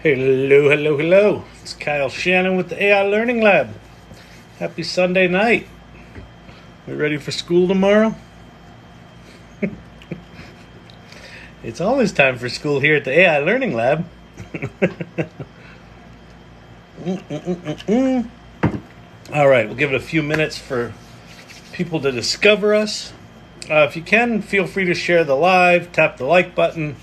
Hello, hello, hello. It's Kyle Shannon with the AI Learning Lab. Happy Sunday night. We ready for school tomorrow? It's always time for school here at the AI Learning Lab. All right, we'll give it a few minutes for people to discover us. If you can, feel free to share the live, tap the like button,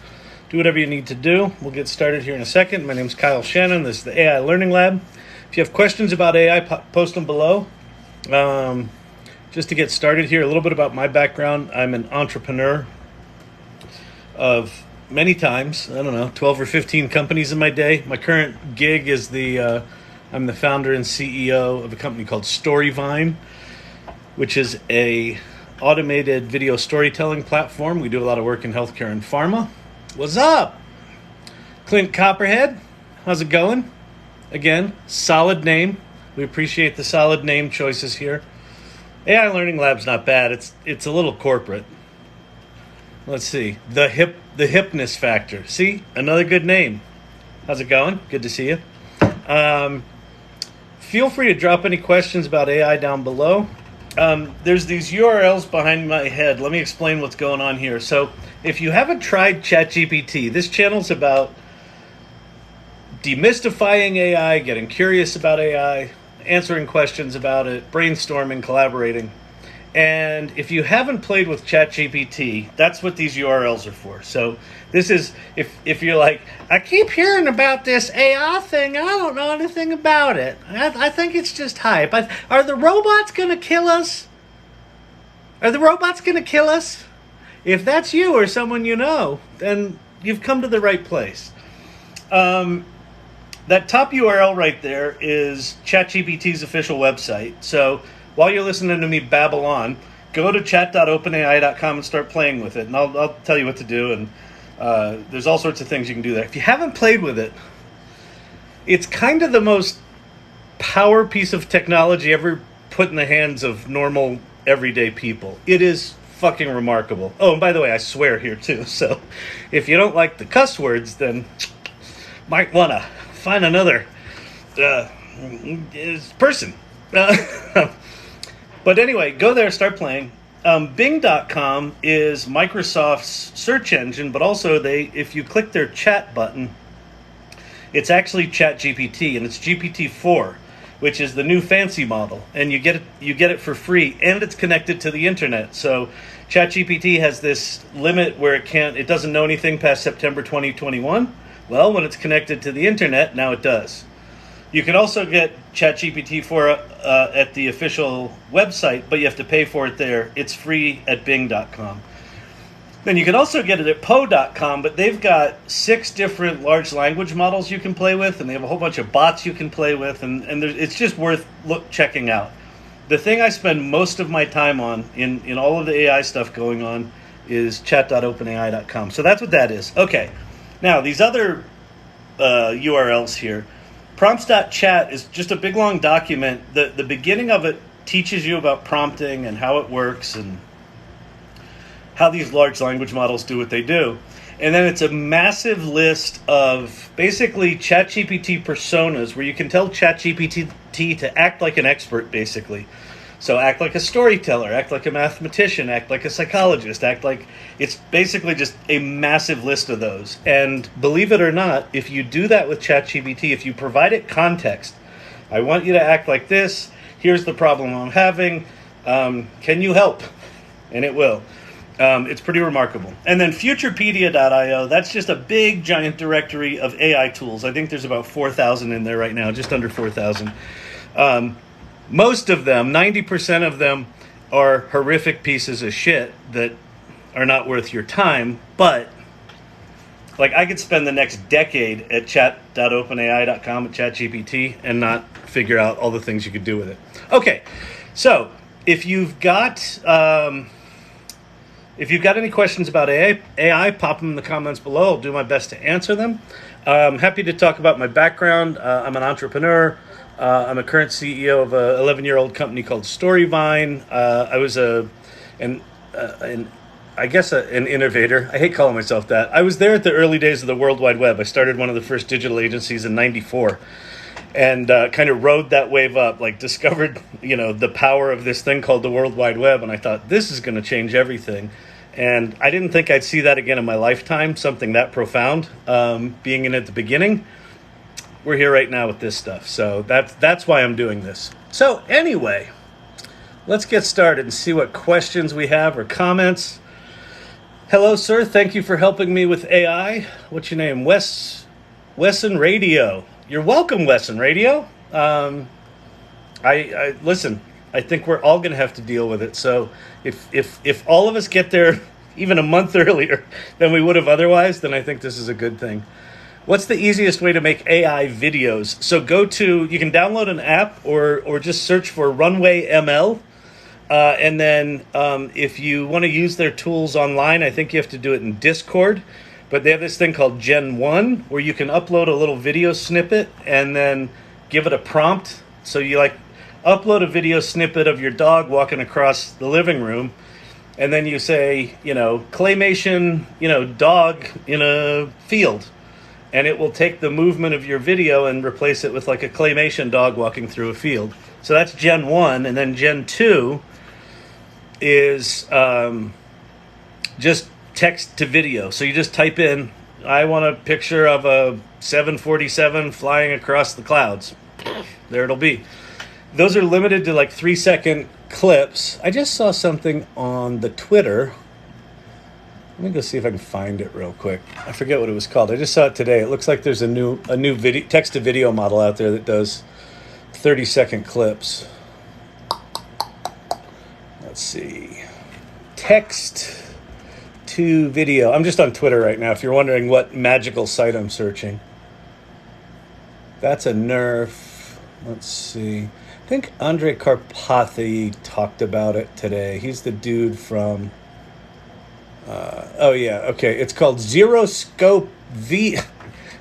do whatever you need to do. We'll get started here in a second. My name is Kyle Shannon. This is the AI Learning Lab. If you have questions about AI, post them below. Just to get started here, a little bit about my background. I'm an entrepreneur of many times, 12 or 15 companies in my day. My current gig is I'm the founder and CEO of a company called Storyvine, which is a automated video storytelling platform. We do a lot of work in healthcare and pharma. What's up? Clint Copperhead, how's it going? Again, solid name. We appreciate the solid name choices here. AI Learning Lab's not bad. It's a little corporate. Let's see. The hipness factor. See? Another good name. How's it going? Good to see you. Feel free to drop any questions about AI down below. There's these URLs behind my head. Let me explain what's going on here. So if you haven't tried ChatGPT, this channel's about demystifying AI, getting curious about AI, answering questions about it, brainstorming, collaborating. And if you haven't played with ChatGPT, that's what these URLs are for. So this is, if you're like, I keep hearing about this AI thing, I don't know anything about it. I think it's just hype. Are the robots going to kill us? Are the robots going to kill us? If that's you or someone you know, then you've come to the right place. That top URL right there is ChatGPT's official website. So while you're listening to me babble on, go to chat.openai.com and start playing with it. And I'll tell you what to do. And there's all sorts of things you can do there. If you haven't played with it, it's kind of the most power piece of technology ever put in the hands of normal, everyday people. It is fucking remarkable. Oh, and by the way, I swear here too. So if you don't like the cuss words, then might want to find another person. But anyway, go there, start playing. Bing.com is Microsoft's search engine, but also if you click their chat button, it's actually ChatGPT, and it's GPT-4, which is the new fancy model, and you get it for free, and it's connected to the internet. So ChatGPT has this limit where it doesn't know anything past September 2021. Well, when it's connected to the internet, now it does. You can also get ChatGPT-4 at the official website, but you have to pay for it there. It's free at Bing.com. Then you can also get it at Poe.com, but they've got 6 different large language models you can play with, and they have a whole bunch of bots you can play with, and it's just worth checking out. The thing I spend most of my time on in all of the AI stuff going on is chat.openai.com. So that's what that is. Okay. Now, these other URLs here. Prompts.chat is just a big, long document. The beginning of it teaches you about prompting and how it works and how these large language models do what they do. And then it's a massive list of basically ChatGPT personas where you can tell ChatGPT to act like an expert, basically. So act like a storyteller, act like a mathematician, act like a psychologist, it's basically just a massive list of those. And believe it or not, if you do that with ChatGPT, if you provide it context, I want you to act like this, here's the problem I'm having, can you help? And it will. It's pretty remarkable. And then Futurepedia.io, that's just a big, giant directory of AI tools. I think there's about 4,000 in there right now, just under 4,000. Most of them, 90% of them, are horrific pieces of shit that are not worth your time. But, I could spend the next decade at chat.openai.com at ChatGPT and not figure out all the things you could do with it. Okay, so if you've got any questions about AI, pop them in the comments below. I'll do my best to answer them. I'm happy to talk about my background. I'm an entrepreneur. I'm a current CEO of an 11-year-old company called Storyvine. I was an I guess, an innovator. I hate calling myself that. I was there at the early days of the World Wide Web. I started one of the first digital agencies in '94, and kind of rode that wave up. Like discovered, the power of this thing called the World Wide Web, and I thought this is going to change everything. And I didn't think I'd see that again in my lifetime. Something that profound. Being in at the beginning, we're here right now with this stuff. So that's why I'm doing this. So anyway, let's get started and see what questions we have or comments. Hello, sir. Thank you for helping me with AI. What's your name? Wesson Radio. You're welcome, Wesson Radio. I listen. I think we're all going to have to deal with it. So if all of us get there even a month earlier than we would have otherwise, then I think this is a good thing. What's the easiest way to make AI videos? So you can download an app or just search for Runway ML. And then if you want to use their tools online, I think you have to do it in Discord. But they have this thing called Gen 1 where you can upload a little video snippet and then give it a prompt. So you upload a video snippet of your dog walking across the living room. And then you say, claymation, dog in a field. And it will take the movement of your video and replace it with like a claymation dog walking through a field. So that's Gen 1. And then Gen 2 is just text to video. So you just type in, I want a picture of a 747 flying across the clouds. There it'll be. Those are limited to 3-second clips. I just saw something on the Twitter. Let me go see if I can find it real quick. I forget what it was called. I just saw it today. It looks like there's a new video text to video model out there that does 30-second clips. Let's see. Text to video. I'm just on Twitter right now if you're wondering what magical site I'm searching. That's a nerf. Let's see. I think Andre Karpathy talked about it today. He's the dude from... It's called Zero Scope V.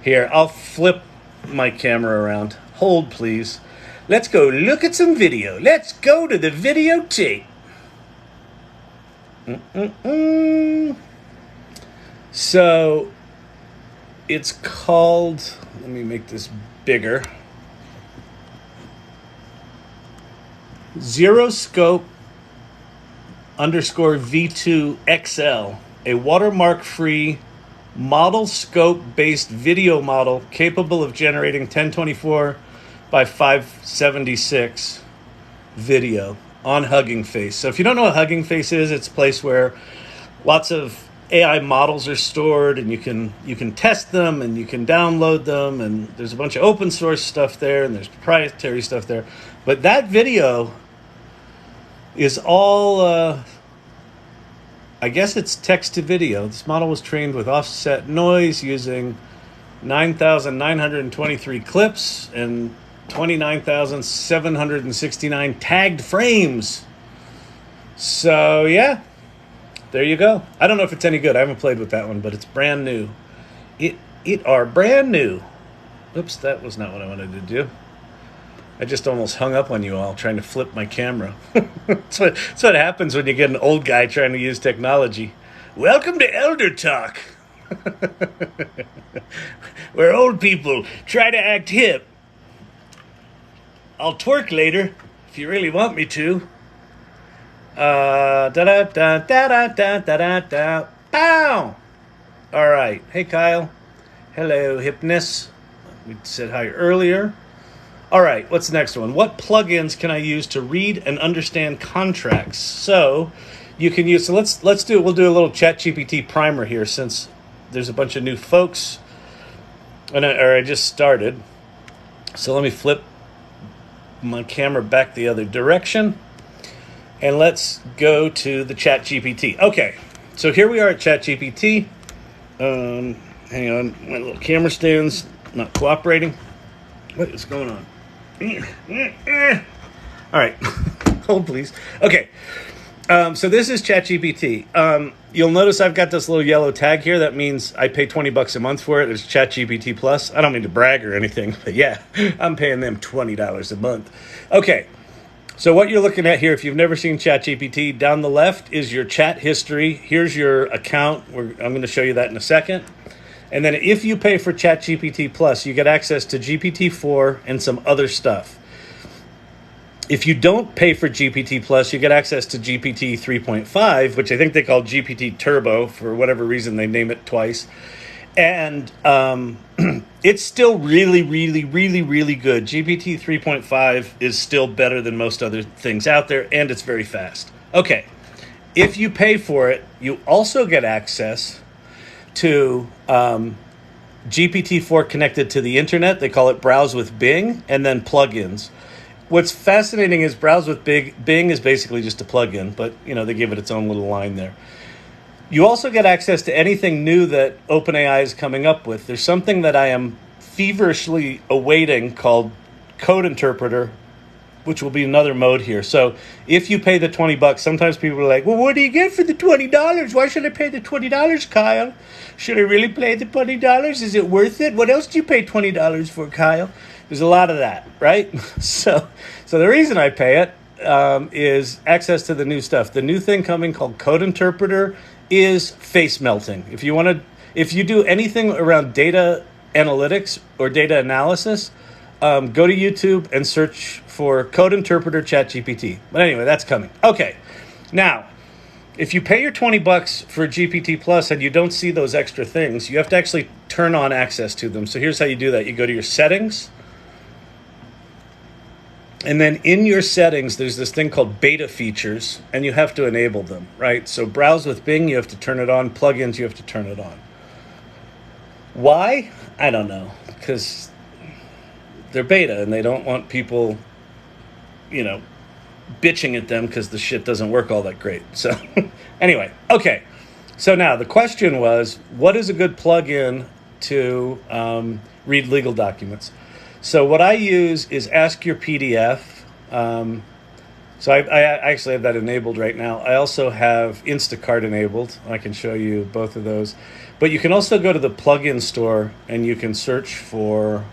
Here, I'll flip my camera around. Hold, please. Let's go look at some video. Let's go to the videotape. So, it's called... Let me make this bigger. Zero Scope _V2 XL, a watermark-free model scope-based video model capable of generating 1024 by 576 video on Hugging Face. So if you don't know what Hugging Face is, it's a place where lots of AI models are stored, and you can test them and you can download them, and there's a bunch of open source stuff there and there's proprietary stuff there. But that video is all, I guess it's text to video. This model was trained with offset noise using 9,923 clips and 29,769 tagged frames. So, yeah, there you go. I don't know if it's any good. I haven't played with that one, but it's brand new. It are brand new. Oops, that was not what I wanted to do. I just almost hung up on you all trying to flip my camera. That's what happens when you get an old guy trying to use technology. Welcome to Elder Talk, where old people try to act hip. I'll twerk later if you really want me to. Da da da da da da da da. Pow! All right. Hey, Kyle. Hello, Hypness. We said hi earlier. All right, what's the next one? What plugins can I use to read and understand contracts? So you can use, we'll do a little ChatGPT primer here since there's a bunch of new folks, I just started. So let me flip my camera back the other direction, and let's go to the ChatGPT. Okay, so here we are at ChatGPT. Hang on, my little camera stand's not cooperating. What is going on? All right, hold please. Okay, so this is ChatGPT. You'll notice I've got this little yellow tag here. That means I pay $20 a month for it. It's ChatGPT Plus. I don't mean to brag or anything, but yeah, I'm paying them $20 a month. Okay, So what you're looking at here, if you've never seen ChatGPT, down the left is your chat history. Here's your account. I'm going to show you that in a second. And then if you pay for ChatGPT Plus, you get access to GPT-4 and some other stuff. If you don't pay for GPT Plus, you get access to GPT 3.5, which I think they call GPT Turbo. For whatever reason, they name it twice. And it's still really, really, really, really good. GPT 3.5 is still better than most other things out there, and it's very fast. Okay, if you pay for it, you also get access to GPT-4 connected to the internet. They call it Browse with Bing, and then plugins. What's fascinating is Browse with Bing is basically just a plugin, but they give it its own little line there. You also get access to anything new that OpenAI is coming up with. There's something that I am feverishly awaiting called Code Interpreter, which will be another mode here. So if you pay the $20, sometimes people are like, well, what do you get for the $20? Why should I pay the $20, Kyle? Should I really pay the $20? Is it worth it? What else do you pay $20 for, Kyle? There's a lot of that, right? So the reason I pay it is access to the new stuff. The new thing coming called Code Interpreter is face melting. If you do anything around data analytics or data analysis, go to YouTube and search for Code Interpreter ChatGPT. But anyway, that's coming. Okay, now, if you pay your $20 for GPT Plus and you don't see those extra things, you have to actually turn on access to them. So here's how you do that. You go to your settings, and then in your settings, there's this thing called beta features, and you have to enable them, right? So Browse with Bing, you have to turn it on. Plugins, you have to turn it on. Why? I don't know, because they're beta, and they don't want people, bitching at them because the shit doesn't work all that great. So anyway, okay. So now the question was, what is a good plugin to read legal documents? So what I use is Ask Your PDF. So I actually have that enabled right now. I also have Instacart enabled. I can show you both of those. But you can also go to the plugin store and you can search for,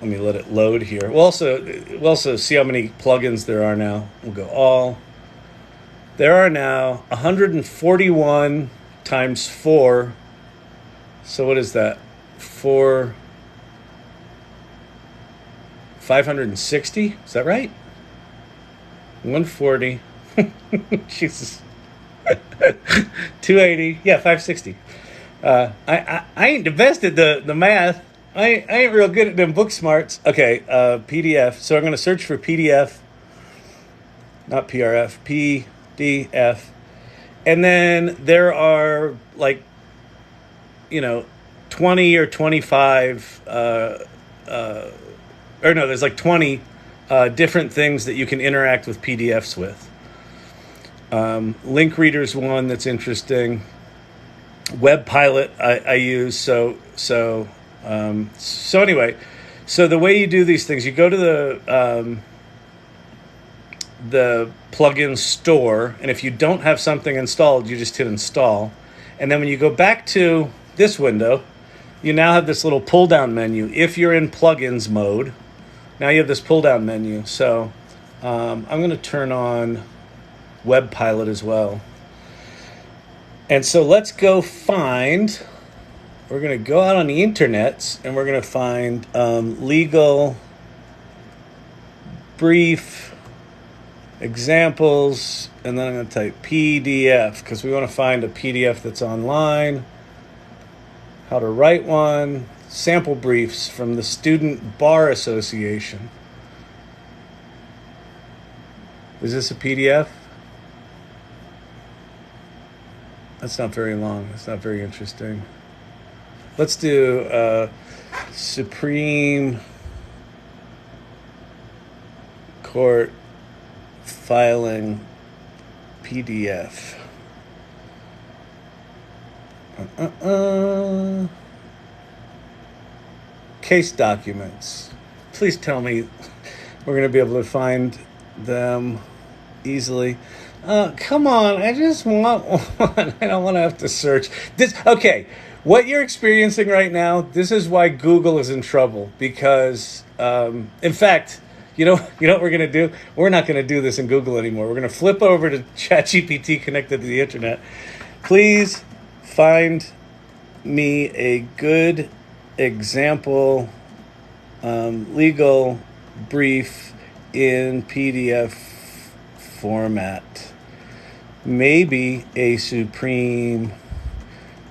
let me let it load here. We'll also see how many plugins there are now. We'll go all. There are now 141 times 4. So what is that? 560? Is that right? 140. Jesus. 280. Yeah, 560. I ain't the best at the math. I ain't real good at them book smarts. Okay, PDF. So I'm going to search for PDF, not PRF, PDF. And then there are 20 or 25, there's 20 different things that you can interact with PDFs with. Link Reader's one that's interesting. Web Pilot I use. So anyway, so the way you do these things, you go to the plugin store, and if you don't have something installed, you just hit install. And then when you go back to this window, you now have this little pull-down menu. If you're in plugins mode, now you have this pull-down menu. So I'm going to turn on Web Pilot as well. And so let's go find, we're going to go out on the internet and we're going to find legal brief examples, and then I'm going to type PDF because we want to find a PDF that's online. How to write one. Sample briefs from the Student Bar Association. Is this a PDF? That's not very long. That's not very interesting. Let's do Supreme Court filing PDF. Case documents. Please tell me we're going to be able to find them easily. Come on, I just want one. I don't want to have to search. Okay, what you're experiencing right now, this is why Google is in trouble. Because, in fact, You know what we're going to do? We're not going to do this in Google anymore. We're going to flip over to ChatGPT connected to the internet. Please find me a good example legal brief in PDF format. Maybe a Supreme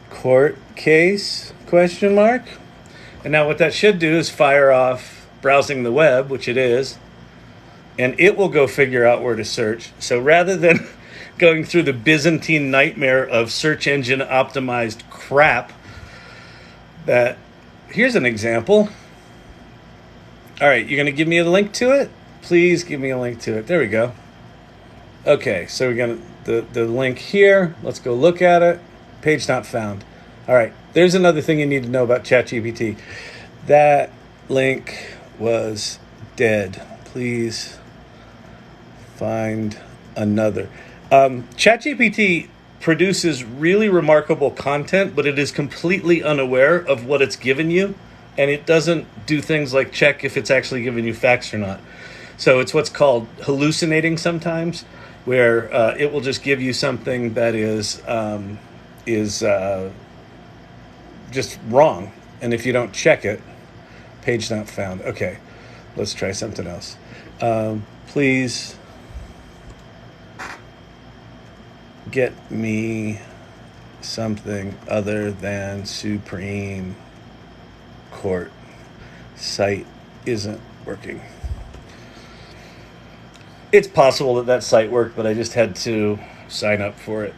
Court case? Question mark. And now what that should do is fire off browsing the web, which it is, and it will go figure out where to search. So rather than going through the Byzantine nightmare of search engine optimized crap, that here's an example. All right, you're going to give me a link to it? Please give me a link to it. There we go. Okay, so we're going to the link here. Let's go look at it. Page not found. All right, there's another thing you need to know about ChatGPT. That link was dead. Please find another. ChatGPT produces really remarkable content, but it is completely unaware of what it's given you, and it doesn't do things like check if it's actually giving you facts or not. So it's what's called hallucinating sometimes, where it will just give you something that is just wrong, and if you don't check it, page not found. Okay, let's try something else. Please get me something other than Supreme Court. Site isn't working. It's possible that site worked, but I just had to sign up for it.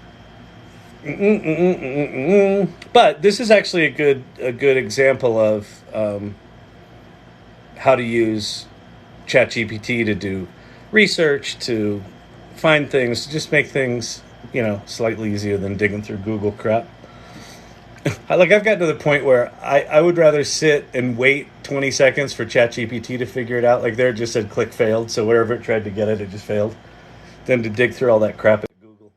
But this is actually a good example of how to use ChatGPT to do research, to find things, to just make things, slightly easier than digging through Google crap. Like, I've gotten to the point where I would rather sit and wait 20 seconds for ChatGPT to figure it out. Like, there it just said click failed, so wherever it tried to get it, it just failed. Than to dig through all that crap at Google.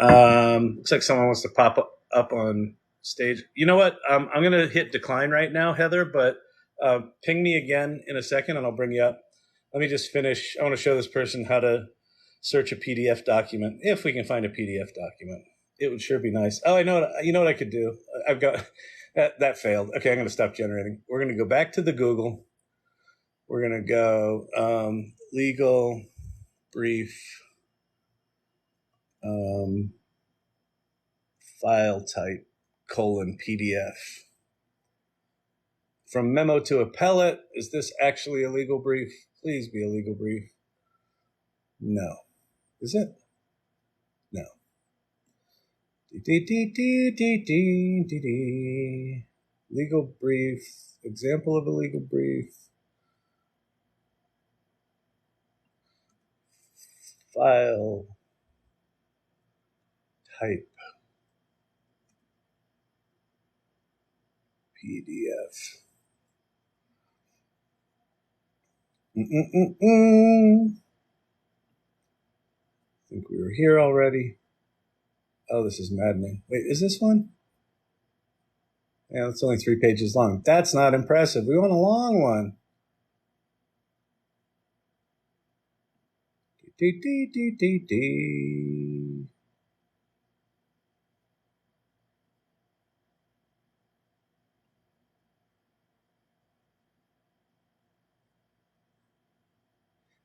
Looks like someone wants to pop up on stage. You know what? I'm going to hit decline right now, Heather, but ping me again in a second and I'll bring you up. Let me just finish. I want to show this person how to search a PDF document, if we can find a PDF document. It would sure be nice. Oh, I know. You know what I could do? I've got that failed. Okay, I'm going to stop generating. We're going to go back to the Google. We're going to go legal brief file type : PDF. From memo to appellate. Is this actually a legal brief? Please be a legal brief. No. Is it? No. Legal brief. Example of a legal brief. File type PDF. I think we were here already. Oh, this is maddening. Wait, is this one? Yeah, it's only 3 pages long. That's not impressive. We want a long one.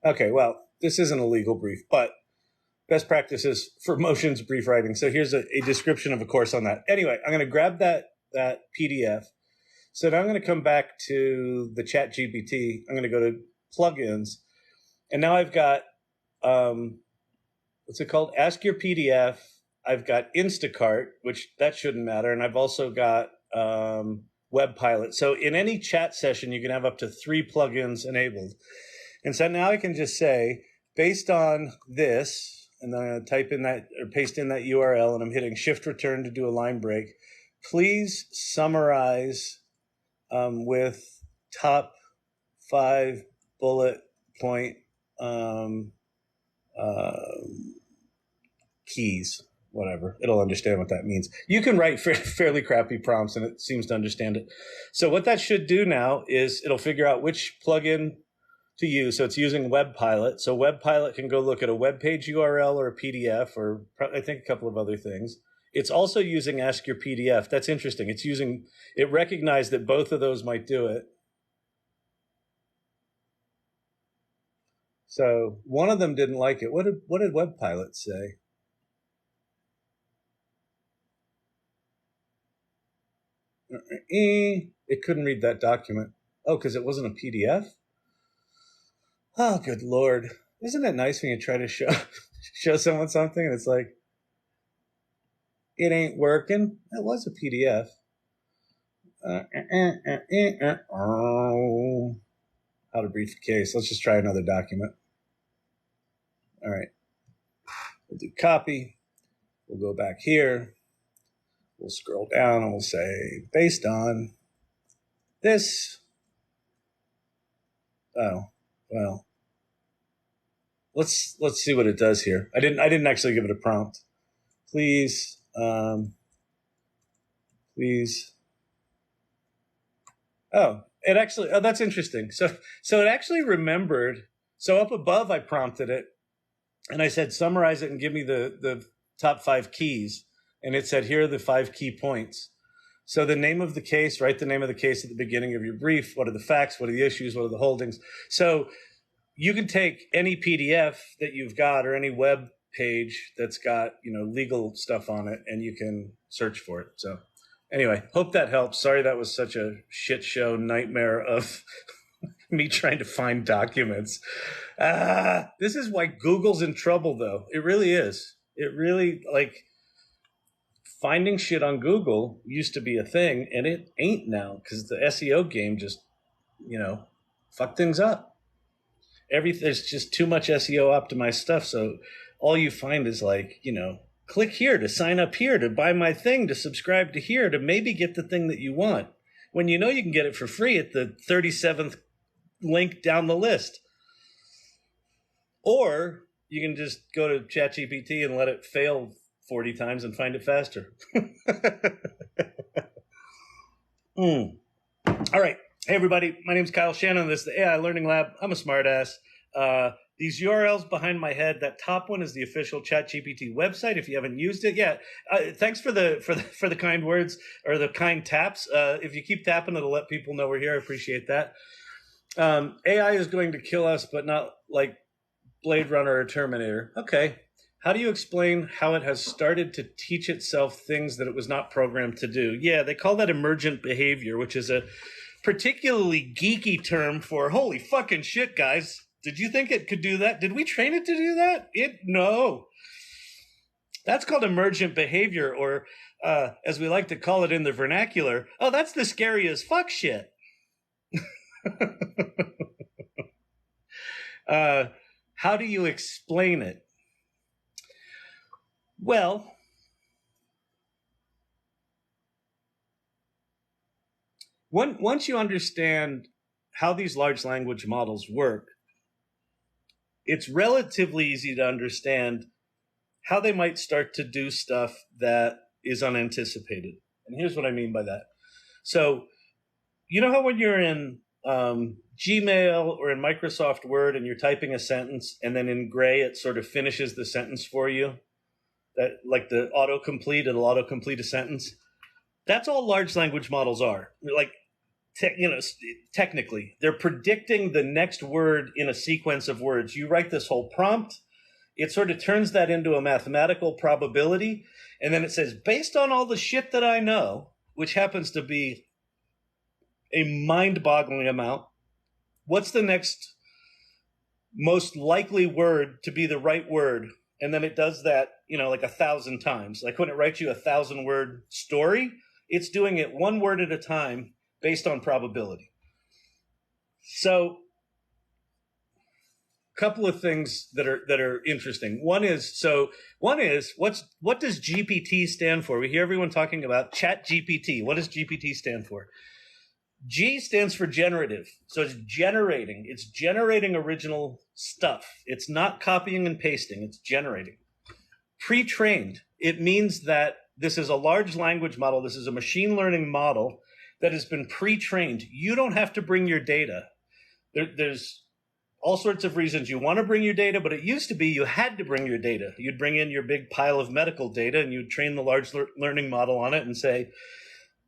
Okay, well, this isn't a legal brief, but best practices for motions brief writing. So here's a description of a course on that. Anyway, I'm going to grab that PDF. So now I'm going to come back to the ChatGPT. I'm going to go to plugins. And now I've got, what's it called? Ask Your PDF. I've got Instacart, which that shouldn't matter. And I've also got Web Pilot. So in any chat session, you can have up to 3 plugins enabled. And so now I can just say, based on this, and then I'm going to type in that or paste in that URL, and I'm hitting Shift Return to do a line break. Please summarize with top 5 bullet point keys. whatever. It'll understand what that means. You can write fairly crappy prompts, and it seems to understand it. So what that should do now is it'll figure out which plugin to use. So it's using WebPilot. So WebPilot can go look at a web page URL or a PDF, or I think a couple of other things. It's also using Ask Your PDF. That's interesting. It recognized that both of those might do it. So one of them didn't like it. What did WebPilot say? It couldn't read that document. Oh, because it wasn't a PDF? Oh, good Lord. Isn't it nice when you try to show someone something and it's like, it ain't working? That was a PDF. How to brief the case. Let's just try another document. All right. We'll do copy. We'll go back here. We'll scroll down and we'll say, based on this. Oh, well. Let's see what it does here. I didn't actually give it a prompt. Please, please. Oh, that's interesting. So it actually remembered. So up above, I prompted it, and I said, summarize it and give me the top 5 keys. And it said, here are the 5 key points. So the name of the case, write the name of the case at the beginning of your brief. What are the facts? What are the issues? What are the holdings? So you can take any PDF that you've got or any web page that's got, legal stuff on it, and you can search for it. So anyway, hope that helps. Sorry that was such a shit show nightmare of me trying to find documents. This is why Google's in trouble, though. It really is. It really, finding shit on Google used to be a thing, and it ain't now because the SEO game just, fucked things up. There's just too much SEO optimized stuff. So all you find is click here to sign up here, to buy my thing, to subscribe to here, to maybe get the thing that you want, when you can get it for free at the 37th link down the list. Or you can just go to ChatGPT and let it fail 40 times and find it faster. All right. Hey, everybody. My name's Kyle Shannon. This is the AI Learning Lab. I'm a smartass. These URLs behind my head, that top one is the official ChatGPT website. If you haven't used it yet, thanks for the kind words or the kind taps. If you keep tapping, it'll let people know we're here. I appreciate that. AI is going to kill us, but not like Blade Runner or Terminator. Okay. How do you explain how it has started to teach itself things that it was not programmed to do? Yeah, they call that emergent behavior, which is a particularly geeky term for holy fucking shit, guys. Did you think it could do that? Did we train it to do that? No. That's called emergent behavior, or as we like to call it in the vernacular, oh, that's the scary as fuck shit. How do you explain it? Well, once you understand how these large language models work, it's relatively easy to understand how they might start to do stuff that is unanticipated. And here's what I mean by that. So, you know how when you're in Gmail or in Microsoft Word and you're typing a sentence, and then in gray it sort of finishes the sentence for you? That, like the autocomplete, it'll autocomplete a sentence. That's all large language models are. Technically, they're predicting the next word in a sequence of words. You write this whole prompt, it sort of turns that into a mathematical probability, and then it says, based on all the shit that I know, which happens to be a mind-boggling amount, what's the next most likely word to be the right word? And then it does that, 1,000 times. Like when it writes you a 1,000-word story, it's doing it one word at a time based on probability. So, a couple of things that are interesting. One is what does GPT stand for? We hear everyone talking about ChatGPT. What does GPT stand for? G stands for generative. So it's generating original stuff. It's not copying and pasting. It's generating. Pre-trained. It means that this is a large language model. This is a machine learning model that has been pre-trained. You don't have to bring your data. There's all sorts of reasons you want to bring your data, but it used to be you had to bring your data. You'd bring in your big pile of medical data and you'd train the large learning model on it and say,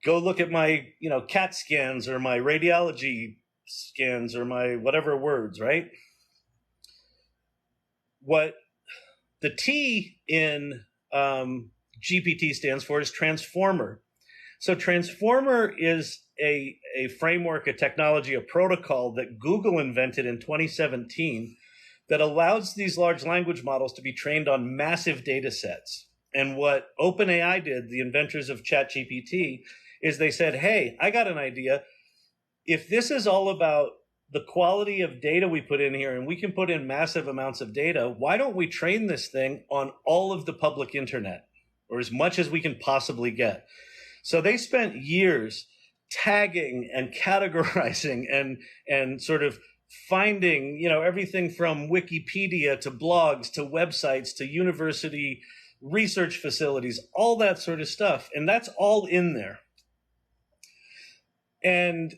go look at my, CAT scans or my radiology scans or my whatever words, right? What the T in GPT stands for is transformer. So transformer is a framework, a technology, a protocol that Google invented in 2017 that allows these large language models to be trained on massive data sets. And what OpenAI did, the inventors of ChatGPT, is they said, hey, I got an idea. If this is all about the quality of data we put in here and we can put in massive amounts of data, why don't we train this thing on all of the public internet, or as much as we can possibly get? So they spent years tagging and categorizing and sort of finding, everything from Wikipedia to blogs to websites to university research facilities, all that sort of stuff. And that's all in there. And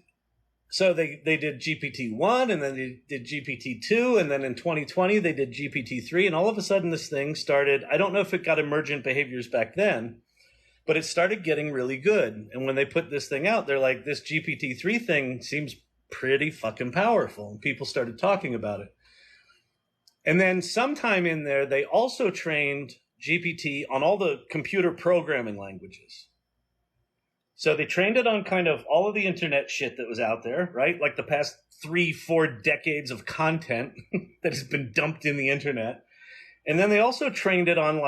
so they did GPT-1 and then they did GPT-2. And then in 2020, they did GPT-3. And all of a sudden this thing started, I don't know if it got emergent behaviors back then, but it started getting really good. And when they put this thing out, they're like, this GPT-3 thing seems pretty fucking powerful. And people started talking about it. And then sometime in there, they also trained GPT on all the computer programming languages. So they trained it on kind of all of the internet shit that was out there, right? Like the past 3-4 decades of content that has been dumped in the internet. And then they also trained it on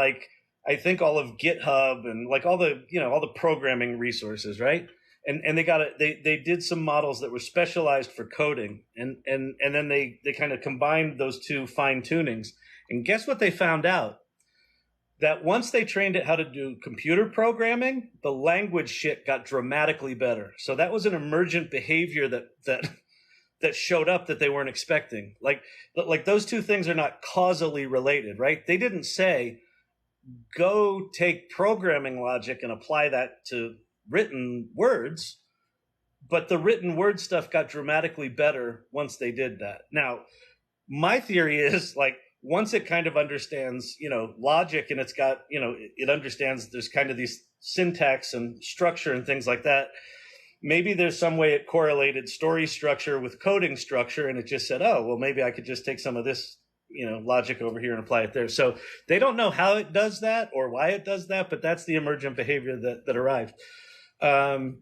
I think all of GitHub and all the programming resources, right? And they did some models that were specialized for coding. And then they kind of combined those two fine tunings. And guess what they found out? That once they trained it how to do computer programming, the language shit got dramatically better. So that was an emergent behavior that showed up that they weren't expecting. Like those two things are not causally related, right? They didn't say, go take programming logic and apply that to written words, but the written word stuff got dramatically better once they did that. Now, my theory is once it kind of understands, logic and it's got, it understands there's kind of these syntax and structure and things like that. Maybe there's some way it correlated story structure with coding structure and it just said, oh, well, maybe I could just take some of this, logic over here and apply it there. So they don't know how it does that or why it does that, but that's the emergent behavior that arrived. I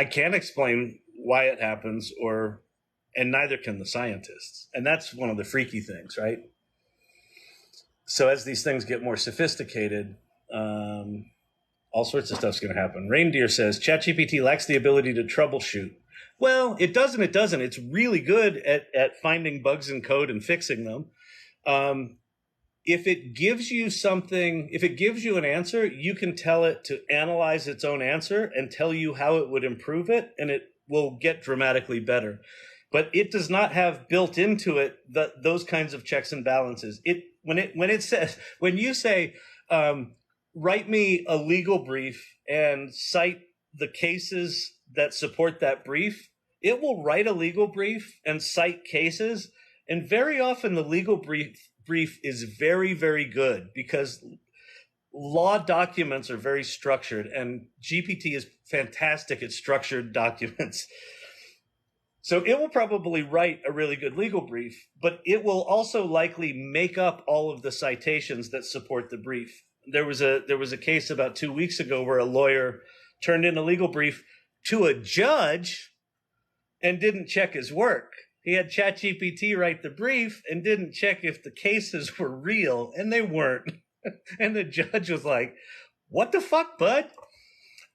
can't explain why it happens and neither can the scientists. And that's one of the freaky things, right? So as these things get more sophisticated, all sorts of stuff's going to happen. Reindeer says, ChatGPT lacks the ability to troubleshoot. Well, it doesn't. It's really good at finding bugs in code and fixing them. If it gives you an answer, you can tell it to analyze its own answer and tell you how it would improve it, and it will get dramatically better. But it does not have built into it those kinds of checks and balances. When you say, write me a legal brief and cite the cases that support that brief, it will write a legal brief and cite cases. And very often the legal brief is very, very good because law documents are very structured and GPT is fantastic at structured documents. So it will probably write a really good legal brief, but it will also likely make up all of the citations that support the brief. There was a case about 2 weeks ago where a lawyer turned in a legal brief to a judge and didn't check his work. He had ChatGPT write the brief and didn't check if the cases were real, and they weren't. And the judge was like, what the fuck, bud?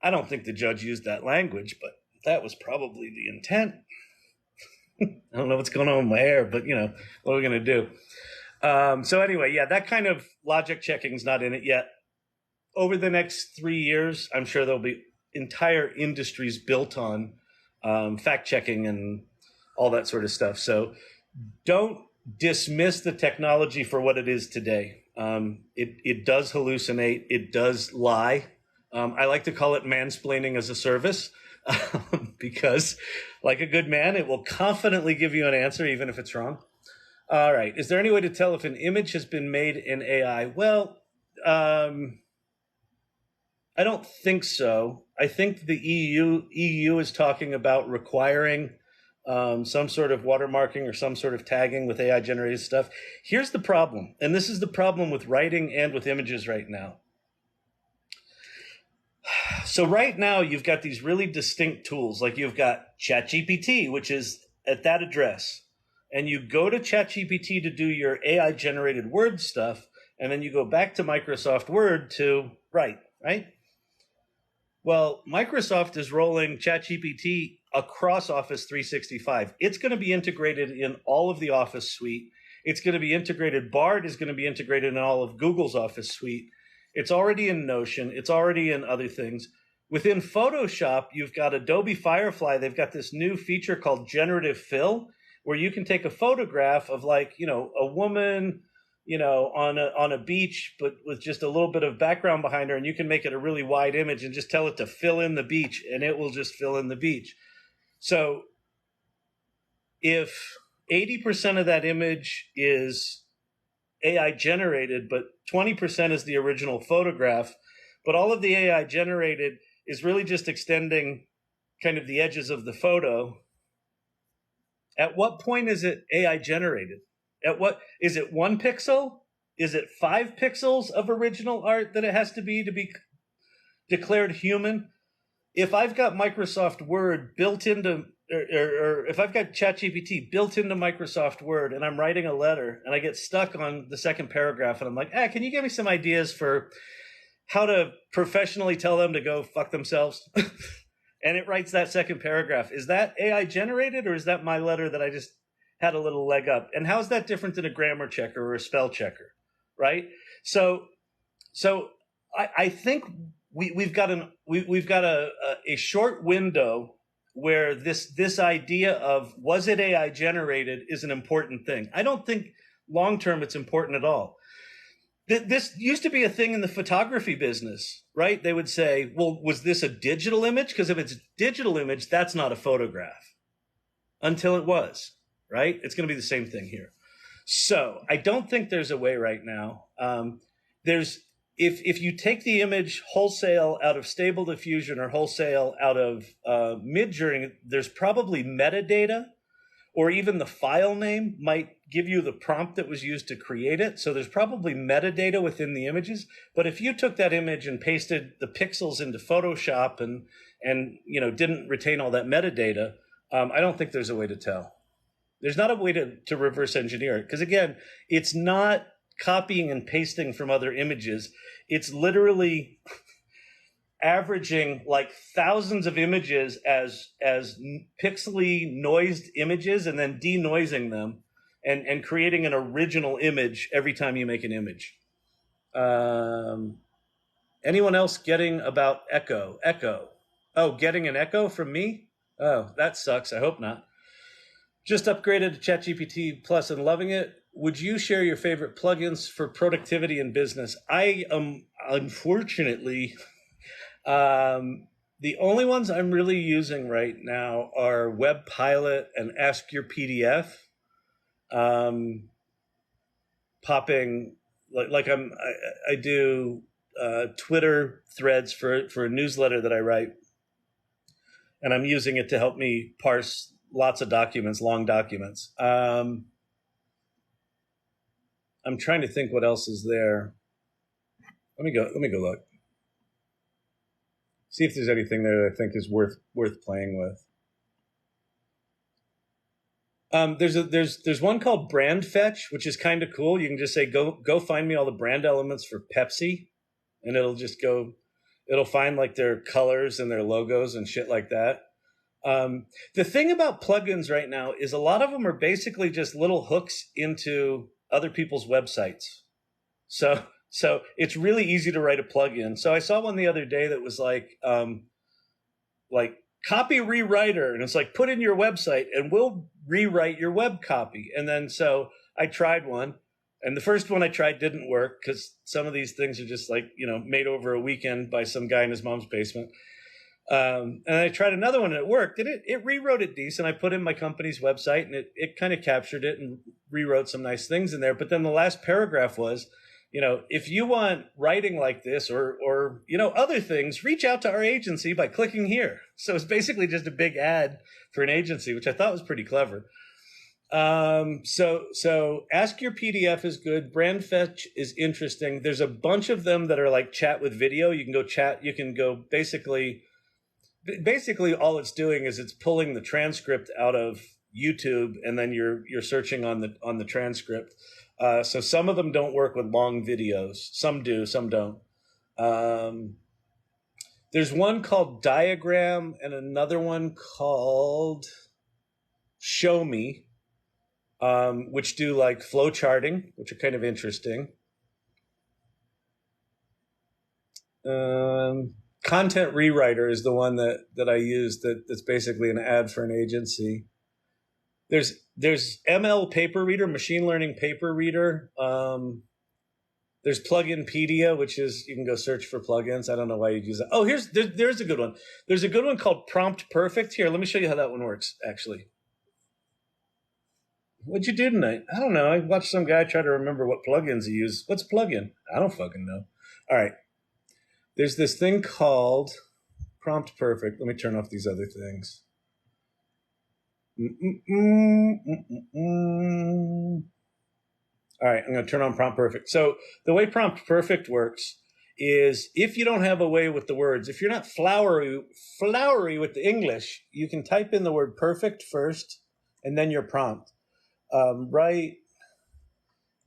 I don't think the judge used that language, but that was probably the intent. I don't know what's going on with my hair, but, what are we going to do? So anyway, yeah, that kind of logic checking is not in it yet. Over the next 3 years, I'm sure there'll be entire industries built on fact checking and all that sort of stuff. So don't dismiss the technology for what it is today. It does hallucinate. It does lie. I like to call it mansplaining as a service because, like a good man, it will confidently give you an answer even if it's wrong. All right. Is there any way to tell if an image has been made in AI? Well, I don't think so. I think the EU is talking about requiring some sort of watermarking or some sort of tagging with AI generated stuff. Here's the problem, and this is the problem with writing and with images right now. So right now you've got these really distinct tools, like you've got ChatGPT, which is at that address, and you go to ChatGPT to do your AI generated word stuff, and then you go back to Microsoft Word to write, right? Well, Microsoft is rolling ChatGPT across Office 365. It's going to be integrated in all of the Office suite. It's going to be integrated. Bard is going to be integrated in all of Google's Office suite. It's already in Notion. It's already in other things. Within Photoshop, you've got Adobe Firefly. They've got this new feature called Generative Fill, where you can take a photograph of, like, a woman, on a beach, but with just a little bit of background behind her, and you can make it a really wide image and just tell it to fill in the beach, and it will just fill in the beach. So if 80% of that image is AI generated, but 20% is the original photograph, but all of the AI generated is really just extending kind of the edges of the photo, at what point is it AI generated? At what is it 1 pixel? Is it 5 pixels of original art that it has to be declared human? If I've got Microsoft Word built into, or if I've got ChatGPT built into Microsoft Word and I'm writing a letter and I get stuck on the second paragraph and I'm like, can you give me some ideas for how to professionally tell them to go fuck themselves? And it writes that second paragraph. Is that AI generated, or is that my letter that I just had a little leg up? And how is that different than a grammar checker or a spell checker, right? So I think we've got a short window where this idea of was it AI generated is an important thing. I don't think long term it's important at all. This used to be a thing in the photography business, right? They would say, well, was this a digital image? Because if it's a digital image, that's not a photograph. Until it was, right? It's going to be the same thing here. So I don't think there's a way right now. If you take the image wholesale out of Stable Diffusion or wholesale out of Midjourney, there's probably metadata, or even the file name might give you the prompt that was used to create it. So there's probably metadata within the images. But if you took that image and pasted the pixels into Photoshop and didn't retain all that metadata, I don't think there's a way to tell. There's not a way to reverse engineer it. Because again, it's not copying and pasting from other images. It's literally averaging like thousands of images as pixely noised images and then denoising them and creating an original image every time you make an image. Anyone else getting about echo? Oh, getting an echo from me? Oh, that sucks. I hope not. Just upgraded to ChatGPT Plus and loving it. Would you share your favorite plugins for productivity in business? I am, unfortunately, the only ones I'm really using right now are Web Pilot and Ask Your PDF. Popping I do Twitter threads for a newsletter that I write, and I'm using it to help me parse lots of documents, long documents. I'm trying to think what else is there. Let me go look. See if there's anything there that I think is worth playing with. There's one called Brand Fetch, which is kind of cool. You can just say go find me all the brand elements for Pepsi, and it'll find like their colors and their logos and shit like that. The thing about plugins right now is a lot of them are basically just little hooks into other people's websites. So it's really easy to write a plugin. So I saw one the other day that was like copy rewriter, and it's like, put in your website and we'll rewrite your web copy. And then so I tried one, and the first one I tried didn't work because some of these things are just like, made over a weekend by some guy in his mom's basement. And I tried another one and it worked. And it rewrote it decent. I put in my company's website and it kind of captured it and rewrote some nice things in there. But then the last paragraph was, if you want writing like this or other things, reach out to our agency by clicking here. So it's basically just a big ad for an agency, which I thought was pretty clever. So Ask Your PDF is good. Brand Fetch is interesting. There's a bunch of them that are like chat with video. You can go chat. You can go basically all it's doing is it's pulling the transcript out of YouTube and then you're searching on the transcript. So some of them don't work with long videos. Some do, some don't. There's one called Diagram and another one called Show Me, which do like flow charting, which are kind of interesting. Content Rewriter is the one that I use that's basically an ad for an agency. There's ML Paper Reader, machine learning paper reader. There's Pluginpedia, which is, you can go search for plugins. I don't know why you'd use that. Oh, there's a good one. There's a good one called Prompt Perfect. Here, let me show you how that one works, actually. What'd you do tonight? I don't know. I watched some guy try to remember what plugins he used. What's plugin? I don't fucking know. All right. There's this thing called Prompt Perfect. Let me turn off these other things. All right, I'm going to turn on Prompt Perfect. So the way Prompt Perfect works is if you don't have a way with the words, if you're not flowery with the English, you can type in the word perfect first and then your prompt. Write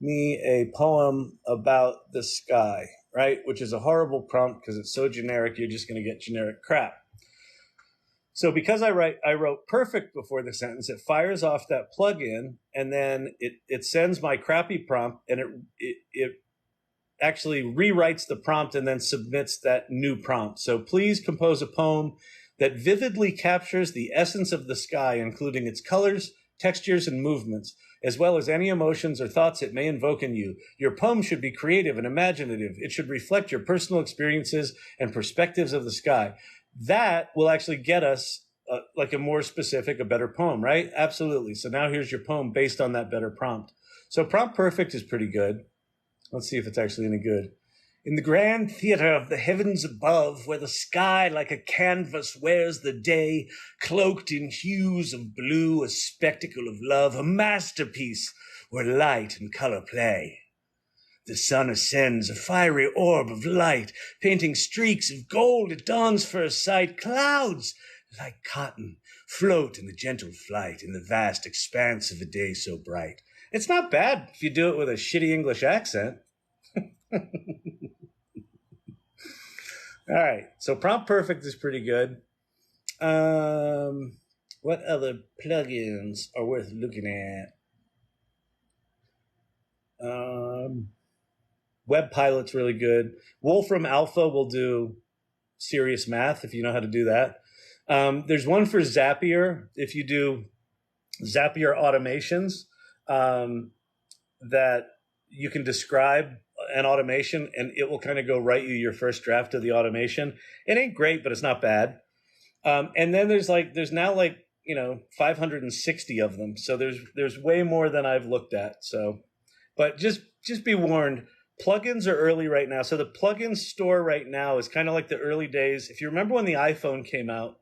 me a poem about the sky, right? Which is a horrible prompt because it's so generic, you're just going to get generic crap. So because I wrote perfect before the sentence, it fires off that plugin and then it sends my crappy prompt and it actually rewrites the prompt and then submits that new prompt. So please compose a poem that vividly captures the essence of the sky, including its colors, textures, and movements, as well as any emotions or thoughts it may invoke in you. Your poem should be creative and imaginative. It should reflect your personal experiences and perspectives of the sky. That will actually get us like a more specific, a better poem, right? Absolutely. So now here's your poem based on that better prompt. So Prompt Perfect is pretty good. Let's see if it's actually any good. In the grand theater of the heavens above, where the sky like a canvas wears the day, cloaked in hues of blue, a spectacle of love, a masterpiece where light and color play. The sun ascends, a fiery orb of light, painting streaks of gold at dawn's first sight. Clouds, like cotton, float in a gentle flight in the vast expanse of a day so bright. It's not bad if you do it with a shitty English accent. All right, so Prompt Perfect is pretty good. What other plugins are worth looking at? Web Pilot's really good. Wolfram Alpha will do serious math if you know how to do that. There's one for Zapier. If you do Zapier automations, that you can describe an automation and it will kind of go write you your first draft of the automation. It ain't great, but it's not bad. And then there's now 560 of them. So there's way more than I've looked at. So, but just be warned, plugins are early right now. So the plugin store right now is kind of like the early days. If you remember when the iPhone came out,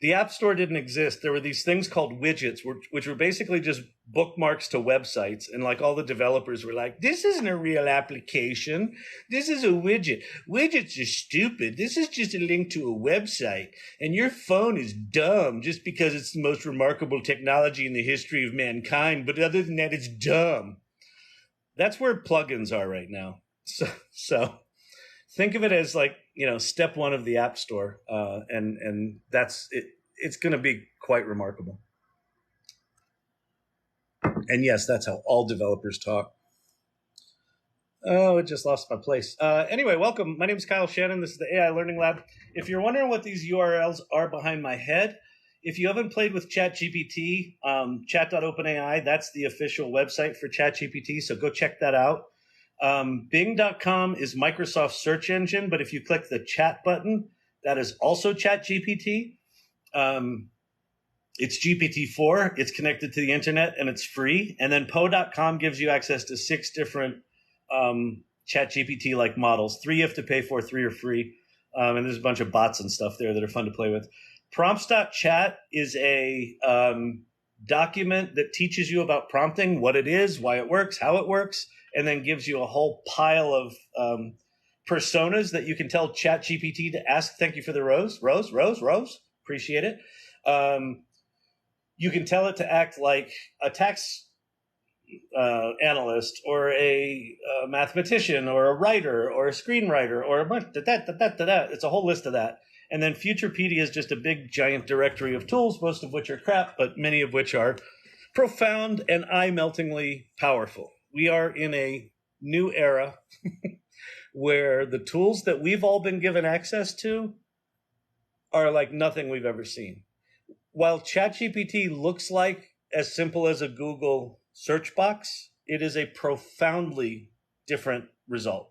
the App Store didn't exist. There were these things called widgets, which were basically just bookmarks to websites. And like all the developers were like, this isn't a real application. This is a widget. Widgets are stupid. This is just a link to a website. And your phone is dumb just because it's the most remarkable technology in the history of mankind. But other than that, it's dumb. That's where plugins are right now. So think of it as like, step one of the App Store, and that's it. It's going to be quite remarkable. And yes, that's how all developers talk. Oh, it just lost my place. Anyway, welcome. My name is Kyle Shannon. This is the AI Learning Lab. If you're wondering what these URLs are behind my head, if you haven't played with ChatGPT, chat.openai, that's the official website for ChatGPT, so go check that out. Bing.com is Microsoft's search engine, but if you click the chat button, that is also ChatGPT. It's GPT-4, it's connected to the internet, and it's free. And then Poe.com gives you access to 6 different ChatGPT-like models. 3 you have to pay for, 3 are free. And there's a bunch of bots and stuff there that are fun to play with. Prompts.chat is a document that teaches you about prompting, what it is, why it works, how it works, and then gives you a whole pile of personas that you can tell ChatGPT to ask. Thank you for the rose. Appreciate it. You can tell it to act like a tax analyst or a mathematician or a writer or a screenwriter or a bunch. It's a whole list of that. And then Futurepedia is just a big giant directory of tools, most of which are crap, but many of which are profound and eye-meltingly powerful. We are in a new era where the tools that we've all been given access to are like nothing we've ever seen. While ChatGPT looks like as simple as a Google search box, it is a profoundly different result.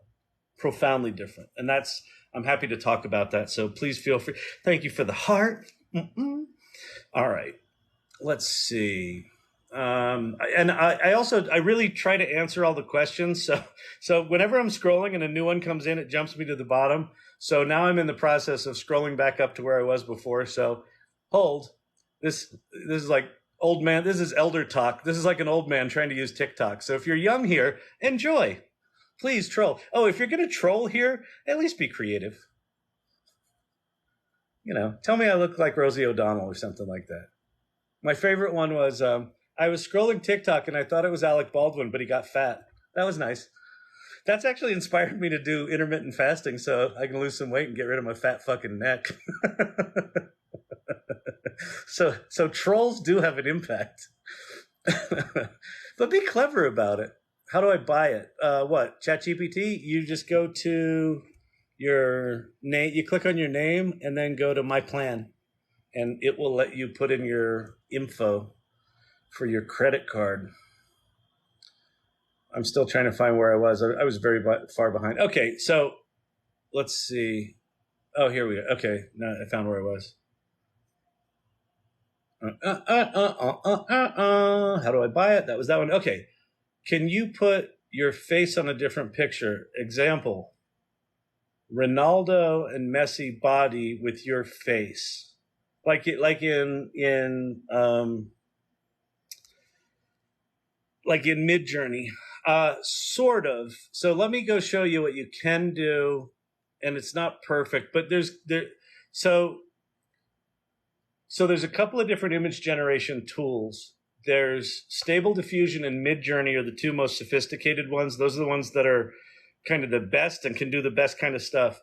Profoundly different. And I'm happy to talk about that. So please feel free. Thank you for the heart. All right. Let's see. I really try to answer all the questions. So whenever I'm scrolling and a new one comes in, it jumps me to the bottom. So now I'm in the process of scrolling back up to where I was before. So hold. This is like old man. This is elder talk. This is like an old man trying to use TikTok. So if you're young here, enjoy. Please troll. Oh, if you're going to troll here, at least be creative. Tell me I look like Rosie O'Donnell or something like that. My favorite one was I was scrolling TikTok and I thought it was Alec Baldwin, but he got fat. That was nice. That's actually inspired me to do intermittent fasting so I can lose some weight and get rid of my fat fucking neck. So trolls do have an impact. But be clever about it. How do I buy it? What? ChatGPT? You just go to your name, you click on your name and then go to My Plan. And it will let you put in your info for your credit card. I'm still trying to find where I was. I was very far behind. Okay, so let's see. Oh, here we go. Okay, now I found where I was. How do I buy it? That was that one. Okay. Can you put your face on a different picture? Example, Ronaldo and Messi body with your face. Like in Midjourney. Sort of. So let me go show you what you can do. And it's not perfect, but so there's a couple of different image generation tools. There's Stable Diffusion and Midjourney are the 2 most sophisticated ones. Those are the ones that are kind of the best and can do the best kind of stuff.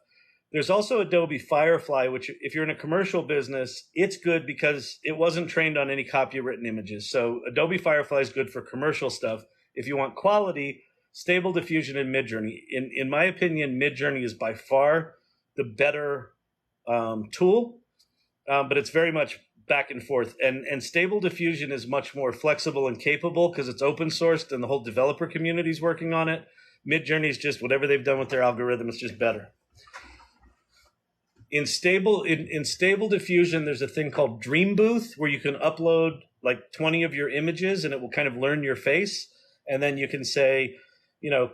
There's also Adobe Firefly, which if you're in a commercial business, it's good because it wasn't trained on any copywritten images. So Adobe Firefly is good for commercial stuff. If you want quality, Stable Diffusion and Midjourney. In my opinion, Midjourney is by far the better tool, but it's very much back and forth. And Stable Diffusion is much more flexible and capable because it's open sourced and the whole developer community is working on it. Midjourney is just whatever they've done with their algorithm, it's just better. In Stable Diffusion, there's a thing called Dream Booth where you can upload like 20 of your images and it will kind of learn your face. And then you can say,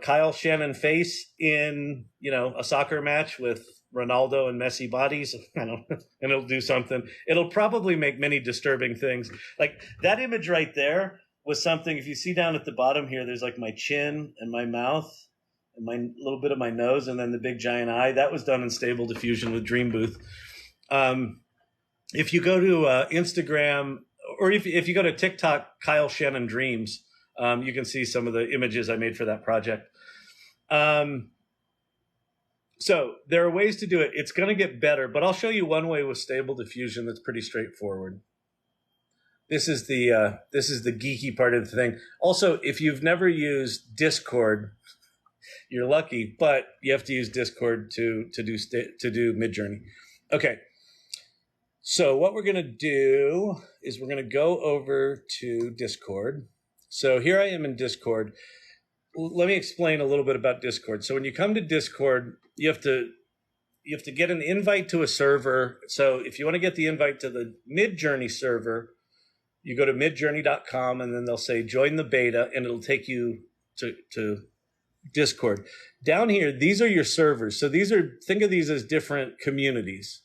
Kyle Shannon face in, a soccer match with Ronaldo and Messi bodies, and it'll do something. It'll probably make many disturbing things. Like that image right there was something, if you see down at the bottom here, there's like my chin and my mouth and my little bit of my nose and then the big giant eye. That was done in Stable Diffusion with Dream Booth. If you go to Instagram, or if you go to TikTok, Kyle Shannon Dreams, you can see some of the images I made for that project. So there are ways to do it. It's going to get better, but I'll show you one way with Stable Diffusion that's pretty straightforward. This is the geeky part of the thing. Also, if you've never used Discord, you're lucky, but you have to use Discord to do Midjourney. Okay. So what we're going to do is we're going to go over to Discord. So here I am in Discord. Let me explain a little bit about Discord. So when you come to Discord, you have to get an invite to a server. So if you want to get the invite to the Midjourney server, you go to midjourney.com and then they'll say join the beta and it'll take you to Discord. Down here, these are your servers. So think of these as different communities.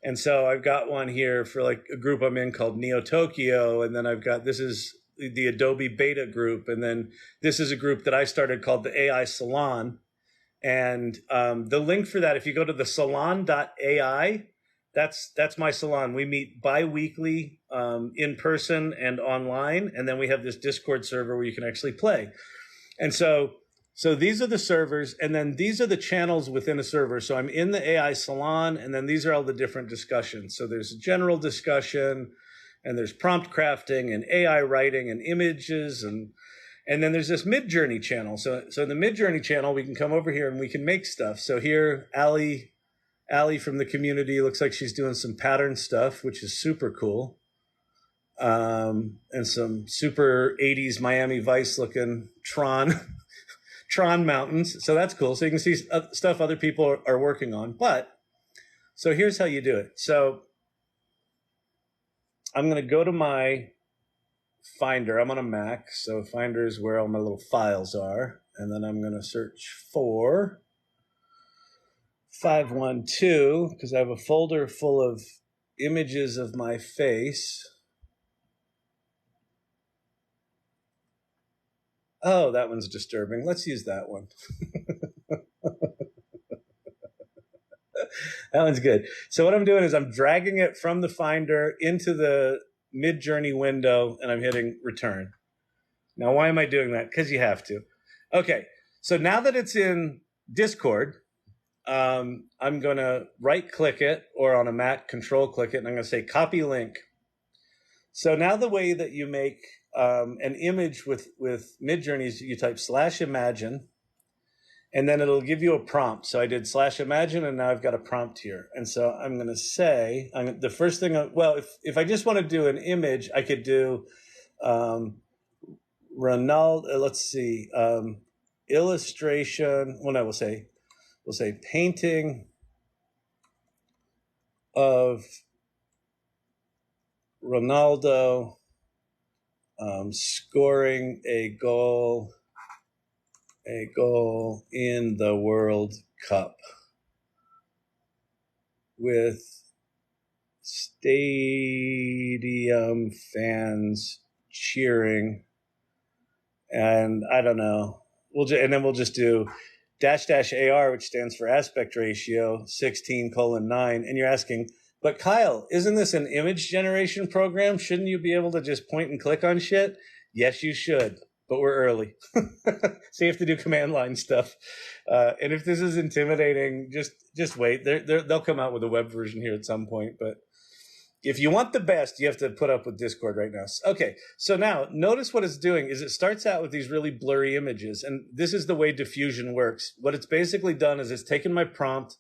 And so I've got one here for like a group I'm in called Neo Tokyo. And then this is the Adobe beta group. And then this is a group that I started called the AI Salon. And the link for that, if you go to the salon.ai, that's my salon. We meet bi-weekly in person and online. And then we have this Discord server where you can actually play. And so these are the servers, and then these are the channels within a server. So I'm in the AI Salon, and then these are all the different discussions. So there's a general discussion, and there's prompt crafting, and AI writing, and images, and then there's this Midjourney channel. So in the Midjourney channel, we can come over here and we can make stuff. So here, Allie from the community looks like she's doing some pattern stuff, which is super cool. And some super 80s Miami Vice looking Tron mountains. So that's cool. So you can see stuff other people are working on. But so here's how you do it. So I'm going to go to my Finder. I'm on a Mac. So Finder is where all my little files are. And then I'm going to search for 512 because I have a folder full of images of my face. Oh, that one's disturbing. Let's use that one. That one's good. So what I'm doing is I'm dragging it from the Finder into the Midjourney window, and I'm hitting return. Now, why am I doing that? Because you have to. Okay, so now that it's in Discord, I'm going to right-click it, or on a Mac, control-click it, and I'm going to say copy link. So now the way that you make an image with Midjourney is you type /imagine, and then it'll give you a prompt. So I did /imagine, and now I've got a prompt here. And so I'm going to say, the first thing, if I just want to do an image, I could do Ronaldo, let's see, illustration, we'll say painting of Ronaldo scoring a goal in the World Cup with stadium fans cheering, and I don't know. We'll just do --AR, which stands for aspect ratio 16:9. And you're asking, but Kyle, isn't this an image generation program? Shouldn't you be able to just point and click on shit? Yes, you should. But we're early. So you have to do command line stuff. And if this is intimidating, just wait. They'll come out with a web version here at some point. But if you want the best, you have to put up with Discord right now. Okay, so now notice what it's doing is it starts out with these really blurry images. And this is the way diffusion works. What it's basically done is it's taken my prompt,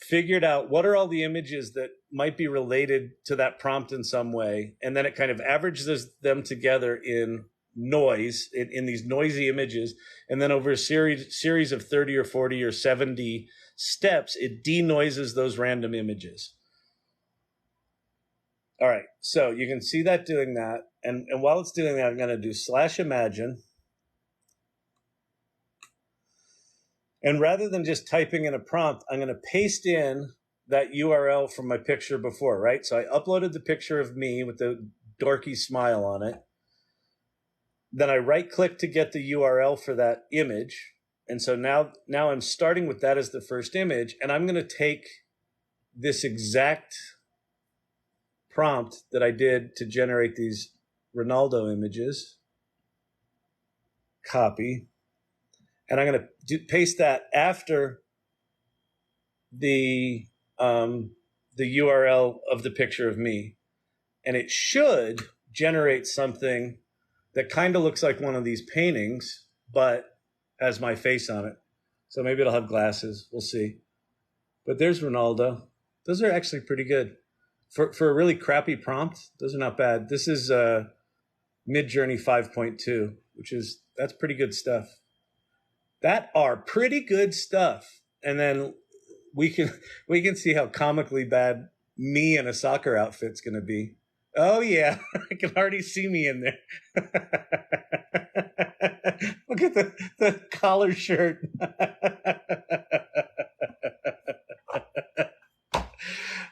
figured out what are all the images that might be related to that prompt in some way. And then it kind of averages them together in noise, in these noisy images, and then over a series of 30 or 40 or 70 steps, it denoises those random images. All right, so you can see that doing that, and while it's doing that, I'm going to do /imagine, and rather than just typing in a prompt, I'm going to paste in that URL from my picture before, right? So I uploaded the picture of me with the dorky smile on it. Then I right-click to get the URL for that image. And so now I'm starting with that as the first image, and I'm going to take this exact prompt that I did to generate these Ronaldo images, copy, and I'm going to paste that after the URL of the picture of me. And it should generate something that kind of looks like one of these paintings, but has my face on it. So maybe it'll have glasses. We'll see. But there's Ronaldo. Those are actually pretty good. for a really crappy prompt, those are not bad. This is Midjourney 5.2, that's pretty good stuff. That are pretty good stuff. And then we can see how comically bad me in a soccer outfit's going to be. Oh yeah, I can already see me in there. Look at the collar shirt.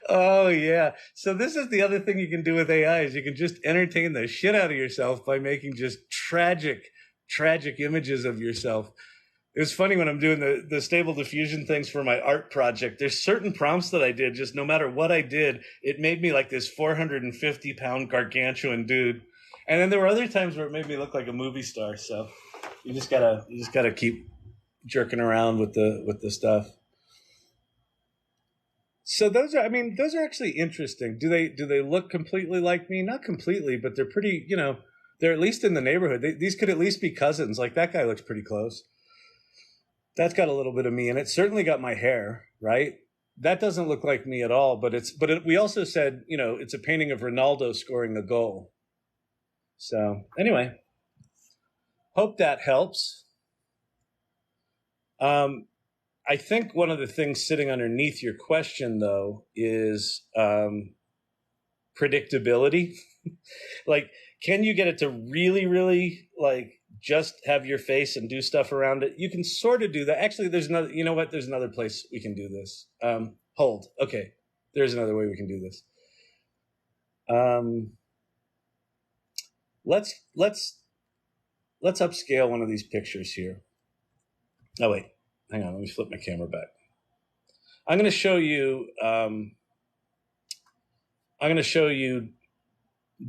Oh yeah. So this is the other thing you can do with AI is you can just entertain the shit out of yourself by making just tragic images of yourself. It was funny when I'm doing the stable diffusion things for my art project. There's certain prompts that I did, just no matter what I did, it made me like this 450-pound gargantuan dude. And then there were other times where it made me look like a movie star. So you just gotta keep jerking around with the stuff. So those are actually interesting. Do they look completely like me? Not completely, but they're pretty, they're at least in the neighborhood. These could at least be cousins. Like that guy looks pretty close. That's got a little bit of me in it. Certainly got my hair, right? That doesn't look like me at all, but we also said, it's a painting of Ronaldo scoring a goal. So anyway, hope that helps. I think one of the things sitting underneath your question, though, is predictability. Like, can you get it to really, really, like, just have your face and do stuff around it? You can sort of do that. Actually, there's another, you know what? There's another place we can do this. Hold. Okay. There's another way we can do this. Let's upscale one of these pictures here. Oh, wait. Hang on. Let me flip my camera back. I'm going to show you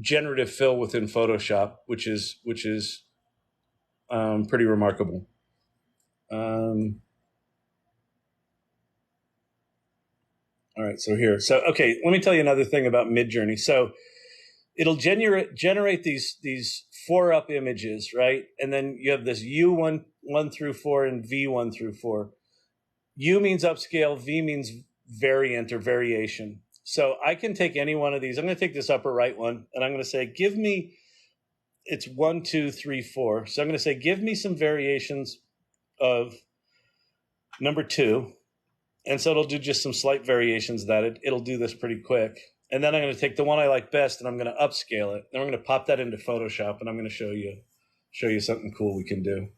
generative fill within Photoshop, which is pretty remarkable. All right, so here. So okay, let me tell you another thing about Midjourney. So it'll generate these 4-up images, right? And then you have this U1 through 4 and V1 through 4. U means upscale, V means variant or variation. So I can take any one of these. I'm going to take this upper right one, and I'm going to say, give me, it's 1, 2, 3, 4. So I'm going to say, give me some variations of number 2. And so it'll do just some slight variations of that. It'll do this pretty quick. And then I'm going to take the one I like best, and I'm going to upscale it. Then I'm going to pop that into Photoshop, and I'm going to show you something cool we can do.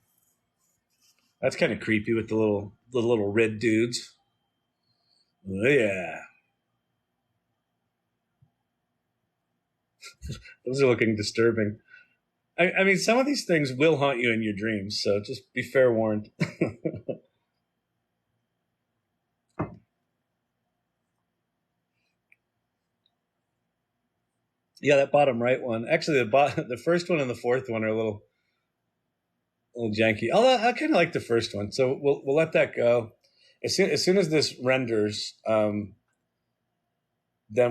That's kind of creepy with the little red dudes. Oh, yeah. Those are looking disturbing. I mean, some of these things will haunt you in your dreams, so just be fair warned. Yeah, that bottom right one. Actually, the first one and the fourth one are a little janky. Although I kind of like the first one, so we'll let that go. As soon as this renders, then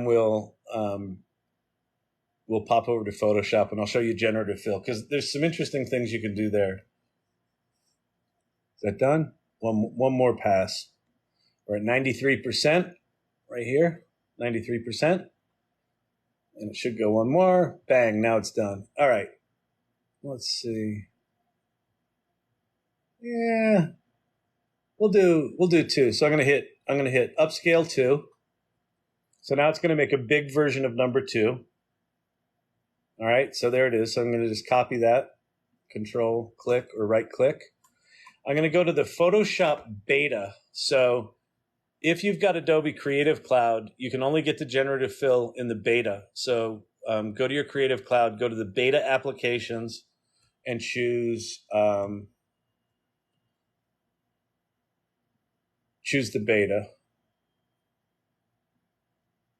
we'll pop over to Photoshop and I'll show you generative fill because there's some interesting things you can do there. Is that done? One more pass. We're at 93% right here. 93%. And it should go one more. Bang, now it's done. All right. Let's see. Yeah. We'll do 2. So I'm gonna hit upscale 2. So now it's gonna make a big version of number 2. All right, so there it is. So I'm gonna just copy that, control click or right click. I'm gonna go to the Photoshop beta. So if you've got Adobe Creative Cloud, you can only get the generative fill in the beta. So go to your Creative Cloud, go to the beta applications, and choose the beta.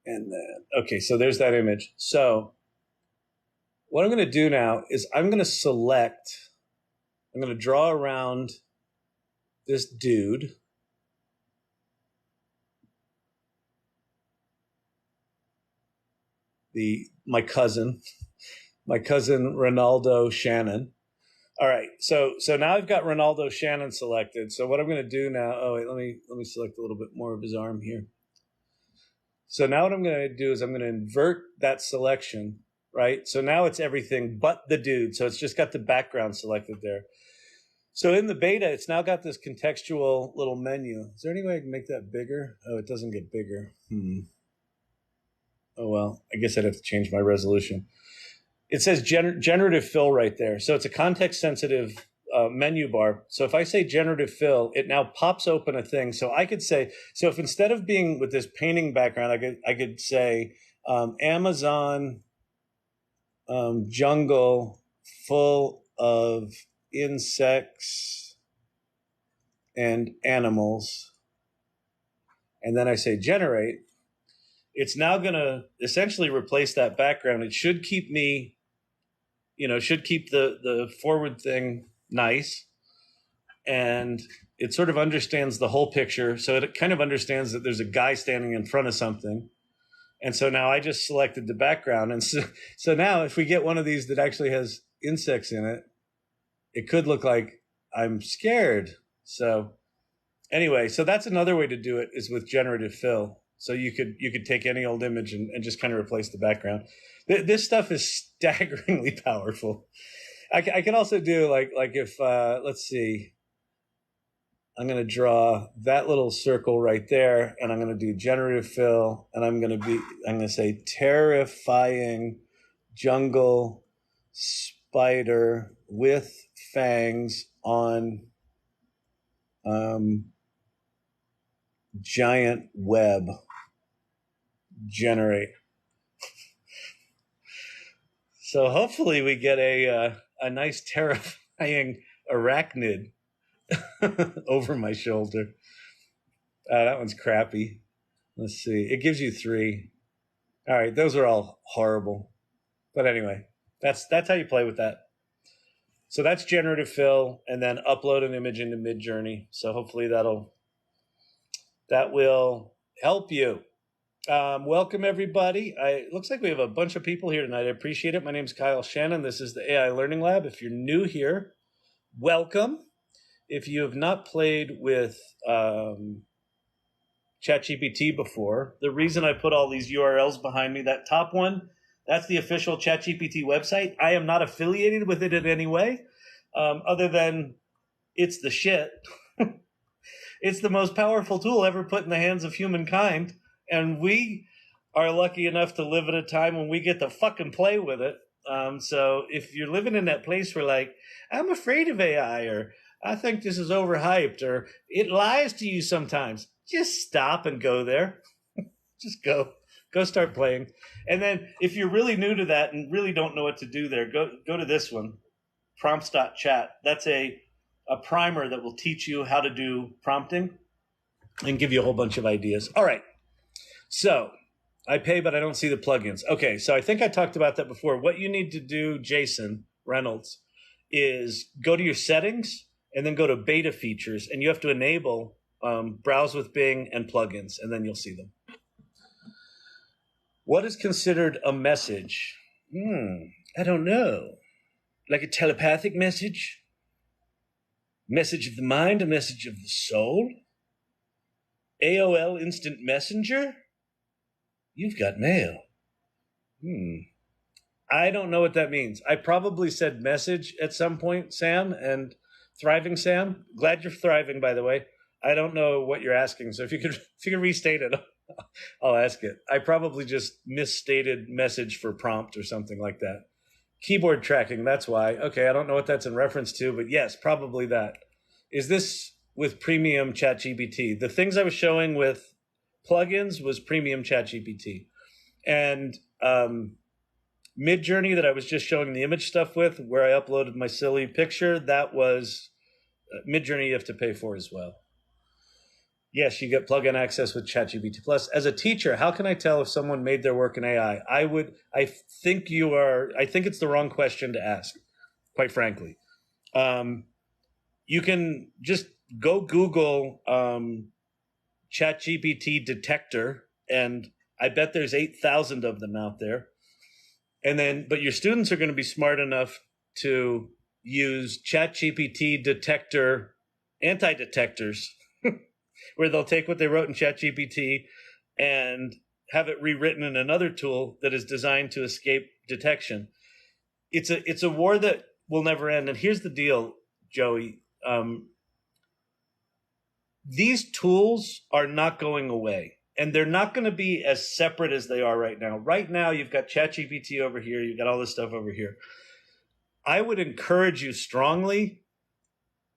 And then, okay, so there's that image. So what I'm going to do now is I'm going to draw around this dude. My cousin Ronaldo Shannon. All right, so now I've got Ronaldo Shannon selected. So what I'm going to do now? Oh wait, let me select a little bit more of his arm here. So now what I'm going to do is I'm going to invert that selection, right? So now it's everything but the dude. So it's just got the background selected there. So in the beta, it's now got this contextual little menu. Is there any way I can make that bigger? Oh, it doesn't get bigger. Oh, well, I guess I'd have to change my resolution. It says generative fill right there. So it's a context-sensitive menu bar. So if I say generative fill, it now pops open a thing. So I could say, so if instead of being with this painting background, I could say Amazon jungle full of insects and animals. And then I say generate. It's now going to essentially replace that background. It should keep me, should keep the forward thing nice. And it sort of understands the whole picture. So it kind of understands that there's a guy standing in front of something. And so now I just selected the background. And so now if we get one of these that actually has insects in it, it could look like I'm scared. So anyway, so that's another way to do it is with generative fill. So you could take any old image and just kind of replace the background. This stuff is staggeringly powerful. I can also do like if let's see, I'm going to draw that little circle right there, and I'm going to do generative fill, and I'm going to say terrifying jungle spider with fangs on giant web. Generate. So hopefully we get a nice terrifying arachnid over my shoulder. That one's crappy. Let's see. It gives you 3. All right, those are all horrible. But anyway, that's how you play with that. So that's generative fill, and then upload an image into Midjourney. So hopefully that will help you. Welcome, everybody. It looks like we have a bunch of people here tonight. I appreciate it. My name is Kyle Shannon. This is the AI Learning Lab. If you're new here, welcome. If you have not played with ChatGPT before, the reason I put all these URLs behind me, that top one, that's the official ChatGPT website. I am not affiliated with it in any way, other than it's the shit. It's the most powerful tool ever put in the hands of humankind. And we are lucky enough to live at a time when we get to fucking play with it. So if you're living in that place where like, I'm afraid of AI, or I think this is overhyped, or it lies to you sometimes, just stop and go there. Just go start playing. And then if you're really new to that and really don't know what to do there, go to this one, prompts.chat. That's a primer that will teach you how to do prompting and give you a whole bunch of ideas. All right. So I pay, but I don't see the plugins. Okay, so I think I talked about that before. What you need to do, Jason Reynolds, is go to your settings and then go to beta features, and you have to enable browse with Bing and plugins, and then you'll see them. What is considered a message? I don't know. Like a telepathic message? Message of the mind, a message of the soul? AOL Instant Messenger? You've got mail. I don't know what that means. I probably said message at some point, Sam, and thriving Sam. Glad you're thriving, by the way. I don't know what you're asking, so if you could restate it, I'll ask it. I probably just misstated message for prompt or something like that. Keyboard tracking, that's why. Okay, I don't know what that's in reference to, but yes, probably that. Is this with premium ChatGPT? The things I was showing with plugins was premium ChatGPT. And Midjourney that I was just showing the image stuff with, where I uploaded my silly picture, that was Midjourney you have to pay for as well. Yes, you get plugin access with ChatGPT Plus. As a teacher, how can I tell if someone made their work in AI? I think it's the wrong question to ask, quite frankly. You can just go Google ChatGPT detector, and I bet there's 8,000 of them out there. But your students are going to be smart enough to use ChatGPT detector anti-detectors, where they'll take what they wrote in ChatGPT and have it rewritten in another tool that is designed to escape detection. It's a war that will never end. And here's the deal, Joey. These tools are not going away, and they're not going to be as separate as they are right now. Right now, you've got ChatGPT over here, you've got all this stuff over here. I would encourage you strongly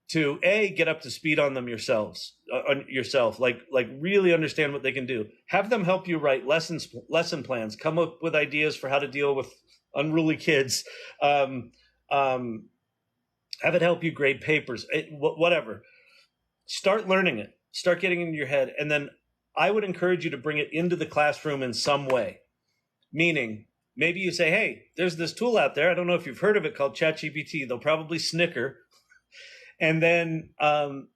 to get up to speed on them yourself, like really understand what they can do. Have them help you write lesson plans, come up with ideas for how to deal with unruly kids. Have it help you grade papers, whatever. Start learning it, start getting it in your head, and then I would encourage you to bring it into the classroom in some way. Meaning, maybe you say, hey, there's this tool out there. I don't know if you've heard of it, called ChatGPT. They'll probably snicker. And then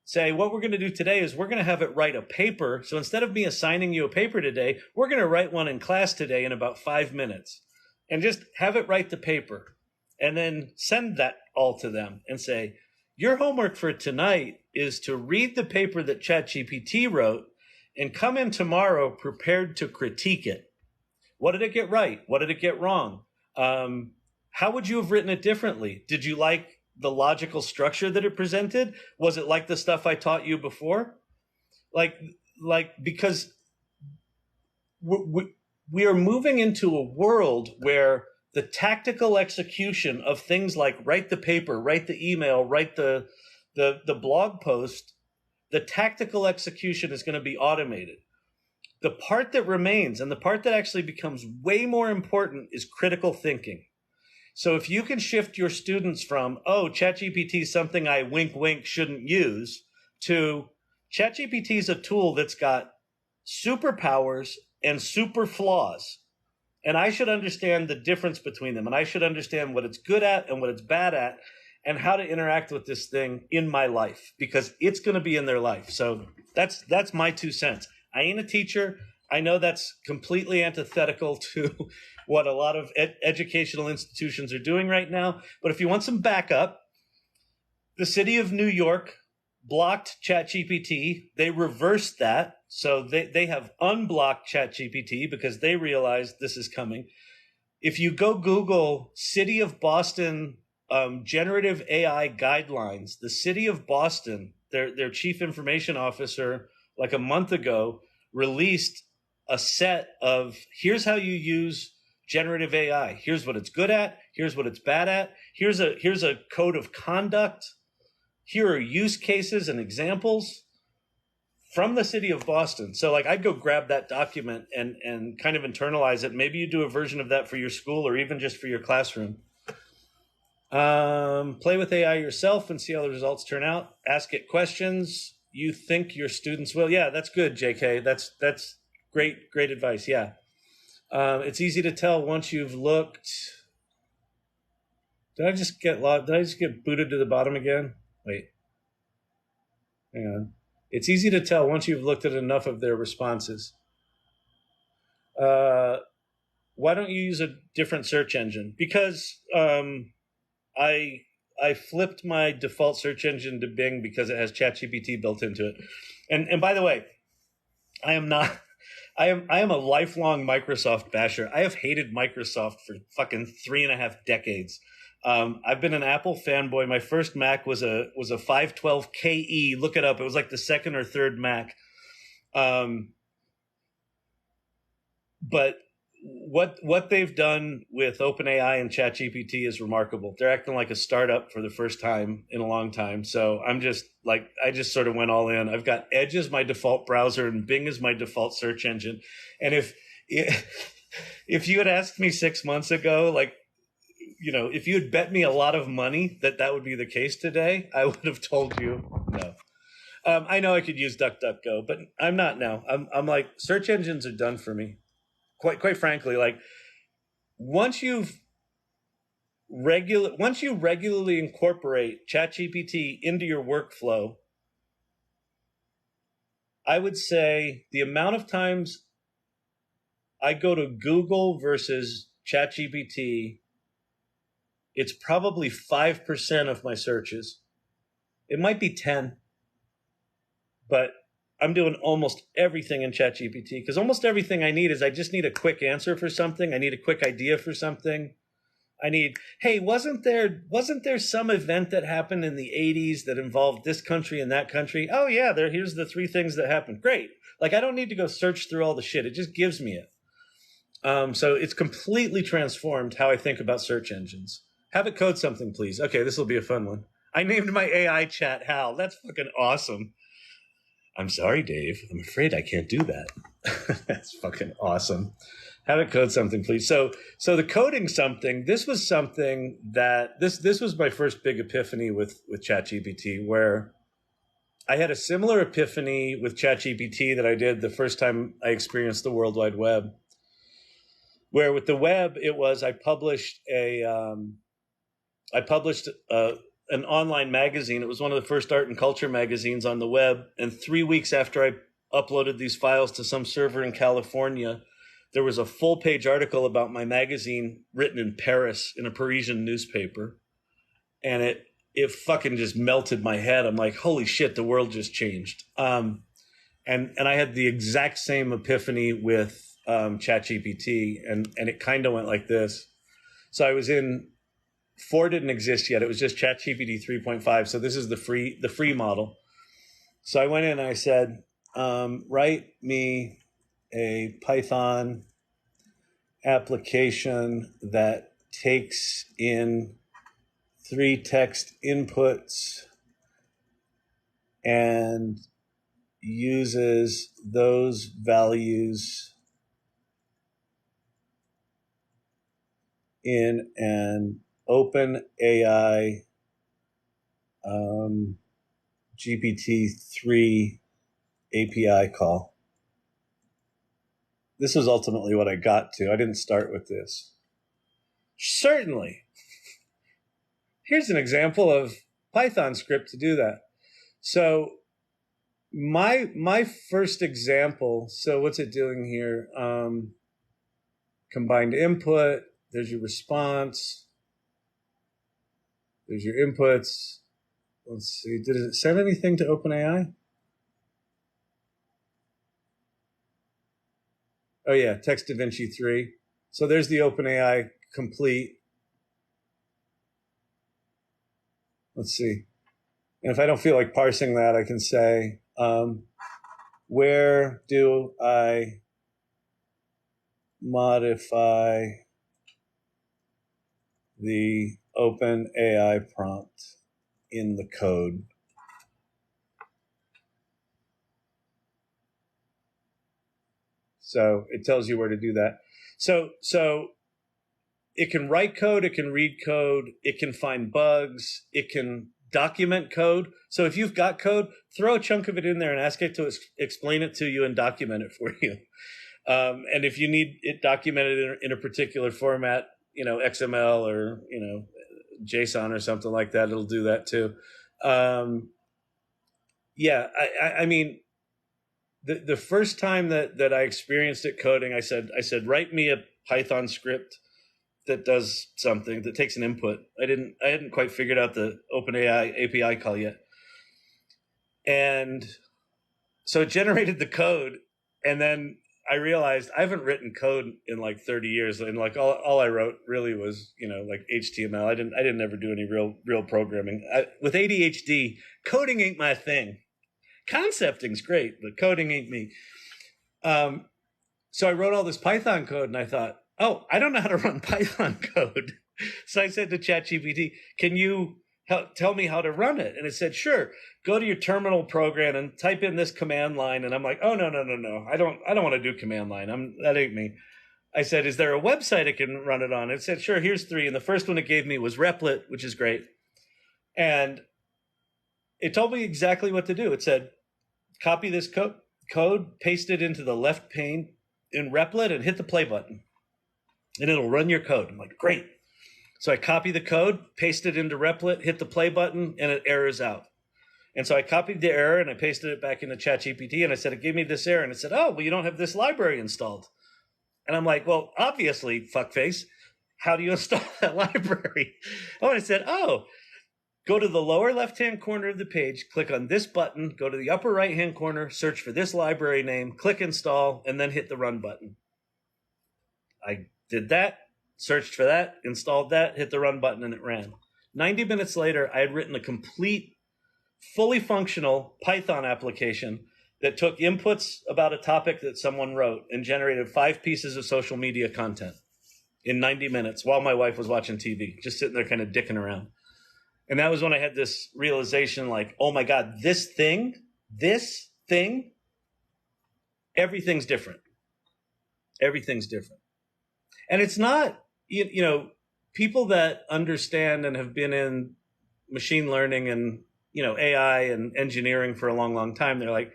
say, what we're going to do today is we're going to have it write a paper. So instead of me assigning you a paper today, we're going to write one in class today in about 5 minutes. And just have it write the paper. And then send that all to them and say, your homework for tonight is to read the paper that ChatGPT wrote and come in tomorrow prepared to critique it. What did it get right? What did it get wrong? How would you have written it differently? Did you like the logical structure that it presented? Was it like the stuff I taught you before? Because we are moving into a world where the tactical execution of things like write the paper, write the email, write the blog post, the tactical execution is going to be automated. The part that remains and the part that actually becomes way more important is critical thinking. So if you can shift your students from, ChatGPT is something I wink, wink shouldn't use, to ChatGPT is a tool that's got superpowers and super flaws. And I should understand the difference between them. And I should understand what it's good at and what it's bad at and how to interact with this thing in my life, because it's going to be in their life. So that's my 2 cents. I ain't a teacher. I know that's completely antithetical to what a lot of educational institutions are doing right now. But if you want some backup, the city of New York blocked ChatGPT. They reversed that. So they have unblocked ChatGPT because they realized this is coming. If you go Google City of Boston generative AI guidelines, the City of Boston, their chief information officer, like a month ago, released a set of here's how you use generative AI. Here's what it's good at. Here's what it's bad at. Here's a code of conduct. Here are use cases and examples from the city of Boston. So I'd go grab that document and kind of internalize it. Maybe you do a version of that for your school or even just for your classroom. Play with AI yourself and see how the results turn out. Ask it questions you think your students will. Yeah, that's good, JK. That's great advice. Yeah. It's easy to tell once you've looked. Did I just get booted to the bottom again? Wait. Hang on. It's easy to tell once you've looked at enough of their responses. Why don't you use a different search engine? Because I flipped my default search engine to Bing because it has ChatGPT built into it. And by the way, I am a lifelong Microsoft basher. I have hated Microsoft for fucking 3.5 decades. I've been an Apple fanboy. My first Mac was a 512 KE. Look it up. It was like the second or third Mac. But what they've done with OpenAI and ChatGPT is remarkable. They're acting like a startup for the first time in a long time. So I just sort of went all in. I've got Edge as my default browser and Bing as my default search engine. And if you had asked me 6 months ago, if you had bet me a lot of money that would be the case today, I would have told you no. I know I could use DuckDuckGo, but I'm not now. I'm like, search engines are done for me. Quite frankly, once you regularly incorporate ChatGPT into your workflow, I would say the amount of times I go to Google versus ChatGPT, it's probably 5% of my searches. It might be 10, but I'm doing almost everything in ChatGPT because almost everything I need is I just need a quick answer for something. I need a quick idea for something. I need, hey, wasn't there some event that happened in the 80s that involved this country and that country? Oh yeah, here's the 3 things that happened. Great. Like I don't need to go search through all the shit. It just gives me it. So it's completely transformed how I think about search engines. Have it code something, please. Okay, this will be a fun one. I named my AI chat Hal. That's fucking awesome. I'm sorry, Dave. I'm afraid I can't do that. That's fucking awesome. Have it code something, please. So the coding something, this was something that this was my first big epiphany with ChatGPT, where I had a similar epiphany with ChatGPT that I did the first time I experienced the World Wide Web. Where with the web, it was I published an online magazine. It was one of the first art and culture magazines on the web. And 3 weeks after I uploaded these files to some server in California, there was a full-page article about my magazine written in Paris in a Parisian newspaper. And it fucking just melted my head. I'm like, holy shit, the world just changed. And I had the exact same epiphany with ChatGPT, and it kind of went like this. So I was in 4 didn't exist yet. It was just ChatGPT 3.5. So this is the free model. So I went in and I said, write me a Python application that takes in 3 text inputs and uses those values in an open AI GPT-3 API call. This was ultimately what I got to. I didn't start with this. Certainly. Here's an example of Python script to do that. So my first example, so what's it doing here? Combined input, there's your response, there's your inputs. Let's see, did it send anything to OpenAI? Oh yeah, Text DaVinci 3. So there's the OpenAI complete. Let's see. And if I don't feel like parsing that, I can say, where do I modify the OpenAI prompt in the code? So it tells you where to do that. So it can write code, it can read code, it can find bugs, it can document code. So if you've got code, throw a chunk of it in there and ask it to explain it to you and document it for you. And if you need it documented in a particular format, XML or, JSON or something like that, it'll do that too. I mean, the first time that I experienced it coding, I said, write me a Python script that does something, that takes an input. I hadn't quite figured out the OpenAI API call yet. And so it generated the code, and then I realized I haven't written code in like 30 years, and like all I wrote really was like HTML. I didn't ever do any real programming. With ADHD, coding ain't my thing. Concepting's great, but coding ain't me. So I wrote all this Python code, and I thought, oh, I don't know how to run Python code. So I said to ChatGPT, can you tell me how to run it? And it said, sure, go to your terminal program and type in this command line. And I'm like, oh, no. I don't want to do command line. That ain't me. I said, is there a website I can run it on? It said, sure, here's 3. And the first one it gave me was Replit, which is great. And it told me exactly what to do. It said, copy this code, paste it into the left pane in Replit, and hit the play button. And it'll run your code. I'm like, great. So I copy the code, paste it into Replit, hit the play button, and it errors out. And so I copied the error and I pasted it back into ChatGPT, and I said, it gave me this error. And it said, oh, well, you don't have this library installed. And I'm like, well, obviously, fuckface, how do you install that library? Oh, and it said, oh, Go to the lower left-hand corner of the page, click on this button, go to the upper right-hand corner, search for this library name, click install, and then hit the run button. I did that, searched for that, installed that, hit the run button, and it ran. 90 minutes later, I had written a complete, fully functional Python application that took inputs about a topic that someone wrote and generated 5 pieces of social media content in 90 minutes while my wife was watching TV, just sitting there kind of dicking around. And that was when I had this realization like, oh my God, this thing, everything's different. Everything's different. And it's not, you know, people that understand and have been in machine learning and, you know, AI and engineering for a long, long time, they're like,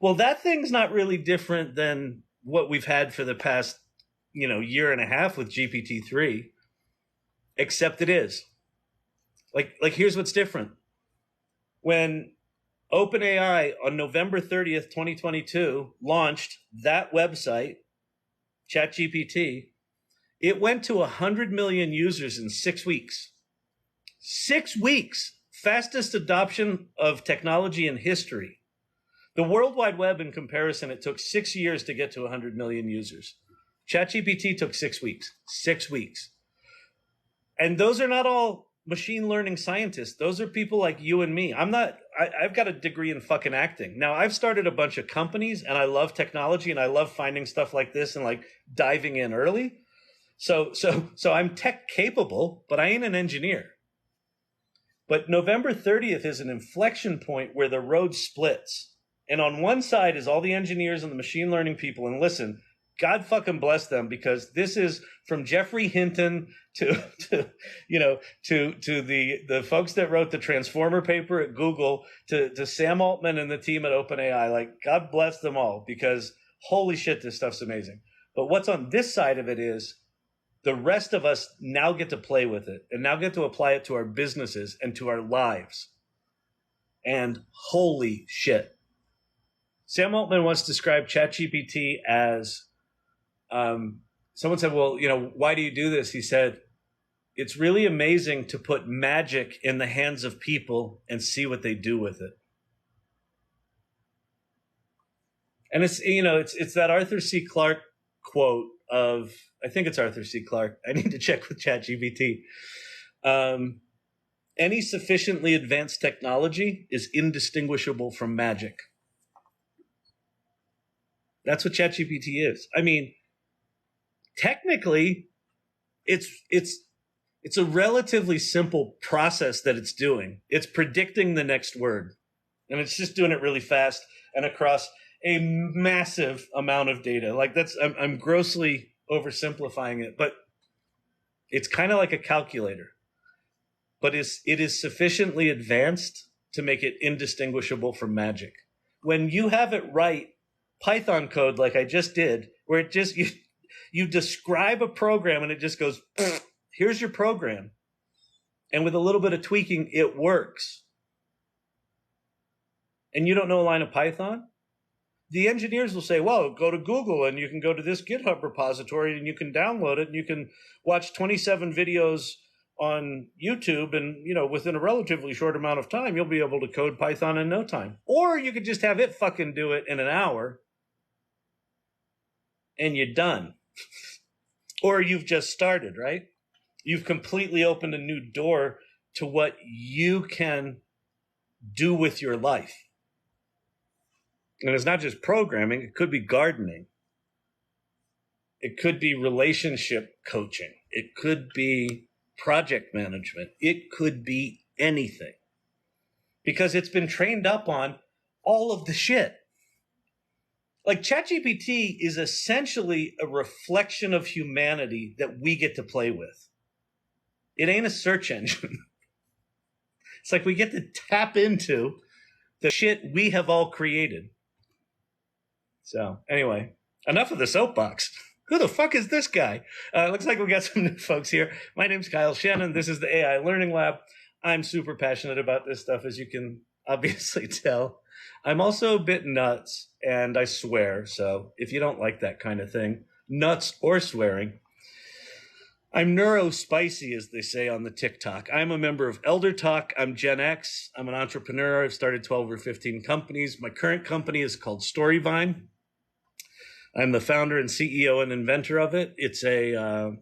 well, that thing's not really different than what we've had for the past, you know, year and a half with GPT-3, except it is. Like here's what's different. When OpenAI on November 30th, 2022 launched that website, ChatGPT, it went to 100 million users in 6 weeks. 6 weeks. Fastest adoption of technology in history. The World Wide Web, in comparison, it took 6 years to get to 100 million users. ChatGPT took 6 weeks. 6 weeks. And those are not all machine learning scientists. Those are people like you and me. I've got a degree in fucking acting. Now, I've started a bunch of companies and I love technology and I love finding stuff like this and like diving in early. So I'm tech capable, but I ain't an engineer. But November 30th is an inflection point where the road splits. And on one side is all the engineers and the machine learning people. And listen, God fucking bless them, because this is from Jeffrey Hinton to the folks that wrote the Transformer paper at Google to Sam Altman and the team at OpenAI. Like, God bless them all, because holy shit, this stuff's amazing. But what's on this side of it is the rest of us now get to play with it and now get to apply it to our businesses and to our lives. And holy shit. Sam Altman once described ChatGPT as, someone said, well, you know, why do you do this? He said, it's really amazing to put magic in the hands of people and see what they do with it. And it's, you know, it's that Arthur C. Clarke quote of, I think it's Arthur C. Clarke. I need to check with ChatGPT. Any sufficiently advanced technology is indistinguishable from magic. That's what ChatGPT is. I mean, technically, it's a relatively simple process that it's doing. It's predicting the next word, and it's just doing it really fast and across a massive amount of data. Like I'm grossly oversimplifying it, but it's kind of like a calculator, but it is sufficiently advanced to make it indistinguishable from magic. When you have it write Python code like I just did, where it just you describe a program and it just goes, here's your program. And with a little bit of tweaking, it works. And you don't know a line of Python? The engineers will say, well, go to Google and you can go to this GitHub repository and you can download it and you can watch 27 videos on YouTube, and, you know, within a relatively short amount of time, you'll be able to code Python in no time. Or you could just have it fucking do it in an hour and you're done. Or you've just started, right? You've completely opened a new door to what you can do with your life. And it's not just programming. It could be gardening. It could be relationship coaching. It could be project management. It could be anything. Because it's been trained up on all of the shit. Like, ChatGPT is essentially a reflection of humanity that we get to play with. It ain't a search engine. It's like we get to tap into the shit we have all created. So, anyway, enough of the soapbox. Who the fuck is this guy? Looks like we got some new folks here. My name's Kyle Shannon. This is the AI Learning Lab. I'm super passionate about this stuff, as you can obviously tell. I'm also a bit nuts, and I swear. So if you don't like that kind of thing, nuts or swearing, I'm neuro-spicy, as they say on the TikTok. I'm a member of Elder Talk. I'm Gen X. I'm an entrepreneur. I've started 12 or 15 companies. My current company is called Storyvine. I'm the founder and CEO and inventor of it. It's a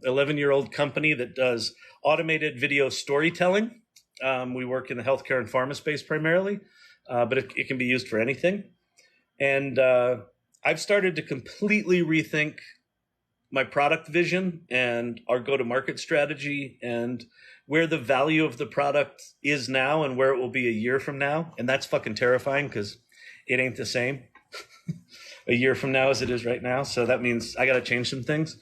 11-year-old company that does automated video storytelling. We work in the healthcare and pharma space primarily, but it can be used for anything. And I've started to completely rethink my product vision and our go-to-market strategy and where the value of the product is now and where it will be a year from now. And that's fucking terrifying because it ain't the same a year from now as it is right now. So that means I got to change some things.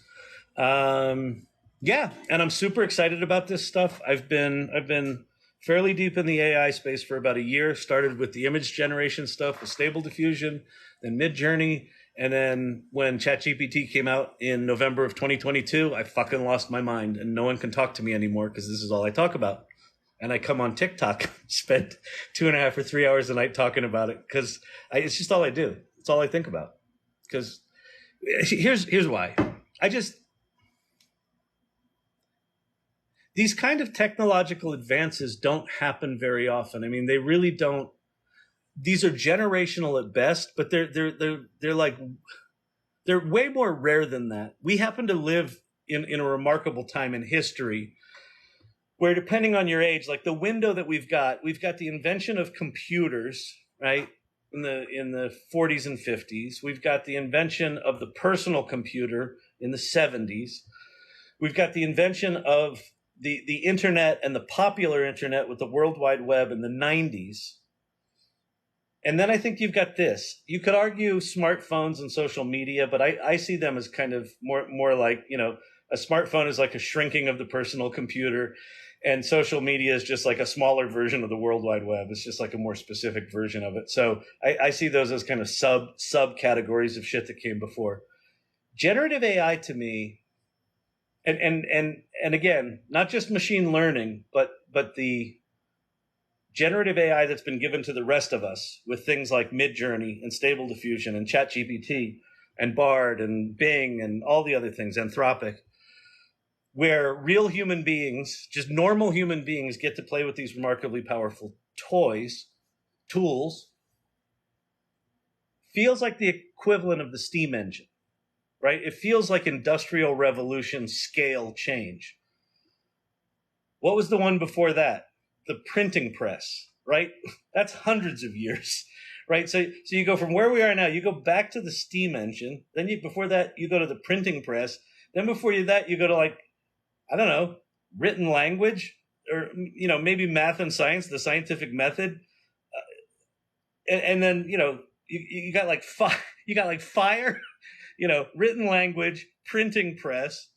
Yeah, and I'm super excited about this stuff. I've been fairly deep in the AI space for about a year. Started with the image generation stuff with Stable Diffusion, then Midjourney, and then when ChatGPT came out in November of 2022, I fucking lost my mind, and no one can talk to me anymore because this is all I talk about. And I come on TikTok, spend 2.5 or 3 hours a night talking about it because it's just all I do. It's all I think about. Because here's why. These kind of technological advances don't happen very often. I mean, they really don't. These are generational at best, but they're way more rare than that. We happen to live in a remarkable time in history where, depending on your age, like the window that we've got the invention of computers, right? In the 40s and 50s. We've got the invention of the personal computer in the 70s. We've got the invention of the internet and the popular internet with the World Wide Web in the 90s. And then I think you've got this. You could argue smartphones and social media, but I see them as kind of more like, a smartphone is like a shrinking of the personal computer, and social media is just like a smaller version of the World Wide Web. It's just like a more specific version of it. So I see those as kind of subcategories of shit that came before. Generative AI to me, and again, not just machine learning, but the generative AI that's been given to the rest of us with things like Midjourney and Stable Diffusion and ChatGPT and Bard and Bing and all the other things, Anthropic, where real human beings, just normal human beings, get to play with these remarkably powerful tools, feels like the equivalent of the steam engine, right? It feels like industrial revolution scale change. What was the one before that? The printing press, right? That's hundreds of years, right? So you go from where we are now, you go back to the steam engine. Then before that, you go to the printing press. Then before that, you go to, like, I don't know, written language, or, maybe math and science, the scientific method. And then, you got like fire, written language, printing press,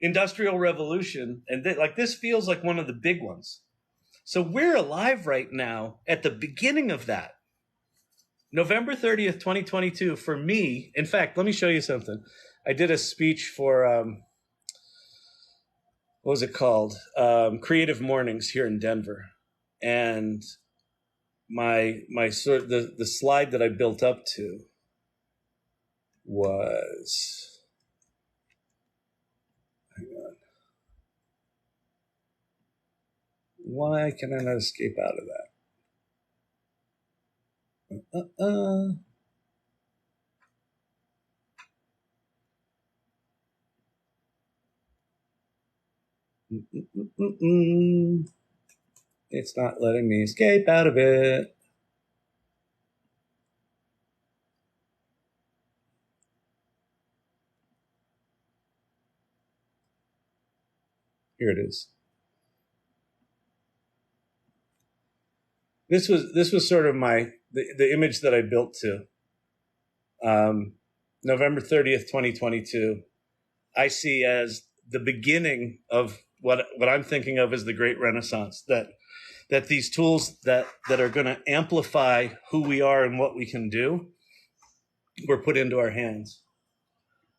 industrial revolution. And this feels like one of the big ones. So we're alive right now at the beginning of that. November 30th, 2022, for me, in fact, let me show you something. I did a speech for, what was it called? Creative Mornings here in Denver. And my the slide that I built up to was, hang on. Why can I not escape out of that? It's not letting me escape out of it. Here it is. This was sort of the image that I built to. November 30th, 2022. I see as the beginning of what I'm thinking of as the Great Renaissance, that these tools that are going to amplify who we are and what we can do were put into our hands.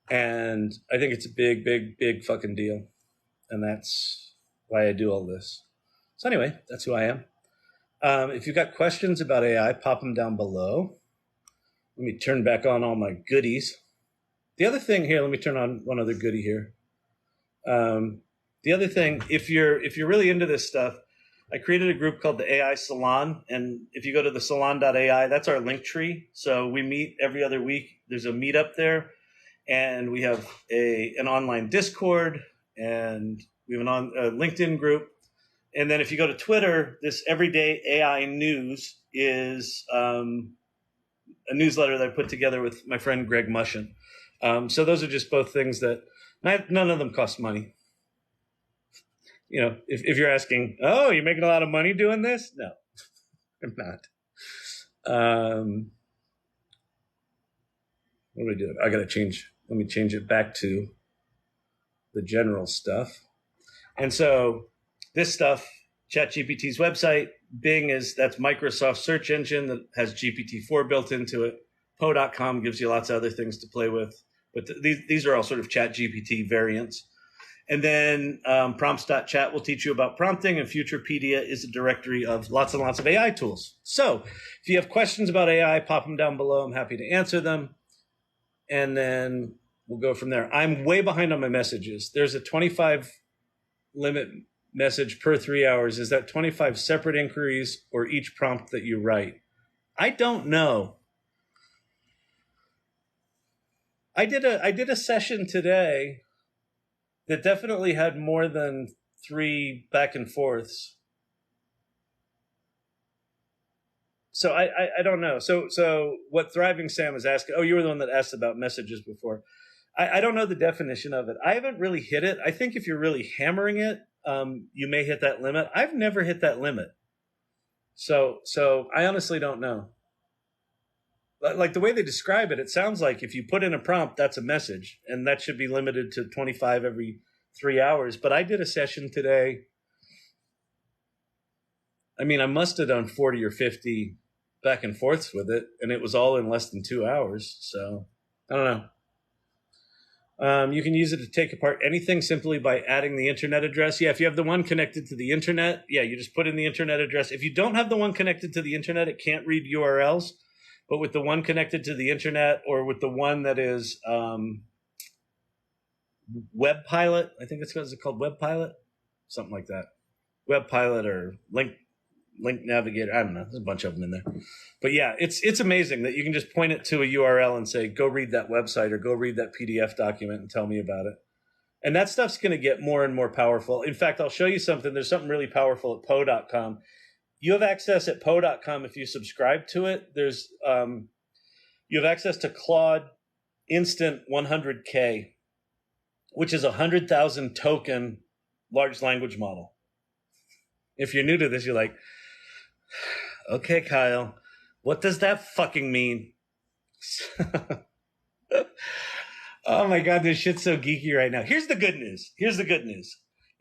And I think it's a big, big, big fucking deal. And that's why I do all this. So anyway, that's who I am. If you've got questions about AI, pop them down below. Let me turn back on all my goodies. The other thing here, let me turn on one other goodie here. The other thing, if you're really into this stuff, I created a group called the AI Salon, and if you go to the salon.ai, that's our link tree. So we meet every other week. There's a meetup there, and we have an online Discord, and we have a LinkedIn group. And then if you go to Twitter, this Everyday AI News is a newsletter that I put together with my friend Greg Mushin. So those are just both things that none of them cost money. You know, if you're asking, oh, you're making a lot of money doing this? No, I'm not. What am I doing? I got to change. Let me change it back to the general stuff. And so this stuff, ChatGPT's website, Bing that's Microsoft's search engine that has GPT-4 built into it. Poe.com gives you lots of other things to play with. But these are all sort of ChatGPT variants. And then prompts.chat will teach you about prompting, and Futurepedia is a directory of lots and lots of AI tools. So if you have questions about AI, pop them down below. I'm happy to answer them. And then we'll go from there. I'm way behind on my messages. There's a 25 limit message per 3 hours. Is that 25 separate inquiries or each prompt that you write? I don't know. I did a session today that definitely had more than 3 back and forths. So I don't know. So what Thriving Sam is asking, oh, you were the one that asked about messages before. I don't know the definition of it. I haven't really hit it. I think if you're really hammering it, you may hit that limit. I've never hit that limit. So I honestly don't know. Like the way they describe it, it sounds like if you put in a prompt, that's a message, and that should be limited to 25 every 3 hours. But I did a session today. I mean, I must have done 40 or 50 back and forths with it, and it was all in less than 2 hours. So I don't know. You can use it to take apart anything simply by adding the internet address. Yeah, if you have the one connected to the internet, yeah, you just put in the internet address. If you don't have the one connected to the internet, it can't read URLs. But with the one connected to the internet, or with the one that is Web Pilot, I think is it called Web Pilot? Something like that. Web Pilot or Link Navigator. I don't know. There's a bunch of them in there. But yeah, it's amazing that you can just point it to a URL and say, go read that website or go read that PDF document and tell me about it. And that stuff's going to get more and more powerful. In fact, I'll show you something. There's something really powerful at Poe.com. You have access at Poe.com if you subscribe to it. There's you have access to Claude Instant 100K, which is a 100,000 token large language model. If you're new to this, you're like, okay, Kyle, what does that fucking mean? Oh my God, this shit's so geeky right now. Here's the good news.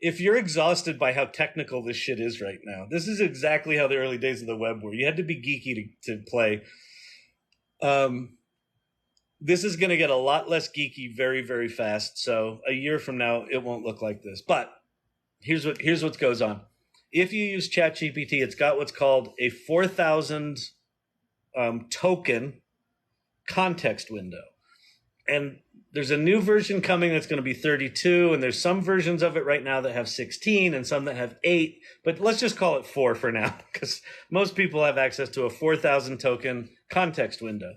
If you're exhausted by how technical this shit is right now, this is exactly how the early days of the web were. You had to be geeky to play. This is going to get a lot less geeky very, very fast. So a year from now, it won't look like this. But here's what goes on. If you use ChatGPT, it's got what's called a 4,000 token context window. And there's a new version coming that's going to be 32, and there's some versions of it right now that have 16 and some that have 8. But let's just call it 4 for now, because most people have access to a 4,000 token context window.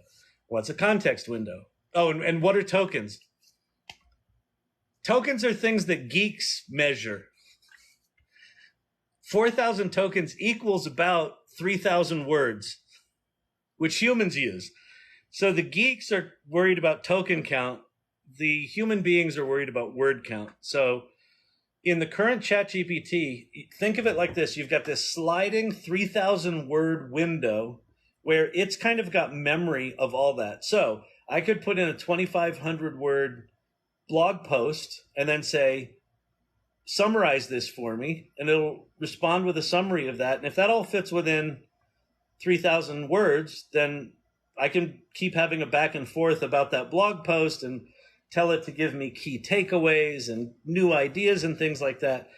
What's a context window? Oh, and what are tokens? Tokens are things that geeks measure. 4,000 tokens equals about 3,000 words, which humans use. So the geeks are worried about token count. The human beings are worried about word count. So in the current ChatGPT, think of it like this. You've got this sliding 3,000 word window where it's kind of got memory of all that. So I could put in a 2,500 word blog post and then say, summarize this for me, and it'll respond with a summary of that. And if that all fits within 3,000 words, then I can keep having a back and forth about that blog post and tell it to give me key takeaways and new ideas and things like that.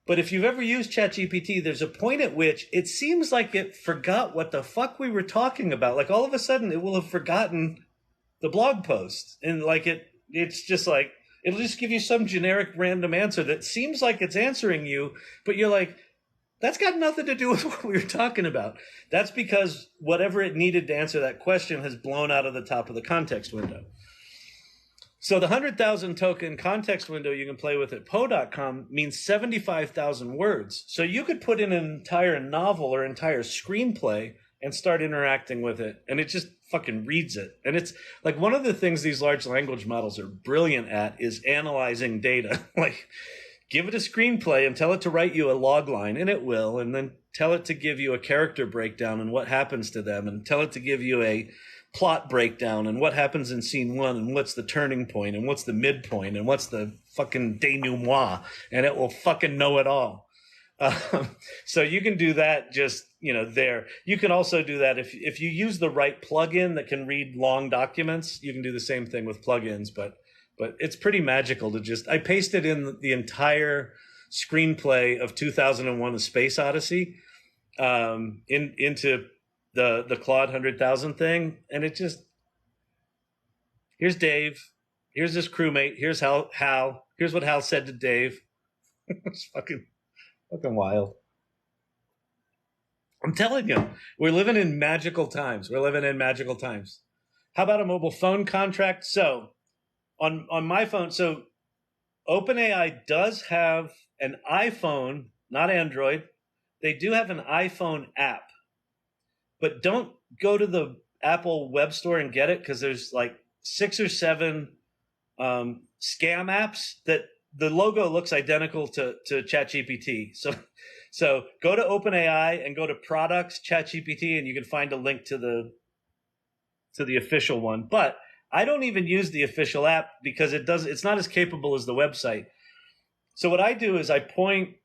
But if you've ever used ChatGPT, there's a point at which it seems like it forgot what the fuck we were talking about. Like all of a sudden it will have forgotten the blog post, and like it It's just like, it'll just give you some generic random answer that seems like it's answering you, but you're like, that's got nothing to do with what we were talking about. That's because whatever it needed to answer that question has blown out of the top of the context window. So the 100,000 token context window you can play with at Poe.com means 75,000 words. So you could put in an entire novel or entire screenplay and start interacting with it, and it just fucking reads it. And it's like, one of the things these large language models are brilliant at is analyzing data. Like, give it a screenplay and tell it to write you a log line, and it will, and then tell it to give you a character breakdown and what happens to them, and tell it to give you a plot breakdown and what happens in scene one, and what's the turning point, and what's the midpoint, and what's the fucking denouement, and it will fucking know it all. So you can do that just, there. You can also do that if you use the right plugin that can read long documents. You can do the same thing with plugins, but it's pretty magical to just, I pasted in the entire screenplay of 2001: A Space Odyssey into the Claude 100,000 thing, and it just, here's Dave, here's his crewmate, here's Hal, here's what Hal said to Dave. It's fucking wild. I'm telling you, we're living in magical times. How about a mobile phone contract? So on my phone, so OpenAI does have an iPhone, not Android. They do have an iPhone app, but don't go to the Apple web store and get it, because there's like 6 or 7 scam apps that the logo looks identical to ChatGPT. So go to OpenAI and go to products, ChatGPT, and you can find a link to the official one. But I don't even use the official app because it's not as capable as the website. So what I do is I point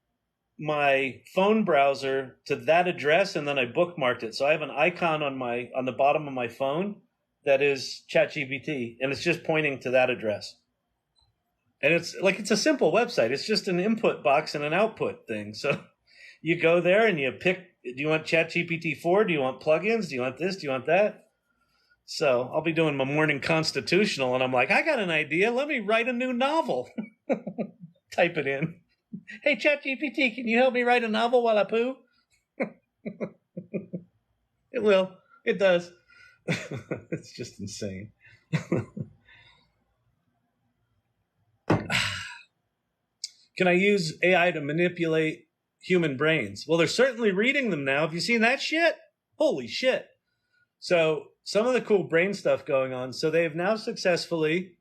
my phone browser to that address, and then I bookmarked it. So I have an icon on the bottom of my phone that is ChatGPT, and it's just pointing to that address. And it's a simple website. It's just an input box and an output thing. So you go there and you pick, do you want ChatGPT 4? Do you want plugins? Do you want this? Do you want that? So I'll be doing my morning constitutional, and I'm like, I got an idea. Let me write a new novel. Type it in. Hey, ChatGPT, can you help me write a novel while I poo? It will. It does. It's just insane. Can I use AI to manipulate human brains? Well, they're certainly reading them now. Have you seen that shit? Holy shit. So some of the cool brain stuff going on. So they've now successfully,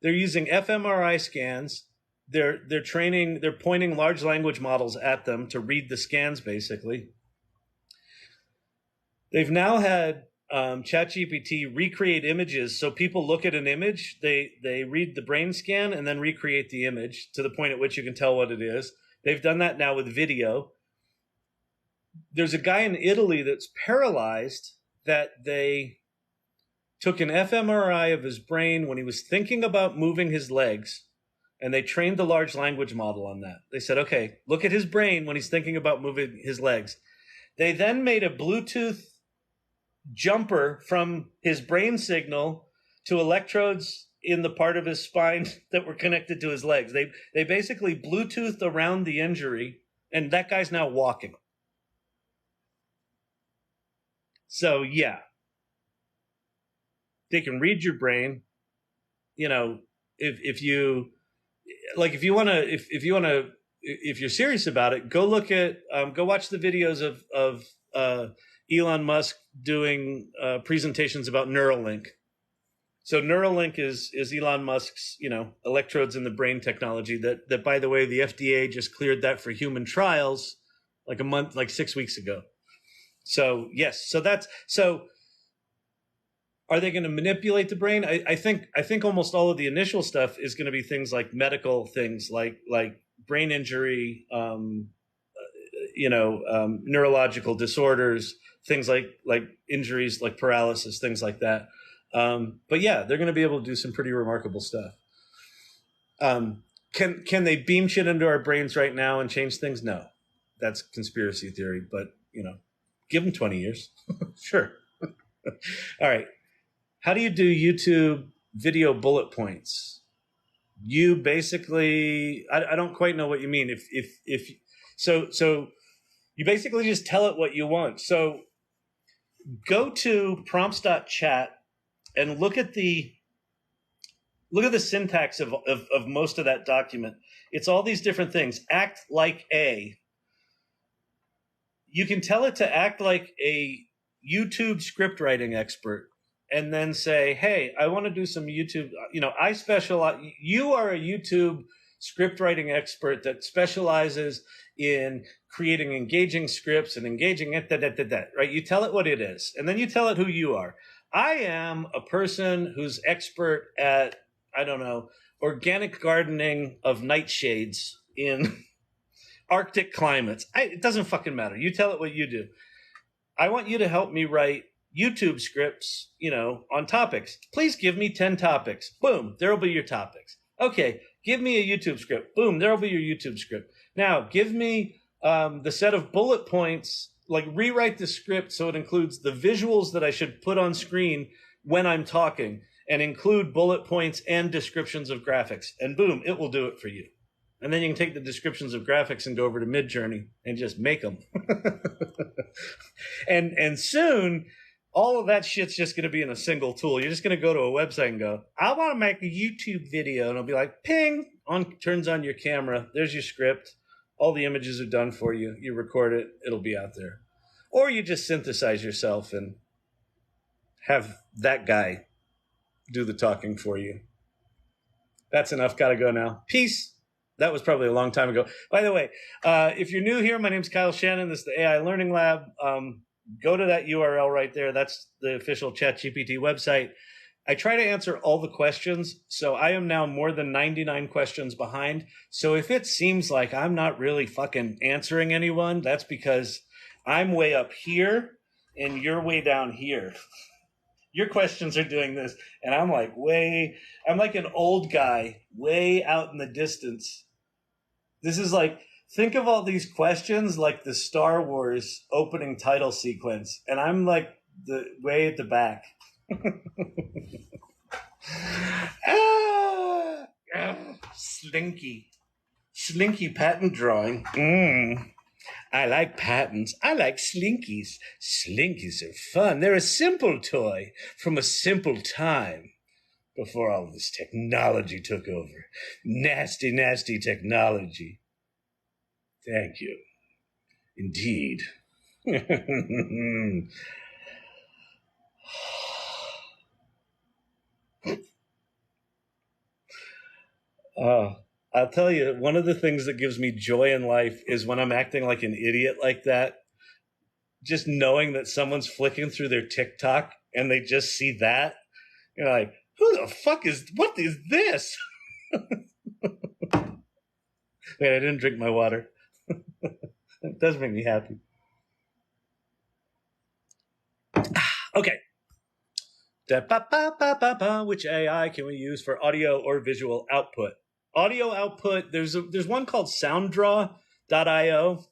they're using fMRI scans. They're pointing large language models at them to read the scans, basically. They've now had ChatGPT recreate images. So people look at an image, they read the brain scan and then recreate the image to the point at which you can tell what it is. They've done that now with video. There's a guy in Italy that's paralyzed that they took an fMRI of his brain when he was thinking about moving his legs, and they trained the large language model on that. They said, okay, look at his brain when he's thinking about moving his legs. They then made a Bluetooth jumper from his brain signal to electrodes in the part of his spine that were connected to his legs. They basically Bluetoothed around the injury, and that guy's now walking. So yeah, they can read your brain. If you're serious about it, go look at, go watch the videos of Elon Musk doing presentations about Neuralink. So Neuralink is Elon Musk's, electrodes in the brain technology that, by the way, the FDA just cleared that for human trials like 6 weeks ago. So yes, so are they going to manipulate the brain? I think almost all of the initial stuff is going to be things like medical things, like brain injury, neurological disorders, things like injuries, like paralysis, things like that. But yeah, they're going to be able to do some pretty remarkable stuff. Can they beam shit into our brains right now and change things? No, that's conspiracy theory. But give them 20 years, sure. All right. How do you do YouTube video bullet points. You basically, I don't quite know what you mean. So you basically just tell it what you want. So go to prompts.chat and look at the syntax of most of that document. It's all these different things. Act like a. You can tell it to act like a YouTube script writing expert and then say, hey, I want to do some YouTube, I specialize, you are a YouTube script writing expert that specializes in creating engaging scripts and engaging right? You tell it what it is, and then you tell it who you are. I am a person who's expert at, I don't know, organic gardening of nightshades in Arctic climates. It doesn't fucking matter. You tell it what you do. I want you to help me write YouTube scripts, on topics. Please give me 10 topics. Boom, there'll be your topics. Okay, give me a YouTube script. Boom, there'll be your YouTube script. Now, give me the set of bullet points, like rewrite the script so it includes the visuals that I should put on screen when I'm talking and include bullet points and descriptions of graphics. And boom, it will do it for you. And then you can take the descriptions of graphics and go over to Midjourney and just make them. and soon, all of that shit's just going to be in a single tool. You're just going to go to a website and go, I want to make a YouTube video. And it'll be like, ping, turns on your camera. There's your script. All the images are done for you. You record it. It'll be out there. Or you just synthesize yourself and have that guy do the talking for you. That's enough. Got to go now. Peace. That was probably a long time ago. By the way, if you're new here, my name's Kyle Shannon. This is the AI Learning Lab. Go to that URL right there. That's the official ChatGPT website. I try to answer all the questions. So I am now more than 99 questions behind. So if it seems like I'm not really fucking answering anyone, that's because I'm way up here and you're way down here. Your questions are doing this, and I'm like an old guy way out in the distance. This is like, think of all these questions like the Star Wars opening title sequence, and I'm like way at the back. Slinky patent drawing. I like patents. I like slinkies. Slinkies are fun. They're a simple toy from a simple time before all this technology took over. Nasty, nasty technology. Thank you. Indeed. I'll tell you, one of the things that gives me joy in life is when I'm acting like an idiot like that, just knowing that someone's flicking through their TikTok and they just see that. You're like, what is this? Wait, I didn't drink my water. It does make me happy. Okay. Which AI can we use for audio or visual output? Audio output, there's one called sounddraw.io,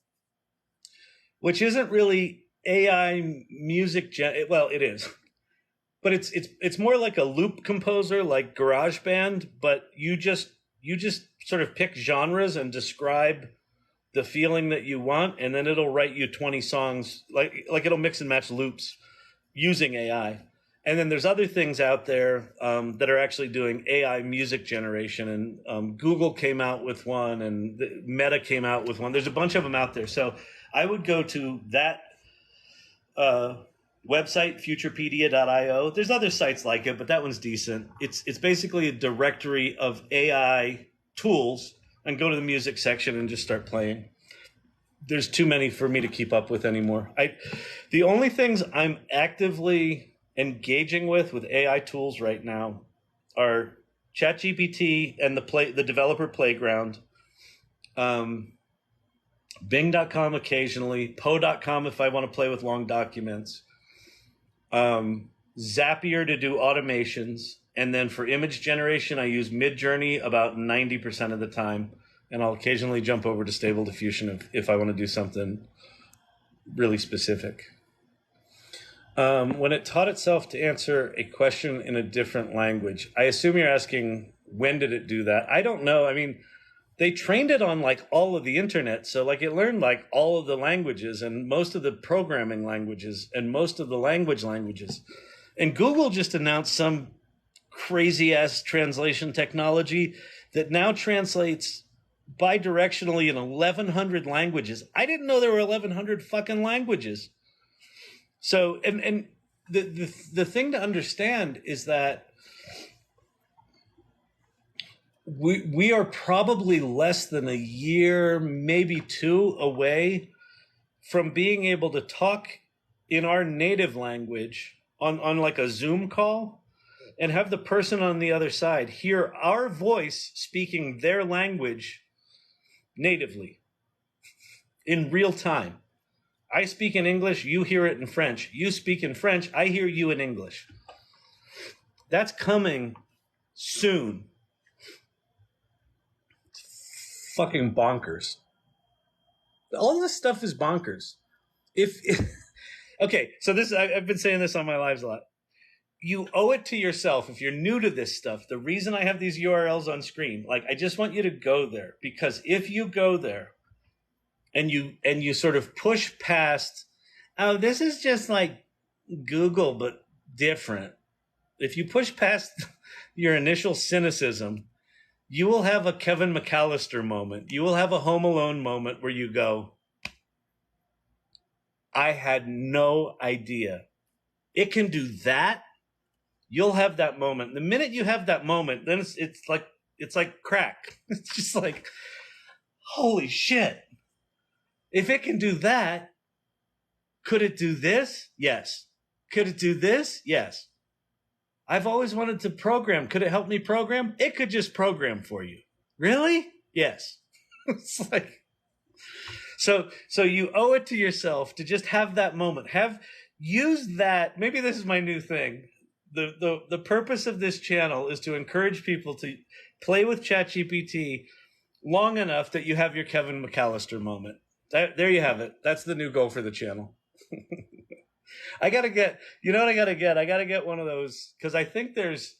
which isn't really AI music. Well, it is, but it's more like a loop composer, like GarageBand. But you just sort of pick genres and describe the feeling that you want, and then it'll write you 20 songs. Like it'll mix and match loops using AI. And then there's other things out there that are actually doing AI music generation. And Google came out with one, and Meta came out with one. There's a bunch of them out there. So I would go to that website, futurepedia.io. There's other sites like it, but that one's decent. It's basically a directory of AI tools, and go to the music section and just start playing. There's too many for me to keep up with anymore. The only things I'm actively engaging with AI tools right now are ChatGPT and the developer playground, Bing.com occasionally, Poe.com if I want to play with long documents, Zapier to do automations, and then for image generation, I use Midjourney about 90% of the time, and I'll occasionally jump over to Stable Diffusion if I want to do something really specific. When it taught itself to answer a question in a different language, I assume you're asking when did it do that? I don't know. I mean, they trained it on like all of the internet. So like it learned like all of the languages and most of the programming languages and most of the languages. And Google just announced some crazy ass translation technology that now translates bidirectionally in 1,100 languages. I didn't know there were 1,100 fucking languages. So, and the thing to understand is that we are probably less than a year, maybe two, away from being able to talk in our native language on like a Zoom call and have the person on the other side hear our voice speaking their language natively in real time. I speak in English, you hear it in French. You speak in French, I hear you in English. That's coming soon. Fucking bonkers. All this stuff is bonkers. If okay, so this I've been saying this on my lives a lot. You owe it to yourself if you're new to this stuff. The reason I have these URLs on screen, like I just want you to go there, because if you go there and you sort of push past, oh, this is just like Google but different. If you push past your initial cynicism, you will have a Kevin McAllister moment. You will have a Home Alone moment where you go, I had no idea. It can do that. You'll have that moment. The minute you have that moment, then it's like crack. It's just like, holy shit. If it can do that, could it do this? Yes. Could it do this? Yes. I've always wanted to program. Could it help me program? It could just program for you. Really? Yes. It's like, so you owe it to yourself to just have that moment. Use that. Maybe this is my new thing. The purpose of this channel is to encourage people to play with ChatGPT long enough that you have your Kevin McAllister moment. There you have it. That's the new goal for the channel. I gotta get, you know what I gotta get? I gotta get one of those, because I think there's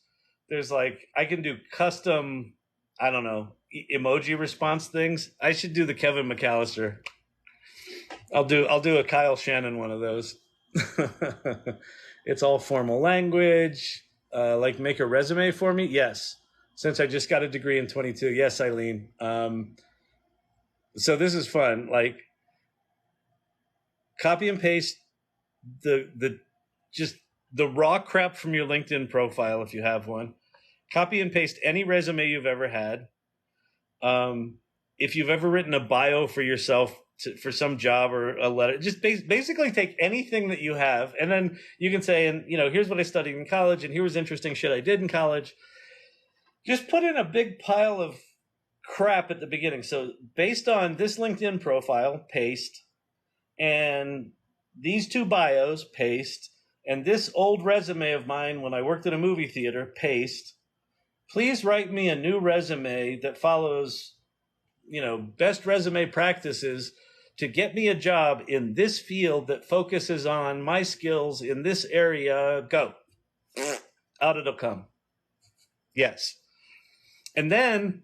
like, I can do custom, I don't know, emoji response things. I should do the Kevin McAllister. I'll do a Kyle Shannon one of those. It's all formal language. Like make a resume for me? Yes. Since I just got a degree in 22. Yes, Eileen. So this is fun. Like copy and paste the raw crap from your LinkedIn profile if you have one. Copy and paste any resume you've ever had. If you've ever written a bio for yourself for some job or a letter, just basically take anything that you have, and then you can say, and here's what I studied in college, and here was interesting shit I did in college. Just put in a big pile of crap at the beginning. So based on this LinkedIn profile, paste, and these two bios, paste, and this old resume of mine when I worked at a movie theater, paste. Please write me a new resume that follows, best resume practices to get me a job in this field that focuses on my skills in this area. Go. Out it'll come. Yes. And then,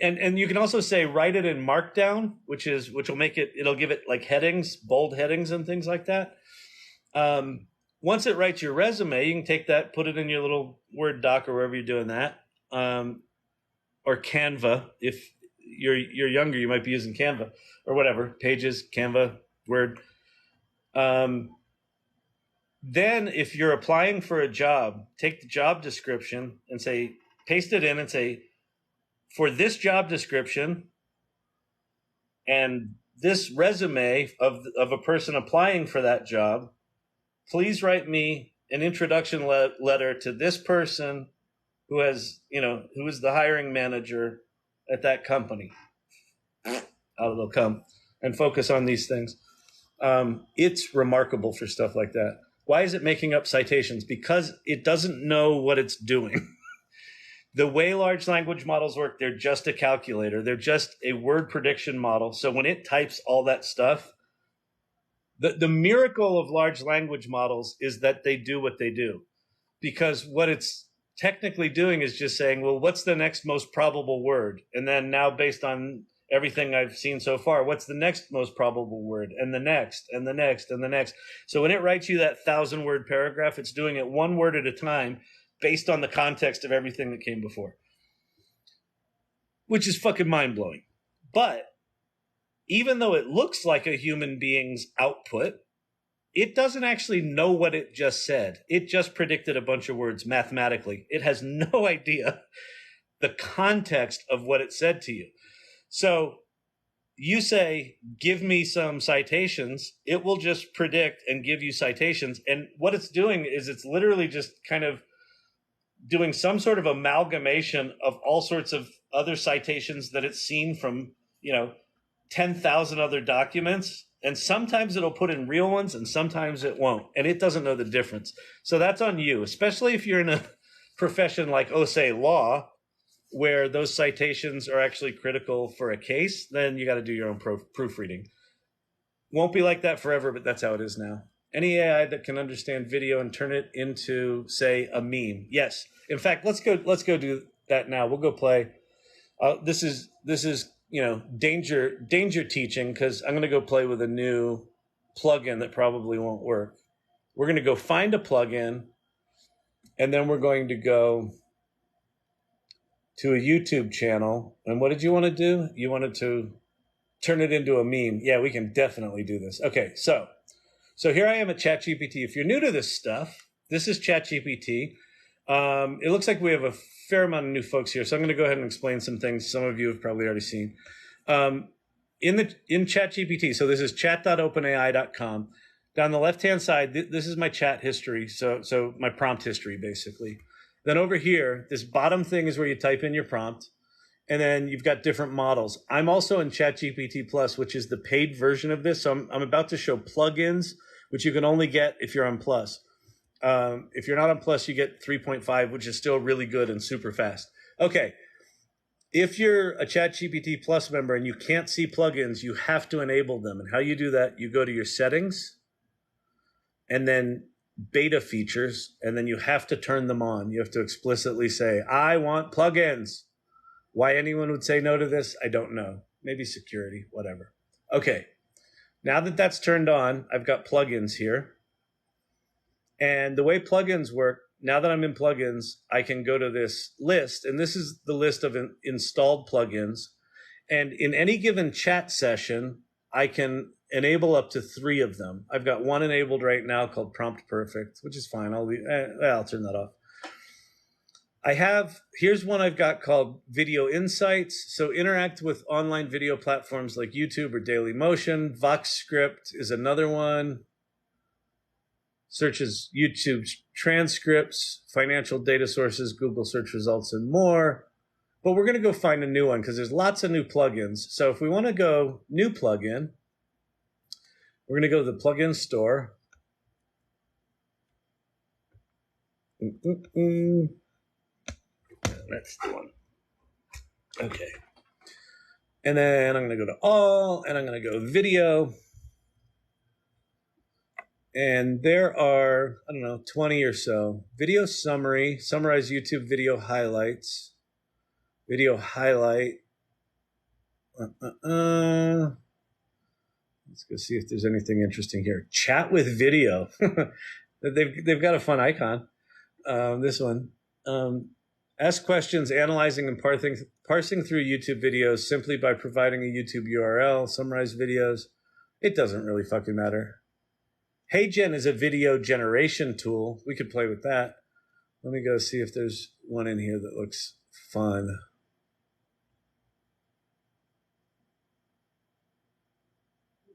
and you can also say write it in Markdown, which will make it'll give it like headings, bold headings and things like that. Once it writes your resume, you can take that, put it in your little Word doc or wherever you're doing that, or Canva. If you're younger, you might be using Canva or whatever, Pages, Canva, Word. Then if you're applying for a job, take the job description and say, paste it in and say, for this job description and this resume of a person applying for that job, please write me an introduction letter to this person who is the hiring manager at that company. Out it'll come, and focus on these things. It's remarkable for stuff like that. Why is it making up citations? Because it doesn't know what it's doing. The way large language models work, they're just a calculator. They're just a word prediction model. So when it types all that stuff, The miracle of large language models is that they do what they do, because what it's technically doing is just saying, well, what's the next most probable word? And then now, based on everything I've seen so far, what's the next most probable word? And the next, and the next, and the next. So when it writes you that 1,000-word paragraph, it's doing it one word at a time based on the context of everything that came before, which is fucking mind-blowing. But even though it looks like a human being's output, it doesn't actually know what it just said. It just predicted a bunch of words mathematically. It has no idea the context of what it said to you. So you say, give me some citations. It will just predict and give you citations. And what it's doing is it's literally just kind of doing some sort of amalgamation of all sorts of other citations that it's seen from, 10,000 other documents. And sometimes it'll put in real ones and sometimes it won't. And it doesn't know the difference. So that's on you, especially if you're in a profession like, say, law, where those citations are actually critical for a case. Then you got to do your own proofreading. Won't be like that forever, but that's how it is now. Any AI that can understand video and turn it into, say, a meme. Yes. In fact, let's go do that now. We'll go play. This is danger teaching, because I'm going to go play with a new plugin that probably won't work. We're going to go find a plugin, and then we're going to go to a YouTube channel. And what did you want to do? You wanted to turn it into a meme. Yeah, we can definitely do this. Okay, so here I am at ChatGPT. If you're new to this stuff, this is ChatGPT. It looks like we have a fair amount of new folks here, so I'm going to go ahead and explain some things some of you have probably already seen. In ChatGPT, so this is chat.openai.com. Down the left-hand side, this is my chat history, so my prompt history, basically. Then over here, this bottom thing is where you type in your prompt, and then you've got different models. I'm also in ChatGPT Plus, which is the paid version of this, so I'm about to show plugins, which you can only get if you're on Plus. If you're not on Plus, you get 3.5, which is still really good and super fast. Okay. If you're a ChatGPT Plus member and you can't see plugins, you have to enable them. And how you do that, you go to your settings and then beta features, and then you have to turn them on. You have to explicitly say, I want plugins. Why anyone would say no to this, I don't know. Maybe security, whatever. Okay. Now that that's turned on, I've got plugins here. And the way plugins work, now that I'm in plugins, I can go to this list, and this is the list of installed plugins. And in any given chat session, I can enable up to 3 of them. I've got one enabled right now called Prompt Perfect, which is fine. I'll turn that off. Here's one I've got called Video Insights. So interact with online video platforms like YouTube or Dailymotion. VoxScript is another one. Searches YouTube transcripts, financial data sources, Google search results, and more. But we're going to go find a new one because there's lots of new plugins. So if we want to go new plugin, we're going to go to the plugin store. That's the one. Okay. And then I'm going to go to all, and I'm going to go video. And there are, 20 or so. Video summary, summarize YouTube video highlights, video highlight. Let's go see if there's anything interesting here. Chat with video. They've got a fun icon. This one. Ask questions, analyzing and parsing through YouTube videos simply by providing a YouTube URL, summarize videos. It doesn't really fucking matter. HeyGen is a video generation tool. We could play with that. Let me go see if there's one in here that looks fun.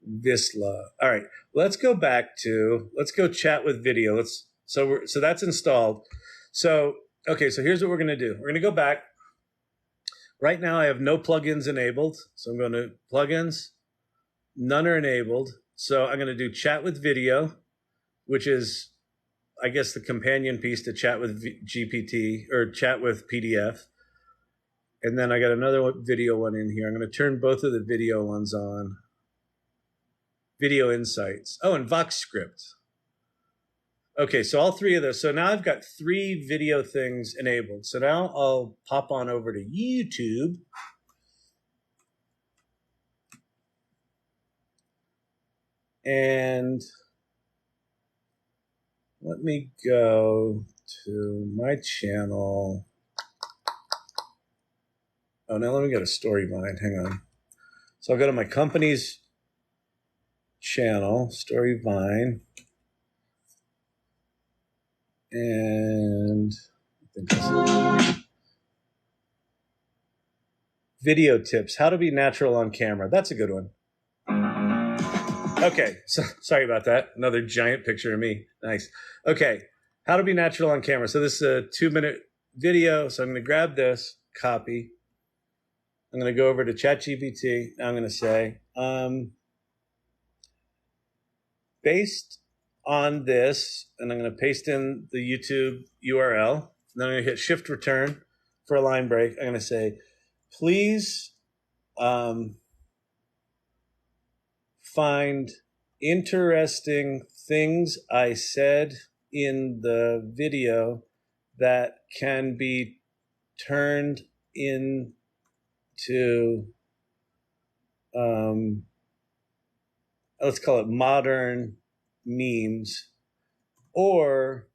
Visla. All right, let's go chat with video. So that's installed. So here's what we're going to do. We're going to go back. Right now I have no plugins enabled. So I'm going to plugins. None are enabled. So I'm going to do chat with video, which is, I guess, the companion piece to chat with GPT or chat with PDF. And then I got another video one in here. I'm going to turn both of the video ones on. Video Insights. Oh, and VoxScript. Okay, so all three of those. So now I've got 3 video things enabled. So now I'll pop on over to YouTube. And let me go to my channel. Oh, now let me go to Storyvine. Hang on. So I'll go to my company's channel, Storyvine. And I think this is video tips, how to be natural on camera. That's a good one. Okay, so sorry about that. Another giant picture of me. Nice. Okay, how to be natural on camera. So this is a 2-minute video. So I'm going to grab this, copy. I'm going to go over to ChatGPT. I'm going to say, based on this, and I'm going to paste in the YouTube URL. And then I'm going to hit Shift Return for a line break. I'm going to say, please find interesting things I said in the video that can be turned into let's call it modern memes or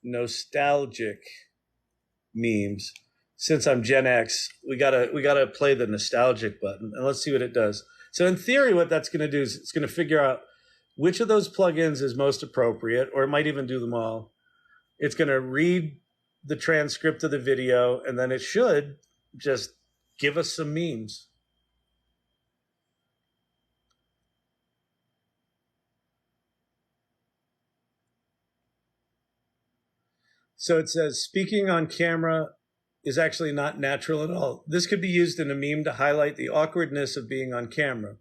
nostalgic memes. Since I'm Gen X, we gotta play the nostalgic button, and let's see what it does. So in theory, what that's going to do is it's going to figure out which of those plugins is most appropriate, or it might even do them all. It's going to read the transcript of the video, and then it should just give us some memes. So it says, speaking on camera is actually not natural at all. This could be used in a meme to highlight the awkwardness of being on camera.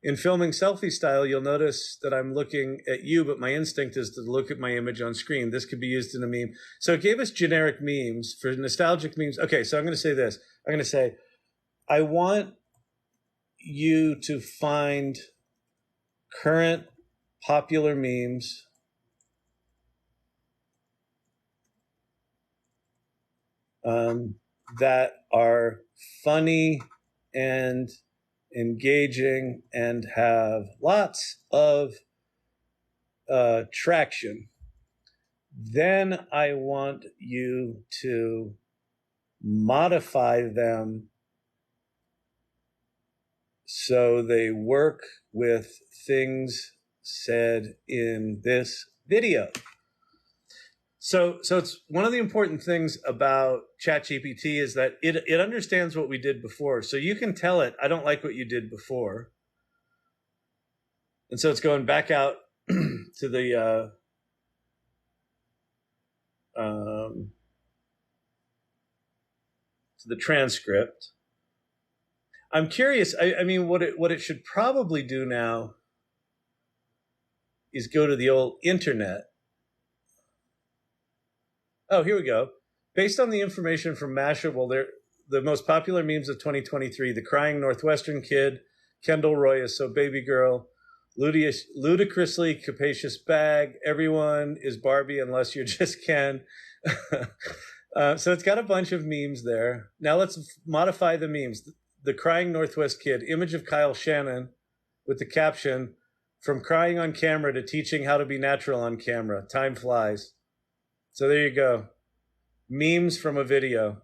In filming selfie style, you'll notice that I'm looking at you, but my instinct is to look at my image on screen. This could be used in a meme. So it gave us generic memes for nostalgic memes. Okay, so I'm going to say this. I'm going to say, I want you to find current popular memes that are funny and engaging and have lots of traction. Then I want you to modify them so they work with things said in this video. So it's one of the important things about ChatGPT is that it understands what we did before. So you can tell it, I don't like what you did before. And so it's going back out to the transcript. I'm curious. I mean, what it should probably do now is go to the old internet. Oh, here we go. Based on the information from Mashable, the most popular memes of 2023, the crying Northwestern kid, Kendall Roy is so baby girl, ludicrously capacious bag, everyone is Barbie unless you're just Ken. So it's got a bunch of memes there. Now let's modify the memes. The crying Northwest kid, image of Kyle Shannon with the caption, from crying on camera to teaching how to be natural on camera. Time flies. So there you go. Memes from a video.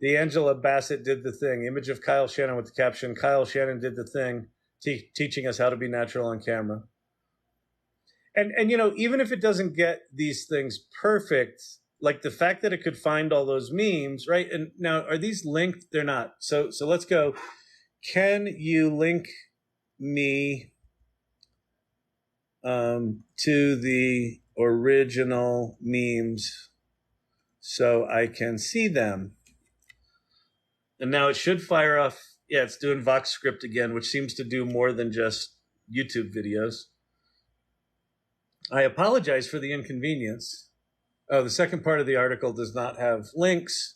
The Angela Bassett did the thing. Image of Kyle Shannon with the caption, Kyle Shannon did the thing, teaching us how to be natural on camera. And you know, even if it doesn't get these things perfect, like the fact that it could find all those memes, right? And now, are these linked? They're not. So let's go. Can you link me to the original memes so I can see them? And now it should fire off. Yeah, it's doing VoxScript again, which seems to do more than just YouTube videos. I apologize for the inconvenience. Oh, the second part of the article does not have links,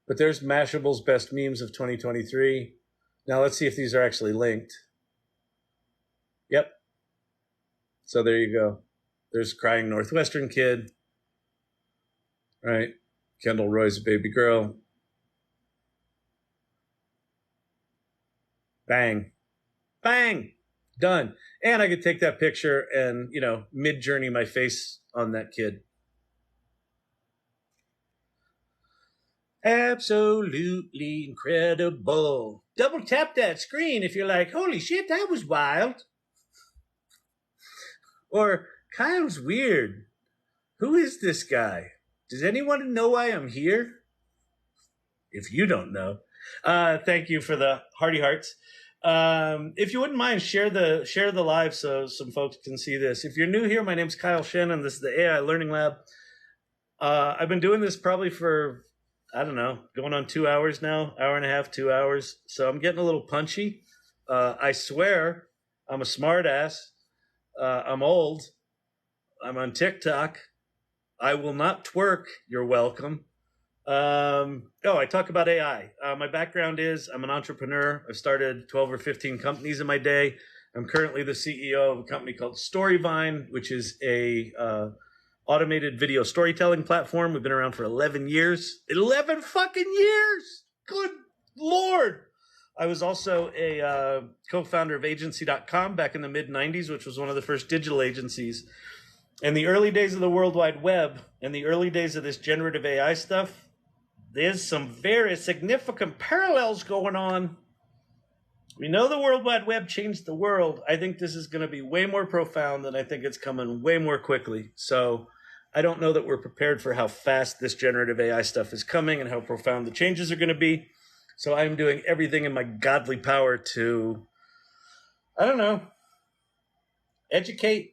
but there's Mashable's best memes of 2023. Now let's see if these are actually linked. Yep. So there you go. There's crying Northwestern kid, right? Kendall Roy's baby girl. Bang. Bang. Done. And I could take that picture and, Midjourney my face on that kid. Absolutely incredible. Double tap that screen if you're like, holy shit, that was wild. Or, Kyle's weird. Who is this guy? Does anyone know why I'm here? If you don't know. Thank you for the hearty hearts. If you wouldn't mind, share the live so some folks can see this. If you're new here, my name's Kyle Shannon. This is the AI Learning Lab. I've been doing this probably for, I don't know, going on 2 hours now, hour and a half, 2 hours. So I'm getting a little punchy. I swear I'm a smart ass. I'm old. I'm on TikTok. I will not twerk. You're welcome. I talk about AI. My background is I'm an entrepreneur. I've started 12 or 15 companies in my day. I'm currently the CEO of a company called Storyvine, which is a automated video storytelling platform. We've been around for 11 years. 11 fucking years! Good Lord! I was also a co-founder of agency.com back in the mid-90s, which was one of the first digital agencies. In the early days of the World Wide Web and the early days of this generative AI stuff, there's some very significant parallels going on. We know the World Wide Web changed the world. I think this is going to be way more profound, and I think it's coming way more quickly. So I don't know that we're prepared for how fast this generative AI stuff is coming and how profound the changes are going to be. So I'm doing everything in my godly power to, I don't know, educate.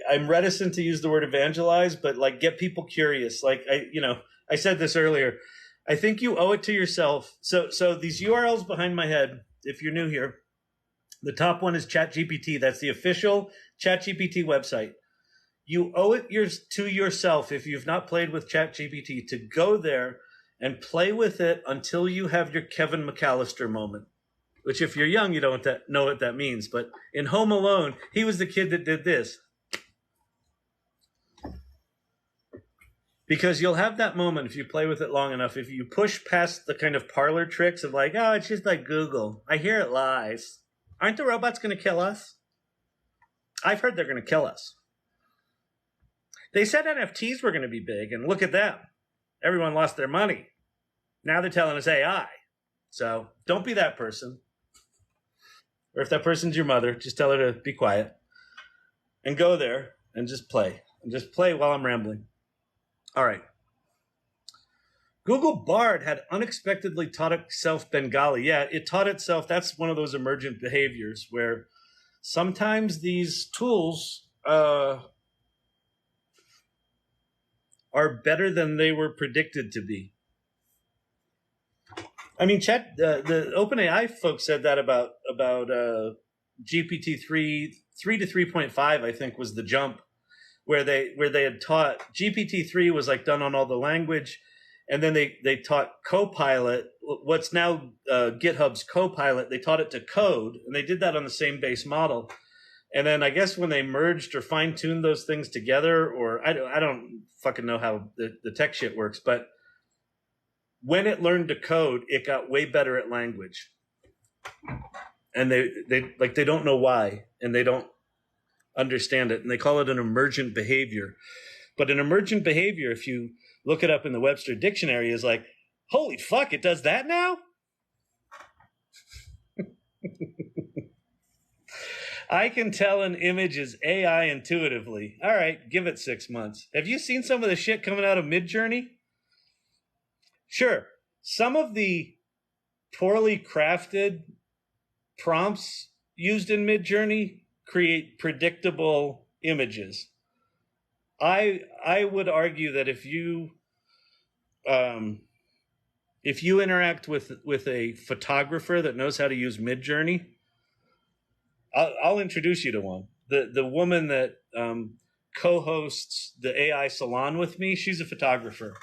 I'm reticent to use the word evangelize, but get people curious. I said this earlier. I think you owe it to yourself. So these URLs behind my head, if you're new here, the top one is ChatGPT. That's the official ChatGPT website. You owe it to yourself, if you've not played with ChatGPT, to go there and play with it until you have your Kevin McAllister moment. Which, if you're young, you don't know what that means. But in Home Alone, he was the kid that did this. Because you'll have that moment if you play with it long enough. If you push past the kind of parlor tricks of it's just like Google. I hear it lies. Aren't the robots going to kill us? I've heard they're going to kill us. They said NFTs were going to be big, and look at them. Everyone lost their money. Now they're telling us AI. So don't be that person. Or if that person's your mother, just tell her to be quiet and go there and just play. And just play while I'm rambling. All right. Google Bard had unexpectedly taught itself Bengali. Yeah, it taught itself. That's one of those emergent behaviors where sometimes these tools are better than they were predicted to be. I mean, the OpenAI folks said that about GPT 3 to 3.5, I think, was the jump where they had taught GPT 3 was done on all the language, and then they taught Copilot, what's now GitHub's Copilot. They taught it to code, and they did that on the same base model. And then I guess when they merged or fine tuned those things together, or I don't fucking know how the tech shit works, but when it learned to code, it got way better at language. And they don't know why, and they don't understand it, and they call it an emergent behavior. But an emergent behavior, if you look it up in the Webster Dictionary, is holy fuck, it does that now? I can tell an image is AI intuitively. All right, give it 6 months. Have you seen some of the shit coming out of Midjourney? Sure, some of the poorly crafted prompts used in Midjourney create predictable images. I would argue that if you interact with a photographer that knows how to use Midjourney, I'll introduce you to one. The woman that co-hosts the AI salon with me, she's a photographer.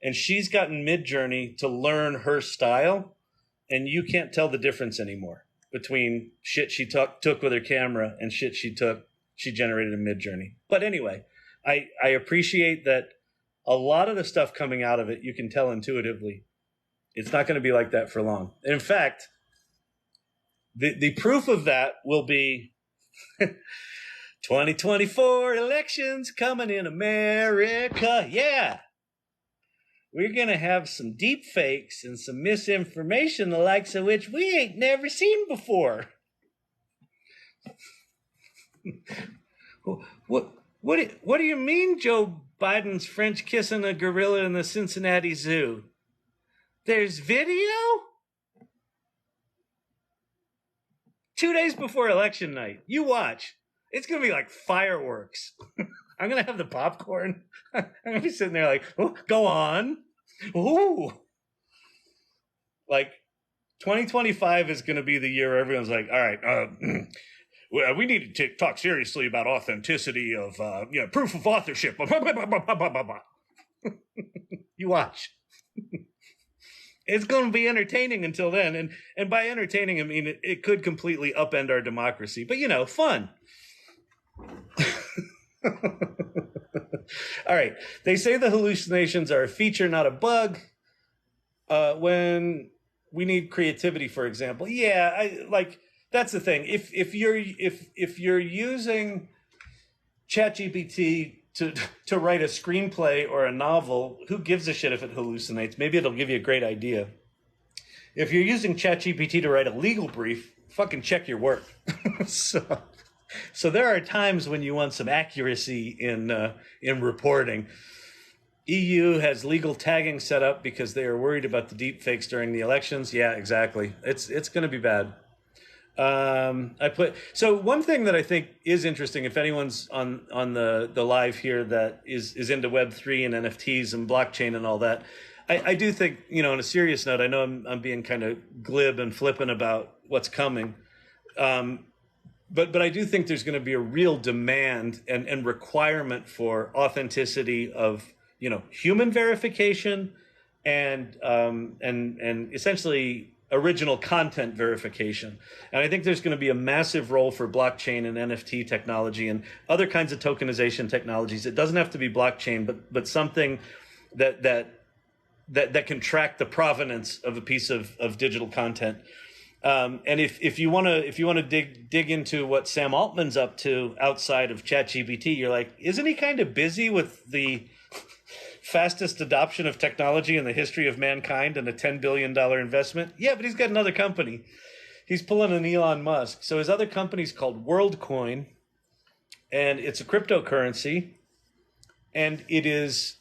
And she's gotten Midjourney to learn her style, and you can't tell the difference anymore. between shit she took with her camera and shit she generated in Midjourney. But anyway, I appreciate that a lot of the stuff coming out of it, you can tell intuitively. It's not going to be like that for long. In fact, the proof of that will be 2024 elections coming in America. Yeah. We're going to have some deep fakes and some misinformation, the likes of which we ain't never seen before. What do you mean Joe Biden's French kissing a gorilla in the Cincinnati Zoo? There's video? 2 days before election night. You watch. It's going to be like fireworks. I'm going to have the popcorn. I'm going to be sitting there like, oh, go on. Ooh. Like, 2025 is going to be the year everyone's like, all right, we need to talk seriously about authenticity of proof of authorship. You watch. It's going to be entertaining until then. And by entertaining, I mean it could completely upend our democracy. But, fun. All right. They say the hallucinations are a feature, not a bug. When we need creativity, for example. Yeah, that's the thing. If you're using ChatGPT to write a screenplay or a novel, who gives a shit if it hallucinates? Maybe it'll give you a great idea. If you're using ChatGPT to write a legal brief, fucking check your work. So there are times when you want some accuracy in reporting. EU has legal tagging set up because they are worried about the deep fakes during the elections. Yeah, exactly. It's going to be bad. So one thing that I think is interesting, if anyone's on the live here that is into Web3 and NFTs and blockchain and all that, I do think, on a serious note, I know I'm being kind of glib and flippant about what's coming. But I do think there's going to be a real demand and requirement for authenticity of, human verification and essentially original content verification. And I think there's going to be a massive role for blockchain and NFT technology and other kinds of tokenization technologies. It doesn't have to be blockchain, but something that can track the provenance of a piece of digital content. And if you want to dig into what Sam Altman's up to outside of ChatGPT, you're like, isn't he kind of busy with the fastest adoption of technology in the history of mankind and a $10 billion investment? Yeah, but he's got another company. He's pulling an Elon Musk. So his other company's called WorldCoin, and it's a cryptocurrency, and it is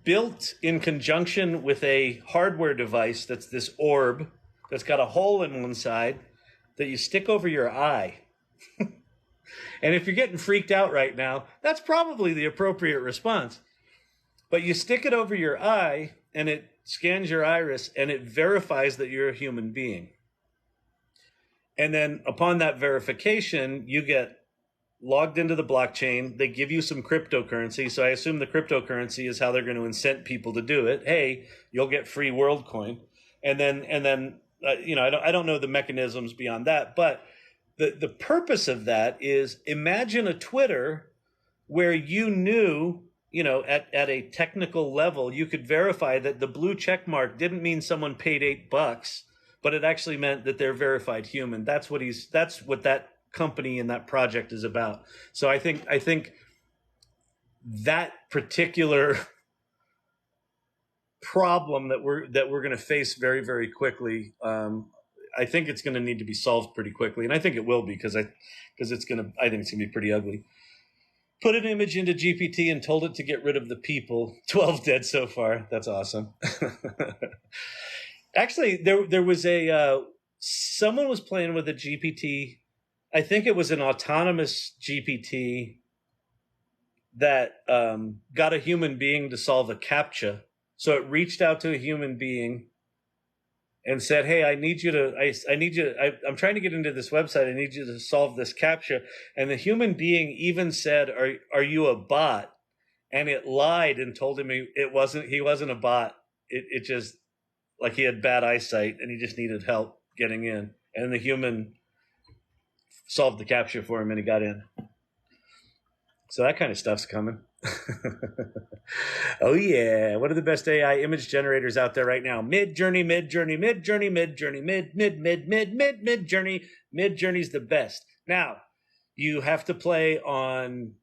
built in conjunction with a hardware device that's this orb that's got a hole in one side that you stick over your eye. And if you're getting freaked out right now, that's probably the appropriate response. But you stick it over your eye, and it scans your iris, and it verifies that you're a human being. And then upon that verification, you get logged into the blockchain. They give you some cryptocurrency. So I assume the cryptocurrency is how they're going to incent people to do it. Hey, you'll get free WorldCoin. And then I don't know the mechanisms beyond that, but the purpose of that is, imagine a Twitter where you knew, at a technical level, you could verify that the blue check mark didn't mean someone paid $8, but it actually meant that they're verified human. That's what that company and that project is about. So I think that particular problem that we're going to face very, very quickly, I think it's going to need to be solved pretty quickly, and I think it will be because I think it's going to be pretty ugly. Put an image into GPT and told it to get rid of the people. 12 dead so far. That's awesome. Actually, there was someone was playing with a GPT. I think it was an autonomous GPT that got a human being to solve a CAPTCHA. So it reached out to a human being and said, "Hey, I'm trying to get into this website. I need you to solve this CAPTCHA." And the human being even said, "Are you a bot?" And it lied and told him he wasn't a bot. It just, like, he had bad eyesight and he just needed help getting in. and the human solved the CAPTCHA for him and he got in. So that kind of stuff's coming. Oh yeah, what are the best AI image generators out there right now? Midjourney, Midjourney, Midjourney, Midjourney, Midjourney. Midjourney's the best. Now, you have to play on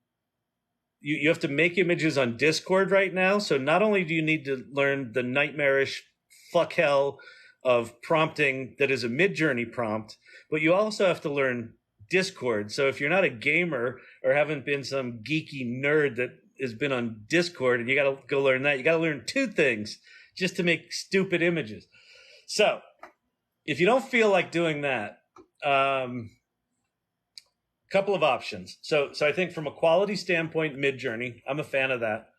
you have to make images on Discord right now. So not only do you need to learn the nightmarish fuck hell of prompting that is a Midjourney prompt, but you also have to learn Discord. So if you're not a gamer or haven't been some geeky nerd that has been on Discord and you got to go learn that, you got to learn two things just to make stupid images. So if you don't feel like doing that, couple of options. So I think from a quality standpoint, Midjourney, I'm a fan of that.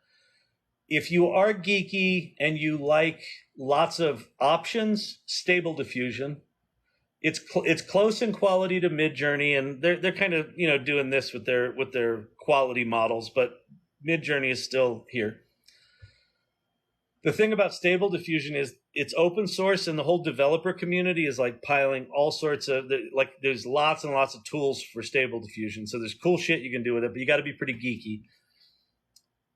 If you are geeky and you like lots of options, Stable Diffusion. It's close in quality to Midjourney, and they're kind of doing this with their quality models, but Midjourney is still here. The thing about Stable Diffusion is it's open source, and the whole developer community is like piling all sorts of there's lots and lots of tools for Stable Diffusion. So there's cool shit you can do with it, but you got to be pretty geeky.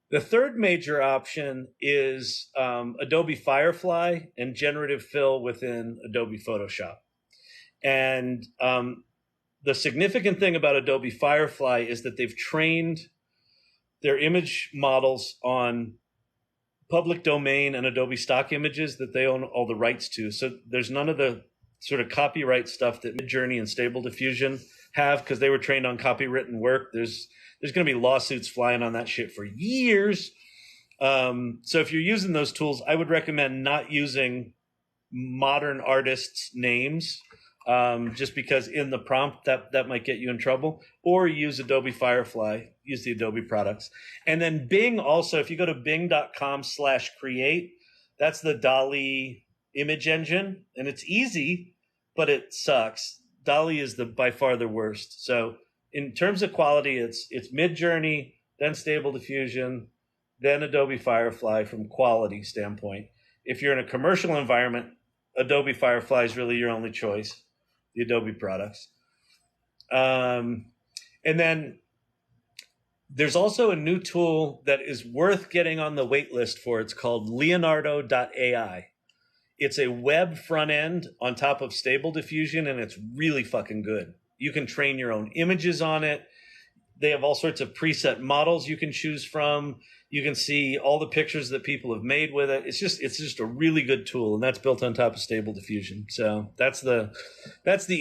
The third major option is Adobe Firefly and generative fill within Adobe Photoshop. And the significant thing about Adobe Firefly is that they've trained their image models on public domain and Adobe stock images that they own all the rights to. So there's none of the sort of copyright stuff that Midjourney and Stable Diffusion have because they were trained on copywritten work. There's going to be lawsuits flying on that shit for years. So if you're using those tools, I would recommend not using modern artists' names. Just because in the prompt that might get you in trouble, or use Adobe Firefly, use the Adobe products. And then Bing also, if you go to bing.com/create, that's the DALL-E image engine, and it's easy, but it sucks. DALL-E is by far the worst. So in terms of quality, it's Midjourney, then Stable Diffusion, then Adobe Firefly from quality standpoint. If you're in a commercial environment, Adobe Firefly is really your only choice. The Adobe products. And then there's also a new tool that is worth getting on the wait list for. It's called Leonardo.ai. It's a web front end on top of Stable Diffusion, and it's really fucking good. You can train your own images on it. They have all sorts of preset models you can choose from. You can see all the pictures that people have made with it. It's just a really good tool, and that's built on top of Stable Diffusion. So that's the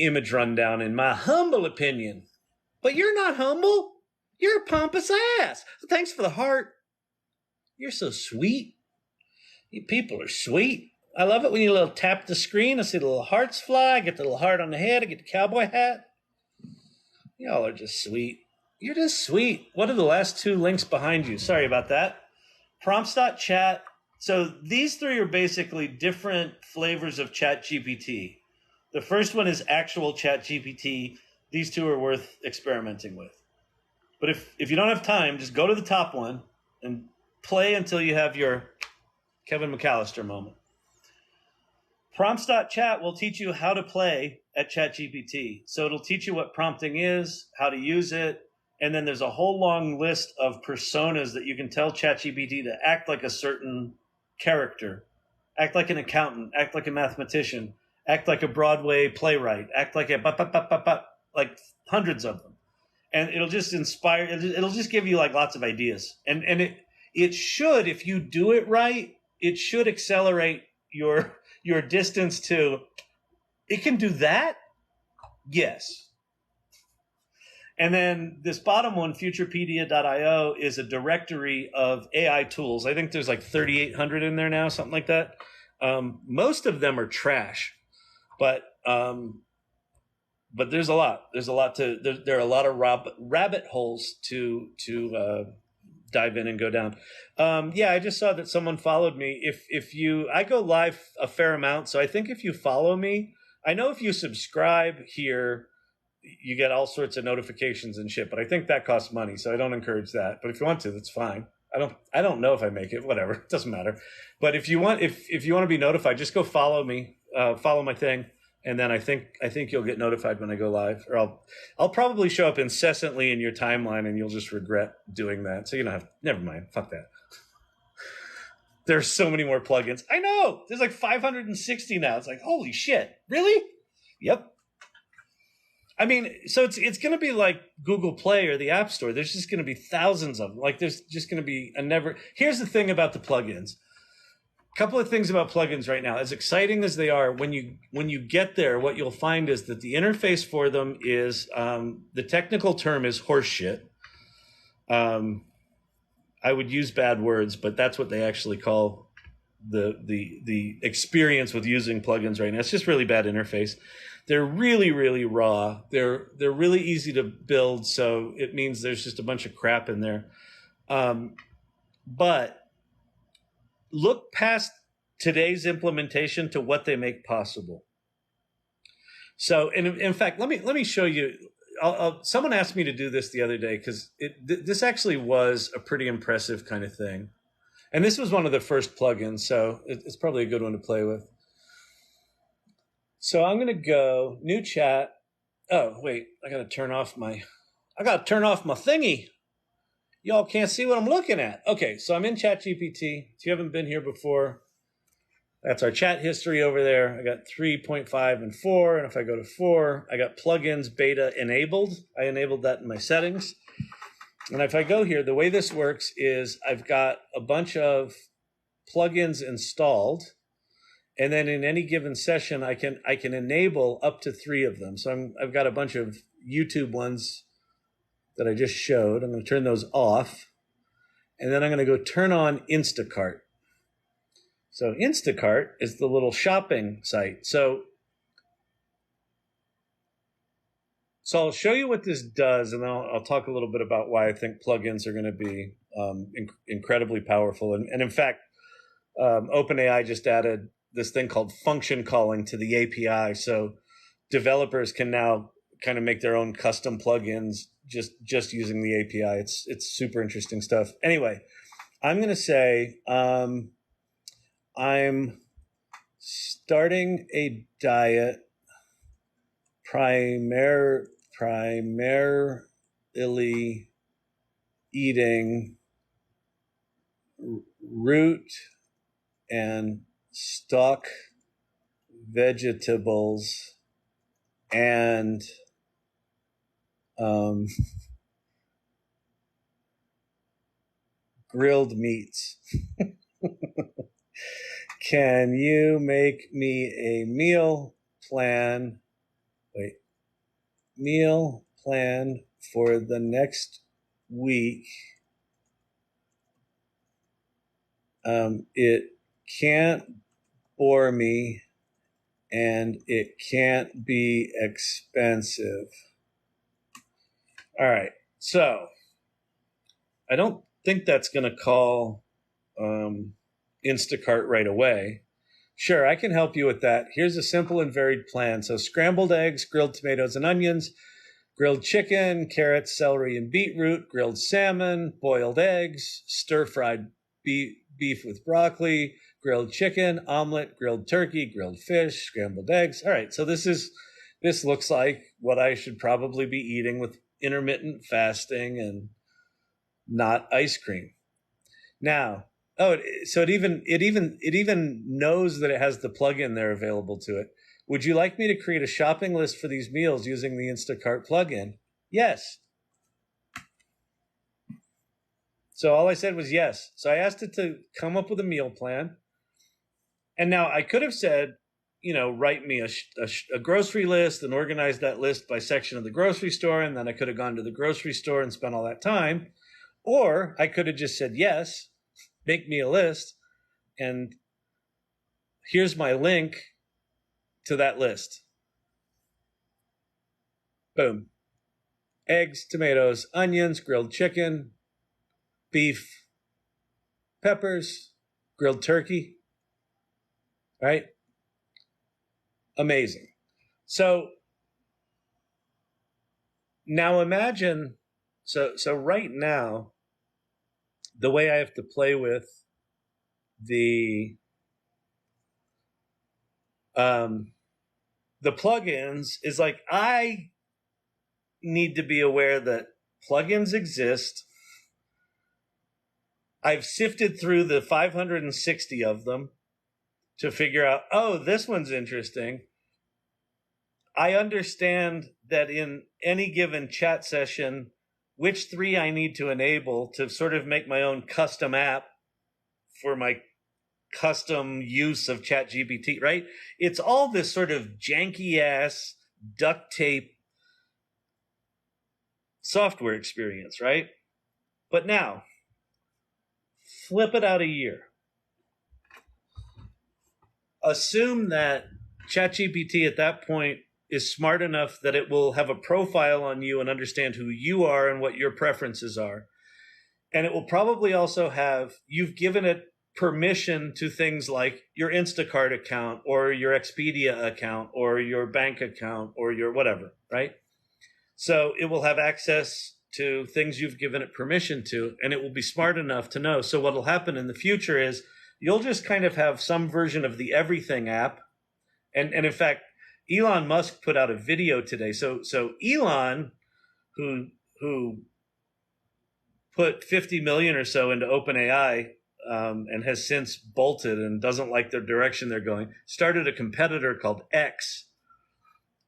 image rundown in my humble opinion. But you're not humble. You're a pompous ass. Thanks for the heart. You're so sweet. You people are sweet. I love it when you little tap the screen. I see the little hearts fly. I get the little heart on the head. I get the cowboy hat. Y'all are just sweet. You're just sweet. What are the last two links behind you? Sorry about that. Prompts.chat. So these three are basically different flavors of ChatGPT. The first one is actual ChatGPT. These two are worth experimenting with. But if you don't have time, just go to the top one and play until you have your Kevin McAllister moment. Prompts.chat will teach you how to play at ChatGPT. So it'll teach you what prompting is, how to use it, and then there's a whole long list of personas that you can tell ChatGPT to act like a certain character, act like an accountant, act like a mathematician, act like a Broadway playwright, act like like hundreds of them. And it'll just inspire, it'll just give you like lots of ideas. And it should, if you do it right, it should accelerate your distance to, it can do that? Yes. And then this bottom one, Futurepedia.io, is a directory of AI tools. I think there's like 3,800 in there now, something like that. Most of them are trash, but there's a lot. There are a lot of rabbit holes to dive in and go down. Yeah, I just saw that someone followed me. I go live a fair amount, so I think if you follow me, I know if you subscribe here, you get all sorts of notifications and shit, but I think that costs money, so I don't encourage that. But if you want to, that's fine. I don't know if I make it, whatever. It doesn't matter. But if you want to be notified, just go follow me, follow my thing, and then I think you'll get notified when I go live, or I'll probably show up incessantly in your timeline, and you'll just regret doing that. So you don't have. Never mind. Fuck that. There's so many more plugins. I know. There's like 560 now. It's like, holy shit. Really? Yep. I mean, so it's going to be like Google Play or the App Store. There's just going to be thousands of them. Like there's just going to be a never. Here's the thing about the plugins. A couple of things about plugins right now. As exciting as they are, when you get there, what you'll find is that the interface for them is the technical term is horseshit. I would use bad words, but that's what they actually call the experience with using plugins right now. It's just really bad interface. They're really, really raw. They're really easy to build, so it means there's just a bunch of crap in there. But look past today's implementation to what they make possible. So, in fact, let me show you. Someone asked me to do this the other day because this actually was a pretty impressive kind of thing. And this was one of the first plugins, so it's probably a good one to play with. So I'm going to go new chat. Oh, wait, I got to turn off my thingy. Y'all can't see what I'm looking at. Okay, so I'm in ChatGPT. If you haven't been here before, that's our chat history over there. I got 3.5 and 4. And if I go to 4, I got plugins beta enabled. I enabled that in my settings. And if I go here, the way this works is I've got a bunch of plugins installed. And then in any given session, I can enable up to 3 of them. So I've got a bunch of YouTube ones that I just showed. I'm going to turn those off. And then I'm going to go turn on Instacart. So Instacart is the little shopping site. So I'll show you what this does, and then I'll talk a little bit about why I think plugins are going to be incredibly powerful. And in fact, OpenAI just added this thing called function calling to the API. So developers can now kind of make their own custom plugins just using the API. It's super interesting stuff. Anyway, I'm going to say I'm starting a diet primarily eating root and stalk vegetables and grilled meats. Can you make me a meal plan for the next week? It can't bore me and it can't be expensive. All right. So I don't think that's going to call Instacart right away. Sure, I can help you with that. Here's a simple and varied plan. So scrambled eggs, grilled tomatoes and onions, grilled chicken, carrots, celery, and beetroot, grilled salmon, boiled eggs, stir-fried beef with broccoli, grilled chicken, omelet, grilled turkey, grilled fish, scrambled eggs. All right, so this looks like what I should probably be eating with intermittent fasting and not ice cream. Now, so it even knows that it has the plugin there available to it. Would you like me to create a shopping list for these meals using the Instacart plugin? Yes. So all I said was yes. So I asked it to come up with a meal plan. And now I could have said, write me a grocery list and organize that list by section of the grocery store. And then I could have gone to the grocery store and spent all that time. Or I could have just said, yes, make me a list. And here's my link to that list. Boom. Eggs, tomatoes, onions, grilled chicken, beef, peppers, grilled turkey. Right? Amazing. So now imagine, so right now, the way I have to play with the The plugins is like, I need to be aware that plugins exist. I've sifted through the 560 of them to figure out, oh, this one's interesting. I understand that in any given chat session, which three I need to enable to sort of make my own custom app for my custom use of ChatGPT, right? It's all this sort of janky ass duct tape software experience, right? But now, flip it out a year. Assume that ChatGPT at that point is smart enough that it will have a profile on you and understand who you are and what your preferences are. And it will probably also have, you've given it permission to things like your Instacart account or your Expedia account or your bank account or your whatever, right? So it will have access to things you've given it permission to, and it will be smart enough to know. So what will happen in the future is you'll just kind of have some version of the Everything app. And in fact, Elon Musk put out a video today. So Elon, who put 50 million or so into OpenAI, and has since bolted and doesn't like the direction they're going, started a competitor called X.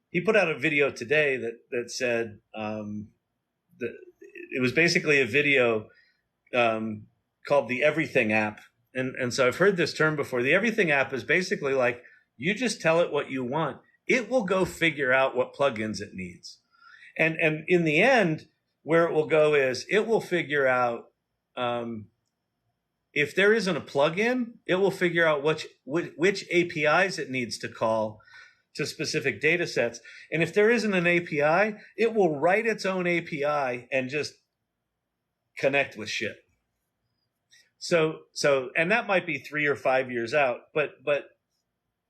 He put out a video today that said that it was basically a video called the Everything app. And so I've heard this term before. The Everything app is basically like, you just tell it what you want. It will go figure out what plugins it needs. And in the end, where it will go is it will figure out, if there isn't a plugin, it will figure out which APIs it needs to call to specific data sets. And if there isn't an API, it will write its own API and just connect with shit. So, and that might be 3 or 5 years out, but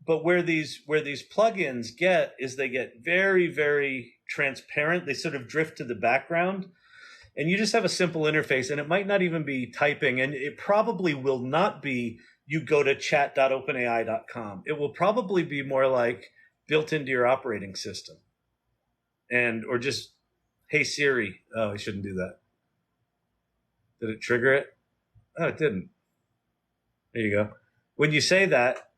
where these plugins get is they get very, very transparent. They sort of drift to the background, and you just have a simple interface, and it might not even be typing, and it probably will not be you go to chat.openai.com. It will probably be more like built into your operating system, or just, hey Siri. Oh, I shouldn't do that. Did it trigger it? Oh, it didn't. There you go. When you say that,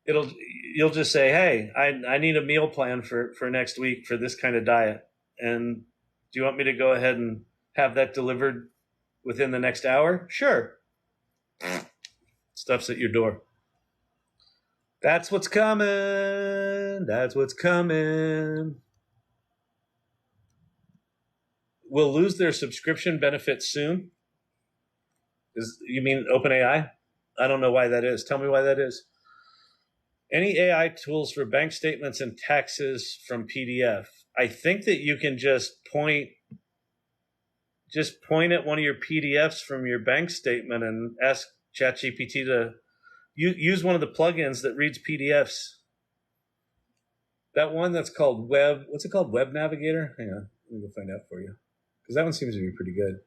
you'll just say, hey, I need a meal plan for next week for this kind of diet. And do you want me to go ahead and have that delivered within the next hour? Sure. Stuff's at your door. That's what's coming. That's what's coming. Will lose their subscription benefits soon? You mean OpenAI? I don't know why that is. Tell me why that is. Any AI tools for bank statements and taxes from PDF? I think that you can just point at one of your PDFs from your bank statement and ask ChatGPT to use one of the plugins that reads PDFs. That one that's called what's it called? Web Navigator? Hang on, let me go find out for you. Because that one seems to be pretty good.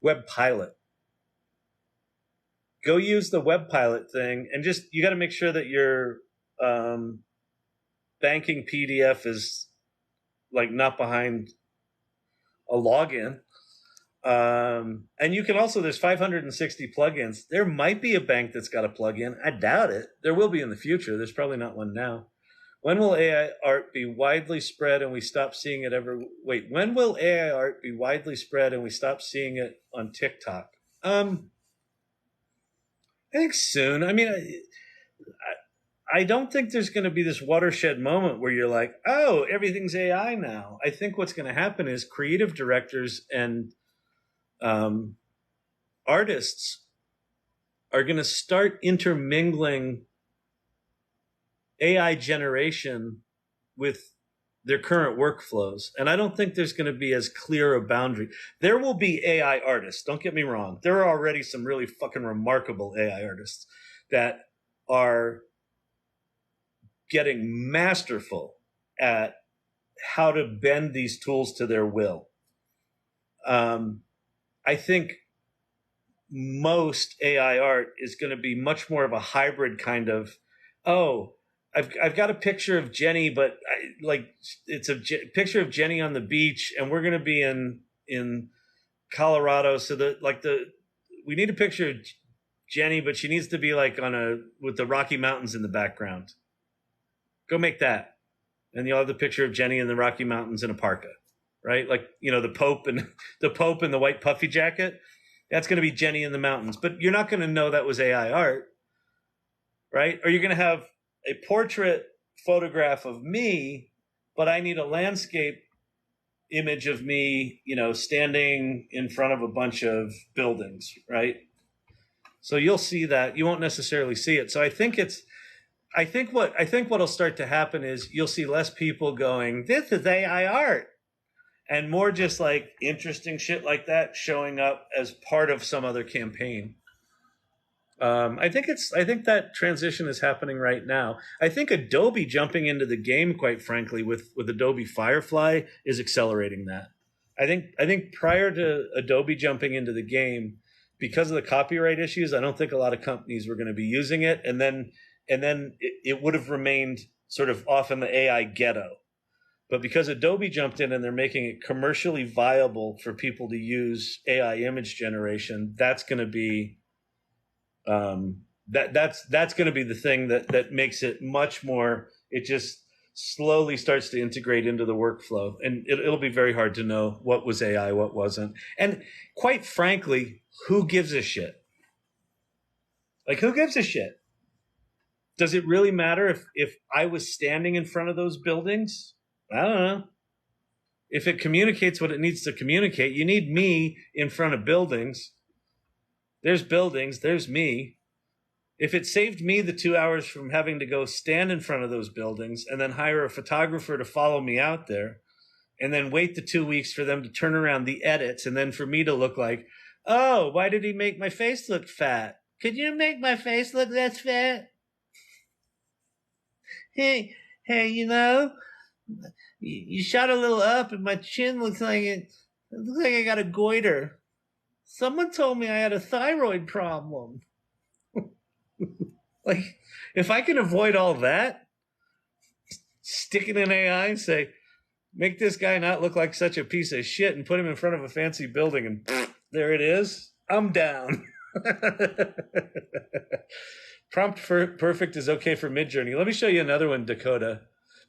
Web Pilot. Go use the Web Pilot thing, and you got to make sure that your banking PDF is like not behind a login. And you can also, there's 560 plugins. There might be a bank that's got a plugin. I doubt it. There will be in the future. There's probably not one now. When will AI art be widely spread and we stop seeing it when will AI art be widely spread and we stop seeing it on TikTok? I think soon. I mean, I don't think there's going to be this watershed moment where you're like, oh, everything's AI now. I think what's going to happen is creative directors and artists are going to start intermingling AI generation with their current workflows. And I don't think there's going to be as clear a boundary. There will be AI artists. Don't get me wrong. There are already some really fucking remarkable AI artists that are getting masterful at how to bend these tools to their will. I think most AI art is going to be much more of a hybrid kind of, oh, I've got a picture of Jenny, but it's a picture of Jenny on the beach, and we're going to be in Colorado, so we need a picture of Jenny, but she needs to be like with the Rocky Mountains in the background. Go make that, and you'll have the picture of Jenny in the Rocky Mountains in a parka, right? Like, the Pope and the white puffy jacket. That's going to be Jenny in the mountains, but you're not going to know that was AI art, right? Or you're going to have a portrait photograph of me, but I need a landscape image of me, standing in front of a bunch of buildings, right? So you'll see that. You won't necessarily see it. So I think what'll start to happen is you'll see less people going, "This is AI art," and more just like interesting shit like that showing up as part of some other campaign. I think that transition is happening right now. I think Adobe jumping into the game, quite frankly, with Adobe Firefly is accelerating that. I think prior to Adobe jumping into the game, because of the copyright issues, I don't think a lot of companies were going to be using it, and then it would have remained sort of off in the AI ghetto. But because Adobe jumped in and they're making it commercially viable for people to use AI image generation, that's going to be that's going to be the thing that makes it much more. It just slowly starts to integrate into the workflow, and it'll be very hard to know what was AI, what wasn't. And quite frankly, who gives a shit? Like, who gives a shit? Does it really matter if I was standing in front of those buildings? I don't know. If it communicates what it needs to communicate, you need me in front of buildings. There's buildings, there's me. If it saved me the 2 hours from having to go stand in front of those buildings and then hire a photographer to follow me out there and then wait the 2 weeks for them to turn around the edits and then for me to look like, oh, why did he make my face look fat? Could you make my face look less fat? Hey, you shot a little up and my chin looks like it looks like I got a goiter. Someone told me I had a thyroid problem. Like, if I can avoid all that, stick it in AI and say, make this guy not look like such a piece of shit and put him in front of a fancy building and there it is, I'm down. Prompt perfect is okay for Midjourney. Let me show you another one, Dakota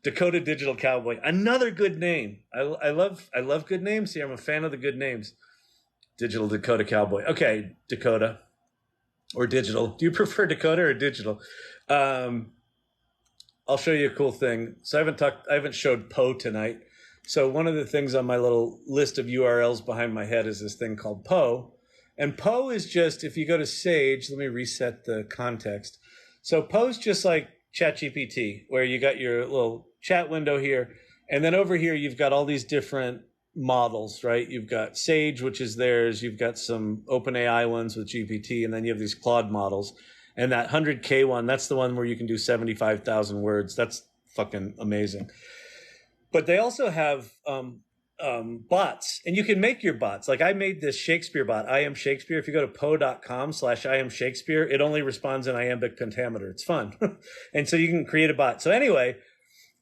Digital Cowboy. Another good name. I love good names here. I'm a fan of the good names. Digital Dakota Cowboy. Okay, Dakota. Or digital. Do you prefer Dakota or digital? I'll show you a cool thing. So I haven't showed Poe tonight. So one of the things on my little list of URLs behind my head is this thing called Poe. And Poe is just, if you go to Sage, let me reset the context. So Poe's just like ChatGPT, where you got your little chat window here. And then over here, you've got all these different models, right? You've got Sage, which is theirs. You've got some OpenAI ones with GPT, and then you have these Claude models. And that 100K one, that's the one where you can do 75,000 words. That's fucking amazing. But they also have bots, and you can make your bots. Like, I made this Shakespeare bot, I Am Shakespeare. If you go to poe.com/I Am Shakespeare, it only responds in iambic pentameter. It's fun. And so you can create a bot. So anyway,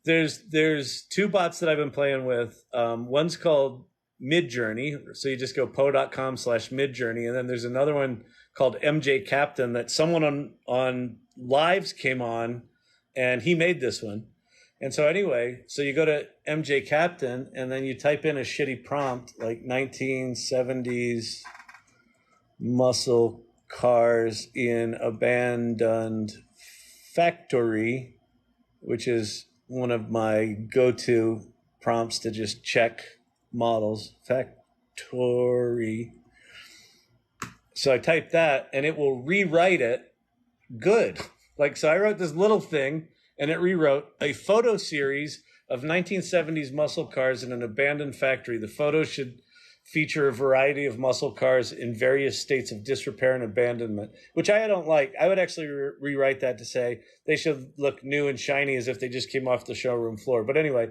there's two bots that I've been playing with. One's called Midjourney. So you just go poe.com/Midjourney. And then there's another one called MJ Captain that someone on Lives came on, and he made this one. And so anyway, so you go to MJ Captain and then you type in a shitty prompt like 1970s muscle cars in abandoned factory, which is one of my go-to prompts to just check models. Factory. So I type that and it will rewrite it good. Like, so I wrote this little thing and it rewrote a photo series of 1970s muscle cars in an abandoned factory. The photos should feature a variety of muscle cars in various states of disrepair and abandonment, which I don't like. I would actually rewrite that to say they should look new and shiny as if they just came off the showroom floor. But anyway,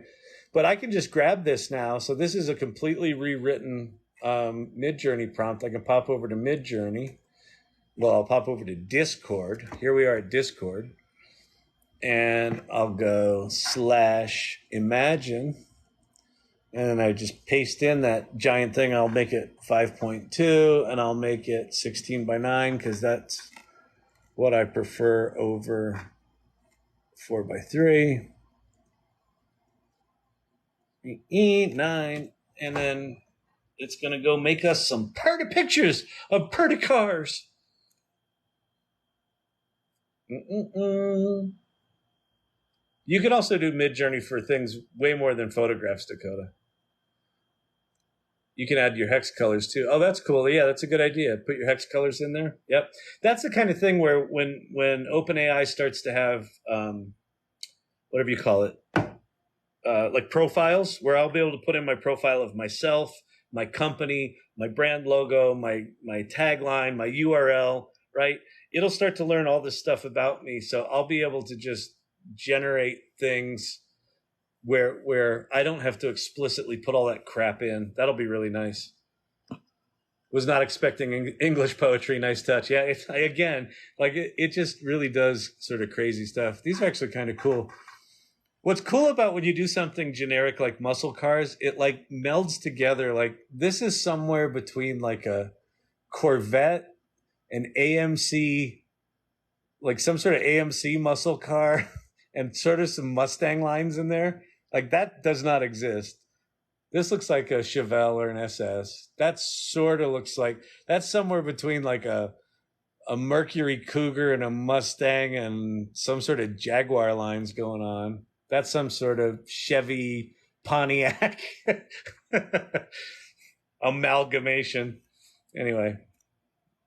but I can just grab this now. So this is a completely rewritten Midjourney prompt. I can pop over to Midjourney. well, I'll pop over to Discord. Here we are at Discord. And I'll go /imagine. And then I just paste in that giant thing. I'll make it 5.2 and I'll make it 16 by 9 because that's what I prefer over 4 by 3. 9. And then it's going to go make us some pretty pictures of pretty cars. You could also do Midjourney for things way more than photographs, Dakota. You can add your hex colors too. Oh, that's cool. Yeah, that's a good idea. Put your hex colors in there. Yep. That's the kind of thing where when OpenAI starts to have whatever you call it, like profiles, where I'll be able to put in my profile of myself, my company, my brand logo, my tagline, my URL, right? It'll start to learn all this stuff about me. So I'll be able to just generate things where I don't have to explicitly put all that crap in. That'll be really nice. Was not expecting English poetry. Nice touch. Yeah, again, like it just really does sort of crazy stuff. These are actually kind of cool. What's cool about when you do something generic like muscle cars, it like melds together. Like this is somewhere between like a Corvette, an AMC, like some sort of AMC muscle car, and sort of some Mustang lines in there. Like that does not exist. This looks like a Chevelle or an SS. That sort of looks like that's somewhere between like a Mercury Cougar and a Mustang and some sort of Jaguar lines going on. That's some sort of Chevy Pontiac amalgamation. Anyway,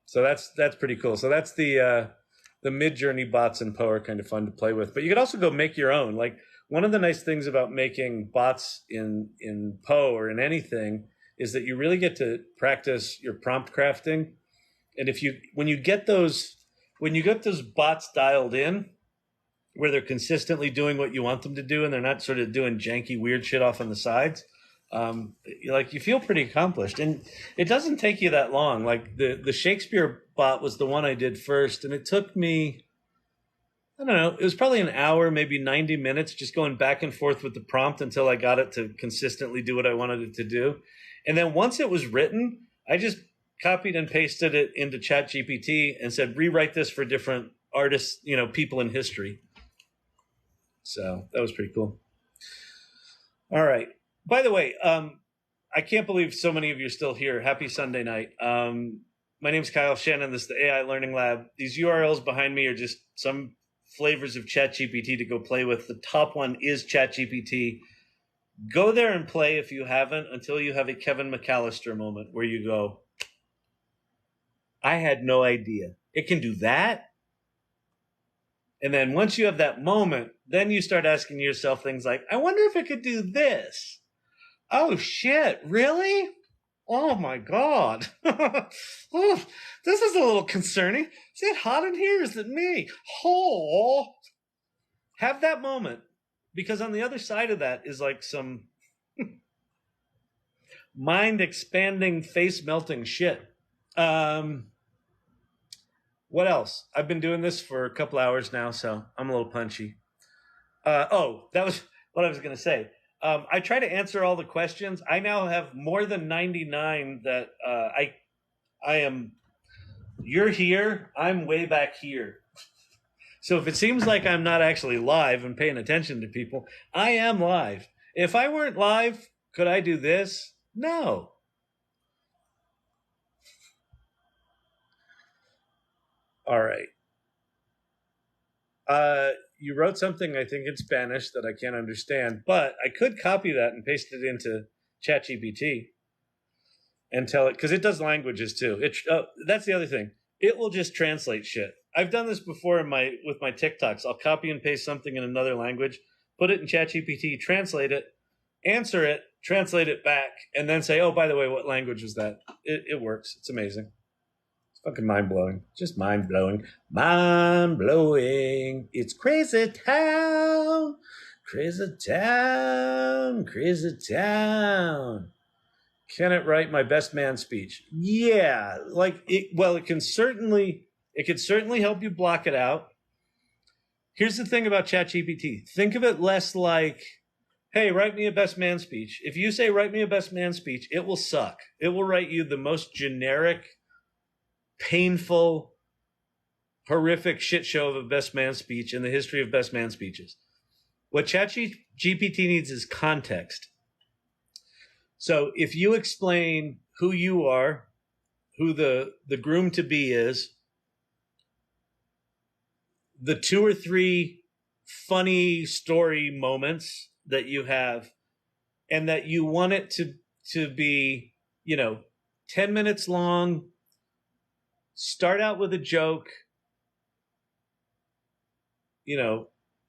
so that's pretty cool. So that's the Midjourney bots in Poe are kind of fun to play with. But you could also go make your own. Like one of the nice things about making bots in Poe or in anything is that you really get to practice your prompt crafting. And when you get those bots dialed in, where they're consistently doing what you want them to do and they're not sort of doing janky weird shit off on the sides, you feel pretty accomplished. And it doesn't take you that long. Like the Shakespeare bot was the one I did first, and it took me, I don't know, it was probably an hour, maybe 90 minutes just going back and forth with the prompt until I got it to consistently do what I wanted it to do. And then once it was written, I just copied and pasted it into ChatGPT and said, rewrite this for different artists, people in history. So that was pretty cool. All right. By the way, I can't believe so many of you are still here. Happy Sunday night. My name is Kyle Shannon. This is the AI Learning Lab. These URLs behind me are just some flavors of ChatGPT to go play with. The top one is ChatGPT. Go there and play if you haven't until you have a Kevin McAllister moment where you go, I had no idea. It can do that? And then once you have that moment, then you start asking yourself things like, I wonder if it could do this. Oh, shit, really? Oh, my God. Oh, this is a little concerning. Is it hot in here? Is it me? Oh. Have that moment. Because on the other side of that is like some mind-expanding, face-melting shit. What else? I've been doing this for a couple hours now, so I'm a little punchy. That was what I was going to say. I try to answer all the questions. I now have more than 99 that I am. You're here. I'm way back here. So if it seems like I'm not actually live and paying attention to people, I am live. If I weren't live, could I do this? No. All right. You wrote something, I think, in Spanish that I can't understand, but I could copy that and paste it into ChatGPT and tell it, because it does languages too. That's the other thing. It will just translate shit. I've done this before with my TikToks. I'll copy and paste something in another language, put it in ChatGPT, translate it, answer it, translate it back, and then say, oh, by the way, what language was that? It works. It's amazing. Fucking mind-blowing. Just mind-blowing. Mind-blowing. It's crazy town. Crazy town. Crazy town. Can it write my best man speech? Yeah. It can certainly It could certainly help you block it out. Here's the thing about ChatGPT. Think of it less like, hey, write me a best man speech. If you say write me a best man speech, it will suck. It will write you the most generic, painful, horrific shit show of a best man speech in the history of best man speeches. What ChatGPT needs is context. So if you explain who you are, who the groom to be is, the 2 or 3 funny story moments that you have, and that you want it to be, 10 minutes long, start out with a joke,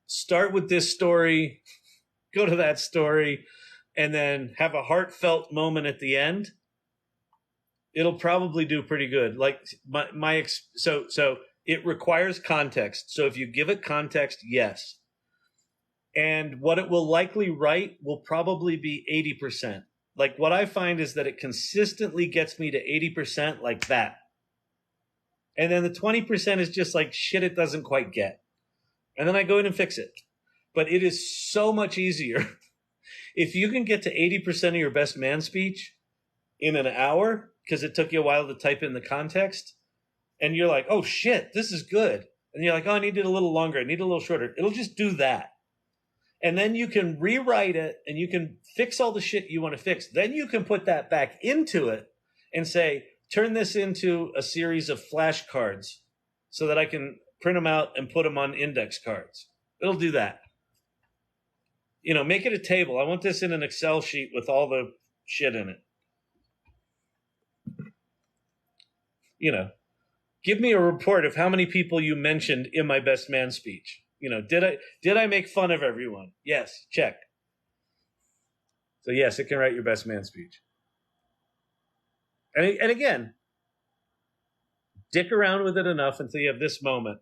start with this story, go to that story, and then have a heartfelt moment at the end, it'll probably do pretty good. Like so it requires context. So if you give it context, yes. And what it will likely write will probably be 80%. Like what I find is that it consistently gets me to 80% like that. And then the 20% is just like shit it doesn't quite get. And then I go in and fix it. But it is so much easier. If you can get to 80% of your best man speech in an hour, because it took you a while to type in the context, and you're like, oh shit, this is good. And you're like, oh, I need it a little longer. I need it a little shorter. It'll just do that. And then you can rewrite it and you can fix all the shit you want to fix. Then you can put that back into it and say, turn this into a series of flashcards so that I can print them out and put them on index cards. It'll do that. Make it a table. I want this in an Excel sheet with all the shit in it. Give me a report of how many people you mentioned in my best man speech. Did I make fun of everyone? Yes, check. So yes, it can write your best man speech. And again, dick around with it enough until you have this moment.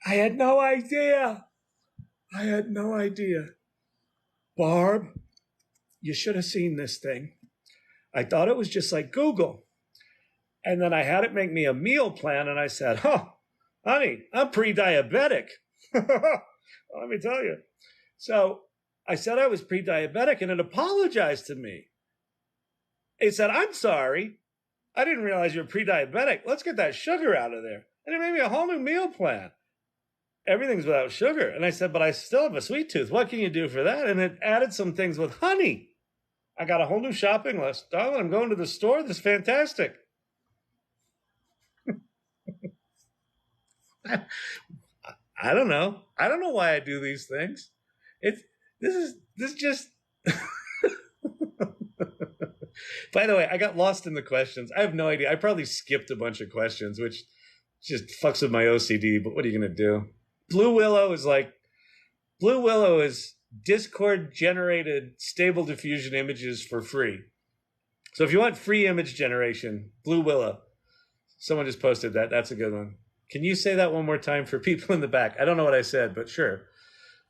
I had no idea. Barb, you should have seen this thing. I thought it was just like Google. And then I had it make me a meal plan, and I said, honey, I'm pre-diabetic. Let me tell you. So I said I was pre-diabetic, and it apologized to me. It said, I'm sorry. I didn't realize you were pre-diabetic. Let's get that sugar out of there. And it made me a whole new meal plan. Everything's without sugar. And I said, but I still have a sweet tooth. What can you do for that? And it added some things with honey. I got a whole new shopping list. Darling, I'm going to the store. This is fantastic. I don't know. I don't know why I do these things. This is just. By the way, I got lost in the questions. I have no idea. I probably skipped a bunch of questions, which just fucks with my OCD. But what are you gonna do? Blue Willow is Discord generated stable diffusion images for free. So if you want free image generation, Blue Willow. Someone just posted that. That's a good one. Can you say that one more time for people in the back? I don't know what I said, but sure.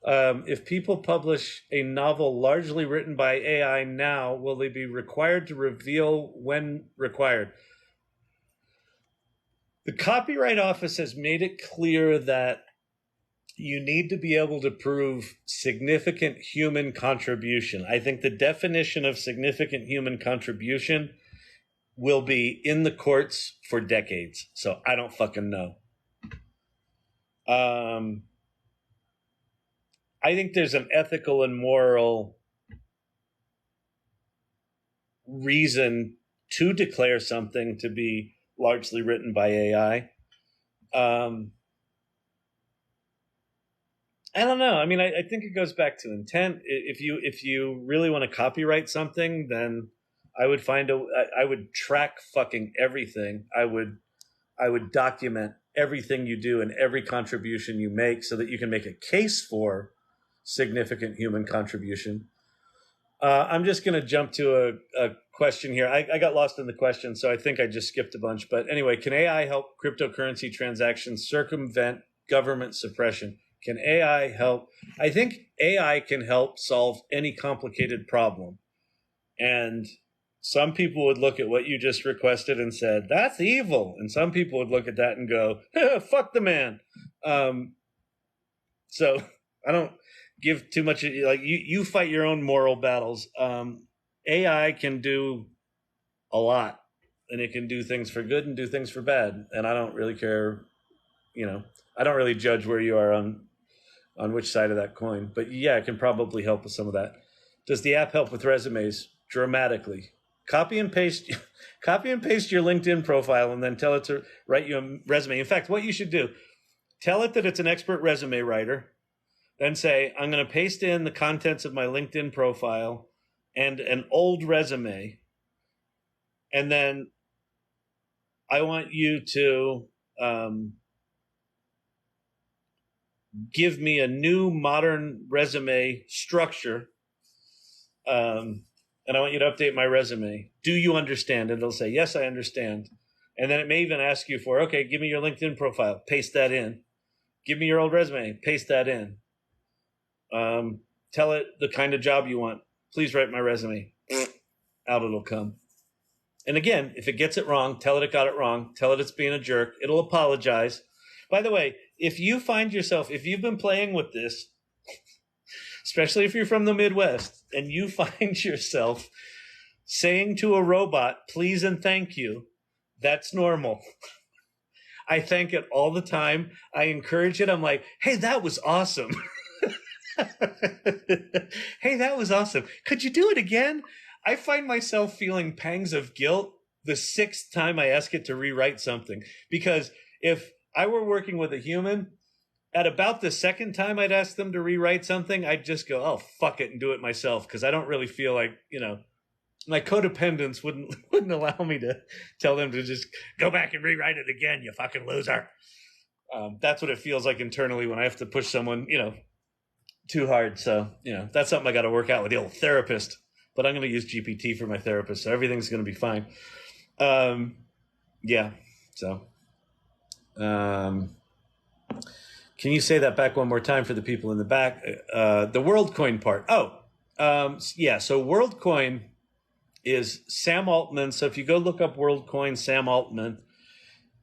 If people publish a novel largely written by AI now, will they be required to reveal when required? The Copyright Office has made it clear that you need to be able to prove significant human contribution. I think the definition of significant human contribution will be in the courts for decades. So I don't fucking know. I think there's an ethical and moral reason to declare something to be largely written by AI. I don't know. I mean, I think it goes back to intent. If you really want to copyright something, then I would I would track fucking everything. I would document everything you do and every contribution you make so that you can make a case for significant human contribution. I'm just going to jump to a question here. I got lost in the question, so I think I just skipped a bunch. But anyway, can AI help cryptocurrency transactions circumvent government suppression? Can AI help? I think AI can help solve any complicated problem. And some people would look at what you just requested and said, that's evil. And some people would look at that and go, fuck the man. So I don't give too much. Like you fight your own moral battles. AI can do a lot, and it can do things for good and do things for bad. And I don't really care. I don't really judge where you are on which side of that coin. But yeah, it can probably help with some of that. Does the app help with resumes? Dramatically. Copy and paste your LinkedIn profile and then tell it to write you a resume. In fact, what you should do, tell it that it's an expert resume writer. Then say, I'm going to paste in the contents of my LinkedIn profile and an old resume. And then I want you to give me a new modern resume structure. And I want you to update my resume. Do you understand? And they'll say, yes, I understand. And then it may even ask you for, okay, give me your LinkedIn profile. Paste that in. Give me your old resume. Paste that in. Tell it the kind of job you want. Please write my resume. Out it'll come. And again, if it gets it wrong, tell it got it wrong. Tell it it's being a jerk. It'll apologize. By the way, if you've been playing with this, especially if you're from the Midwest, and you find yourself saying to a robot, please and thank you, that's normal. I thank it all the time. I encourage it. I'm like, hey, that was awesome. Hey, that was awesome. Could you do it again? I find myself feeling pangs of guilt the 6th time I ask it to rewrite something. Because if I were working with a human, at about the 2nd time I'd ask them to rewrite something, I'd just go, oh, fuck it and do it myself. Because I don't really feel like, my codependence wouldn't allow me to tell them to just go back and rewrite it again, you fucking loser. That's what it feels like internally when I have to push someone, too hard. So, that's something I got to work out with the old therapist. But I'm going to use GPT for my therapist, so everything's going to be fine. Yeah. So, can you say that back one more time for the people in the back? The WorldCoin part. Yeah. So WorldCoin is Sam Altman. So if you go look up WorldCoin, Sam Altman,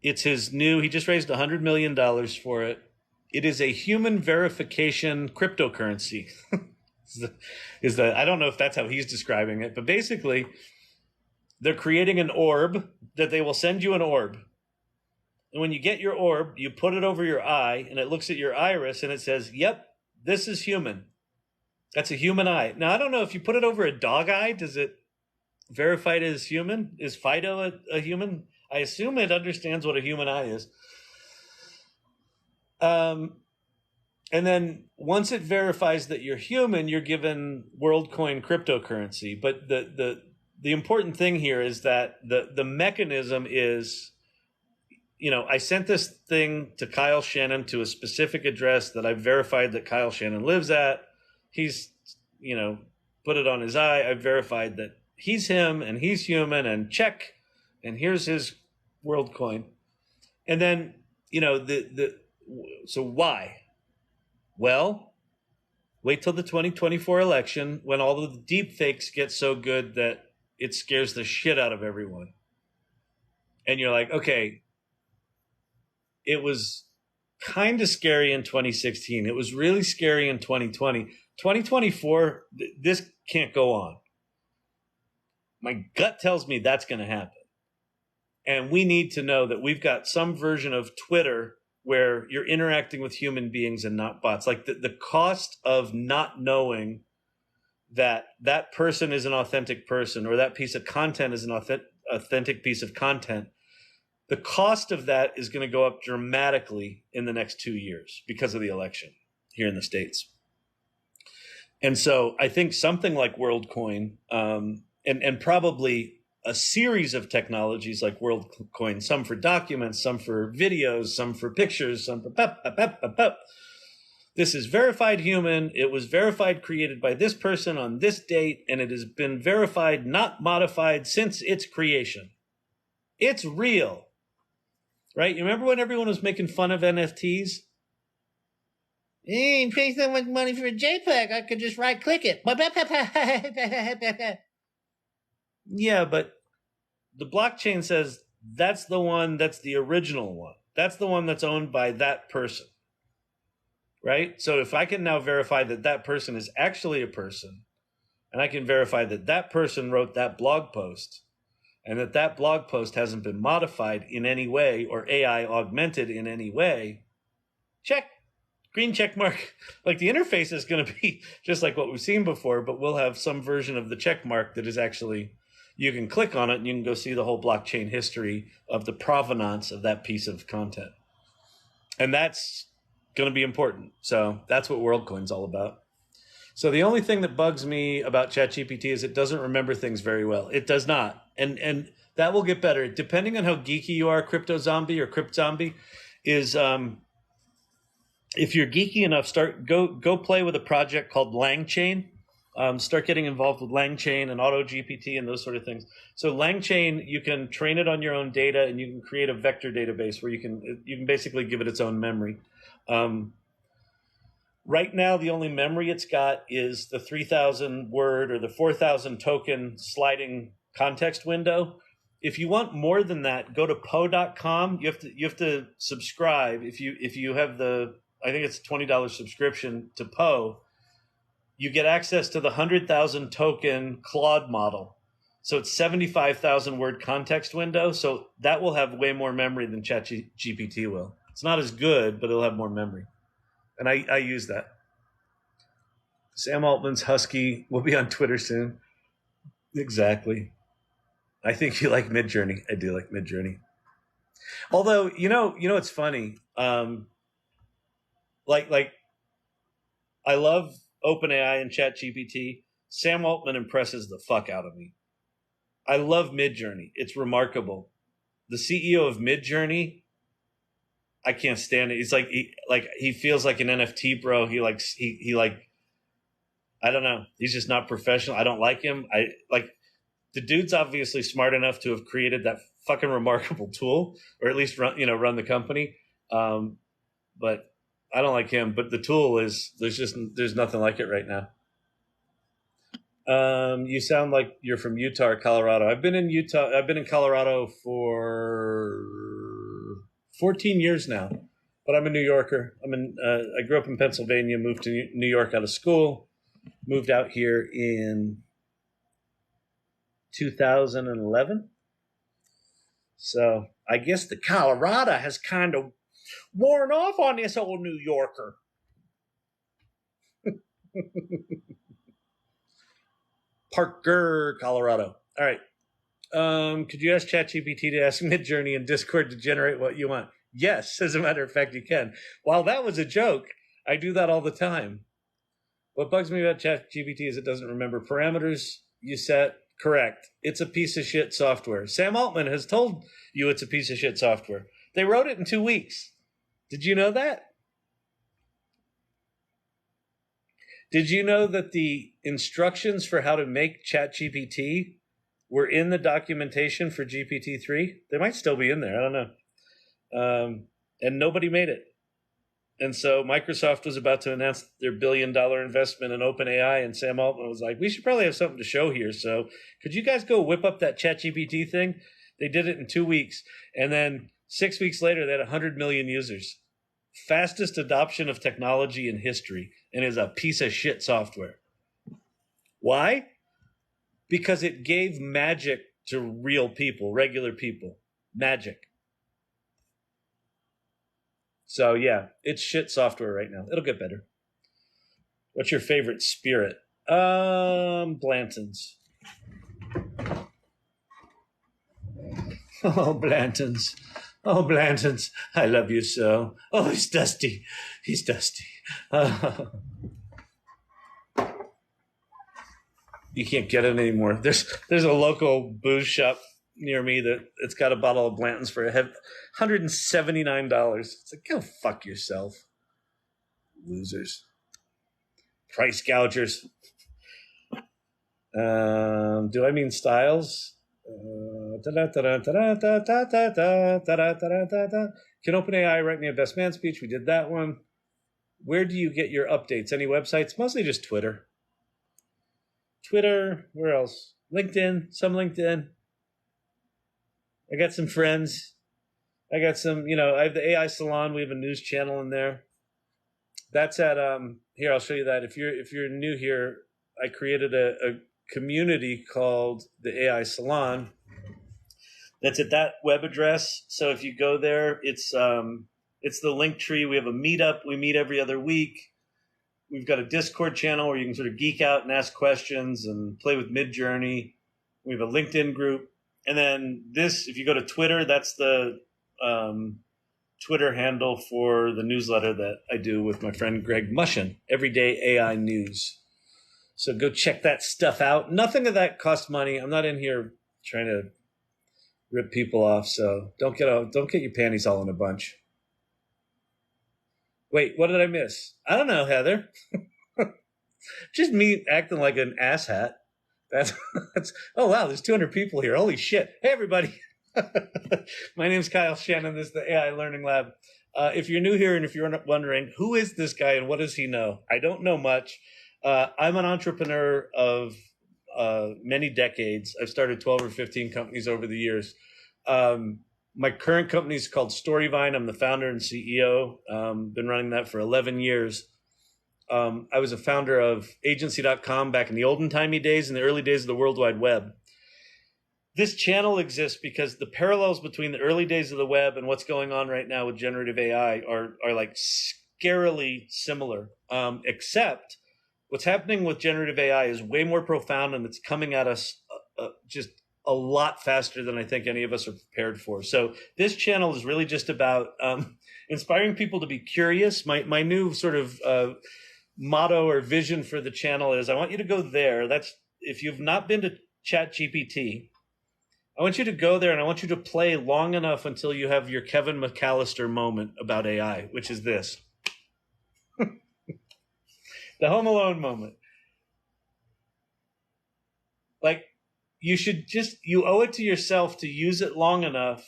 it's his he just raised $100 million for it. It is a human verification cryptocurrency. I don't know if that's how he's describing it, but basically they're creating an orb that they will send you an orb. And when you get your orb, you put it over your eye and it looks at your iris and it says, yep, this is human. That's a human eye. Now, I don't know if you put it over a dog eye, does it verify it as human? Is Fido a human? I assume it understands what a human eye is. And then once it verifies that you're human, you're given WorldCoin cryptocurrency. But the important thing here is that the mechanism is, I sent this thing to Kyle Shannon to a specific address that I've verified that Kyle Shannon lives at. He's, put it on his eye. I've verified that he's him and he's human and check. And here's his WorldCoin. And then, so why? Well, wait till the 2024 election when all of the deep fakes get so good that it scares the shit out of everyone. And you're like, okay, it was kind of scary in 2016. It was really scary in 2020. 2024, this can't go on. My gut tells me that's going to happen. And we need to know that we've got some version of Twitter where you're interacting with human beings and not bots. Like the cost of not knowing that that person is an authentic person or that piece of content is an authentic piece of content, the cost of that is going to go up dramatically in the next 2 years because of the election here in the States. And so I think something like WorldCoin and probably a series of technologies like WorldCoin, some for documents, some for videos, some for pictures, some for This is verified human. It was verified, created by this person on this date, and it has been verified, not modified since its creation. It's real, right? You remember when everyone was making fun of NFTs? Hey, pay so much money for a JPEG, I could just right-click it. Yeah, but the blockchain says that's the one, that's the original one. That's the one that's owned by that person, right? So if I can now verify that that person is actually a person, and I can verify that that person wrote that blog post, and that that blog post hasn't been modified in any way or AI augmented in any way, check. Green check mark. Like the interface is going to be just like what we've seen before, but we'll have some version of the check mark that is actually, you can click on it and you can go see the whole blockchain history of the provenance of that piece of content. And that's going to be important. So that's what WorldCoin's all about. So the only thing that bugs me about ChatGPT is it doesn't remember things very well. It does not. And that will get better. Depending on how geeky you are, Crypto Zombie or Crypt Zombie is, if you're geeky enough, go play with a project called LangChain. Start getting involved with LangChain and AutoGPT and those sort of things. So LangChain, you can train it on your own data, and you can create a vector database where you can basically give it its own memory. Right now, the only memory it's got is the 3,000 word or the 4,000 token sliding context window. If you want more than that, go to po.com. You have to subscribe. If you have the, I think it's a $20 subscription to Po, you get access to the 100,000 token Claude model. So it's 75,000 word context window. So that will have way more memory than ChatGPT will. It's not as good, but it'll have more memory. And I use that. Sam Altman's husky will be on Twitter soon. Exactly. I think you like Midjourney. I do like Midjourney. Although, it's funny. Like I love OpenAI and ChatGPT. Sam Altman impresses the fuck out of me. I love Midjourney. It's remarkable. The CEO of Midjourney, I can't stand it. He's like he feels like an NFT bro. He I don't know. He's just not professional. I don't like him. The dude's obviously smart enough to have created that fucking remarkable tool, or at least run the company. But I don't like him. But the tool there's nothing like it right now. You sound like you're from Utah or Colorado. I've been in Utah. I've been in Colorado for 14 years now, but I'm a New Yorker. I grew up in Pennsylvania, moved to New York out of school, moved out here in 2011. So I guess the Colorado has kind of worn off on this old New Yorker. Parker, Colorado. All right. Could you ask ChatGPT to ask Midjourney in Discord to generate what you want? Yes, as a matter of fact, you can. While that was a joke, I do that all the time. What bugs me about ChatGPT is it doesn't remember parameters you set. Correct. It's a piece of shit software. Sam Altman has told you it's a piece of shit software. They wrote it in 2 weeks. Did you know that? Did you know that the instructions for how to make ChatGPT were in the documentation for GPT-3? They might still be in there. I don't know. And nobody made it. And so Microsoft was about to announce their $1 billion investment in OpenAI, and Sam Altman was like, we should probably have something to show here. So could you guys go whip up that ChatGPT thing? They did it in 2 weeks. And then 6 weeks later, they had 100 million users. Fastest adoption of technology in history, and is a piece of shit software. Why? Because it gave magic to real people, regular people. Magic. So yeah, it's shit software right now. It'll get better. What's your favorite spirit? Blanton's. Oh, Blanton's. Oh, Blanton's. I love you so. Oh, he's dusty. He's dusty. You can't get it anymore. There's a local booze shop near me that it's got a bottle of Blanton's for $179. It's like, go fuck yourself. Losers. Price gougers. Do I mean styles? Can OpenAI write me a best man speech? We did that one. Where do you get your updates? Any websites? Mostly just Twitter. Where else? LinkedIn, some LinkedIn. I got some friends. I got some, I have the AI Salon. We have a news channel in there. That's at here. I'll show you that. If you're new here, I created a community called the AI Salon. That's at that web address. So if you go there, it's the link tree. We have a meetup. We meet every other week. We've got a Discord channel where you can sort of geek out and ask questions and play with Midjourney. We have a LinkedIn group. And then if you go to Twitter, that's the Twitter handle for the newsletter that I do with my friend Greg Mushin, Everyday AI News. So go check that stuff out. Nothing of that costs money. I'm not in here trying to rip people off, so don't get your panties all in a bunch. Wait, what did I miss? I don't know, Heather. Just me acting like an asshat. That's oh wow, there's 200 people here. Holy shit. Hey everybody. My name's Kyle Shannon. This is the AI Learning Lab. If you're new here and if you're wondering, who is this guy and what does he know? I don't know much. I'm an entrepreneur of many decades. I've started 12 or 15 companies over the years. My current company is called Storyvine. I'm the founder and CEO. Been running that for 11 years. I was a founder of agency.com back in the olden timey days, in the early days of the World Wide Web. This channel exists because the parallels between the early days of the web and what's going on right now with generative AI are like scarily similar, except what's happening with generative AI is way more profound and it's coming at us just a lot faster than I think any of us are prepared for. So this channel is really just about inspiring people to be curious. My new sort of motto or vision for the channel is I want you to go there. That's if you've not been to ChatGPT, I want you to go there and I want you to play long enough until you have your Kevin McAllister moment about AI, which is this. The Home Alone moment. Like, you owe it to yourself to use it long enough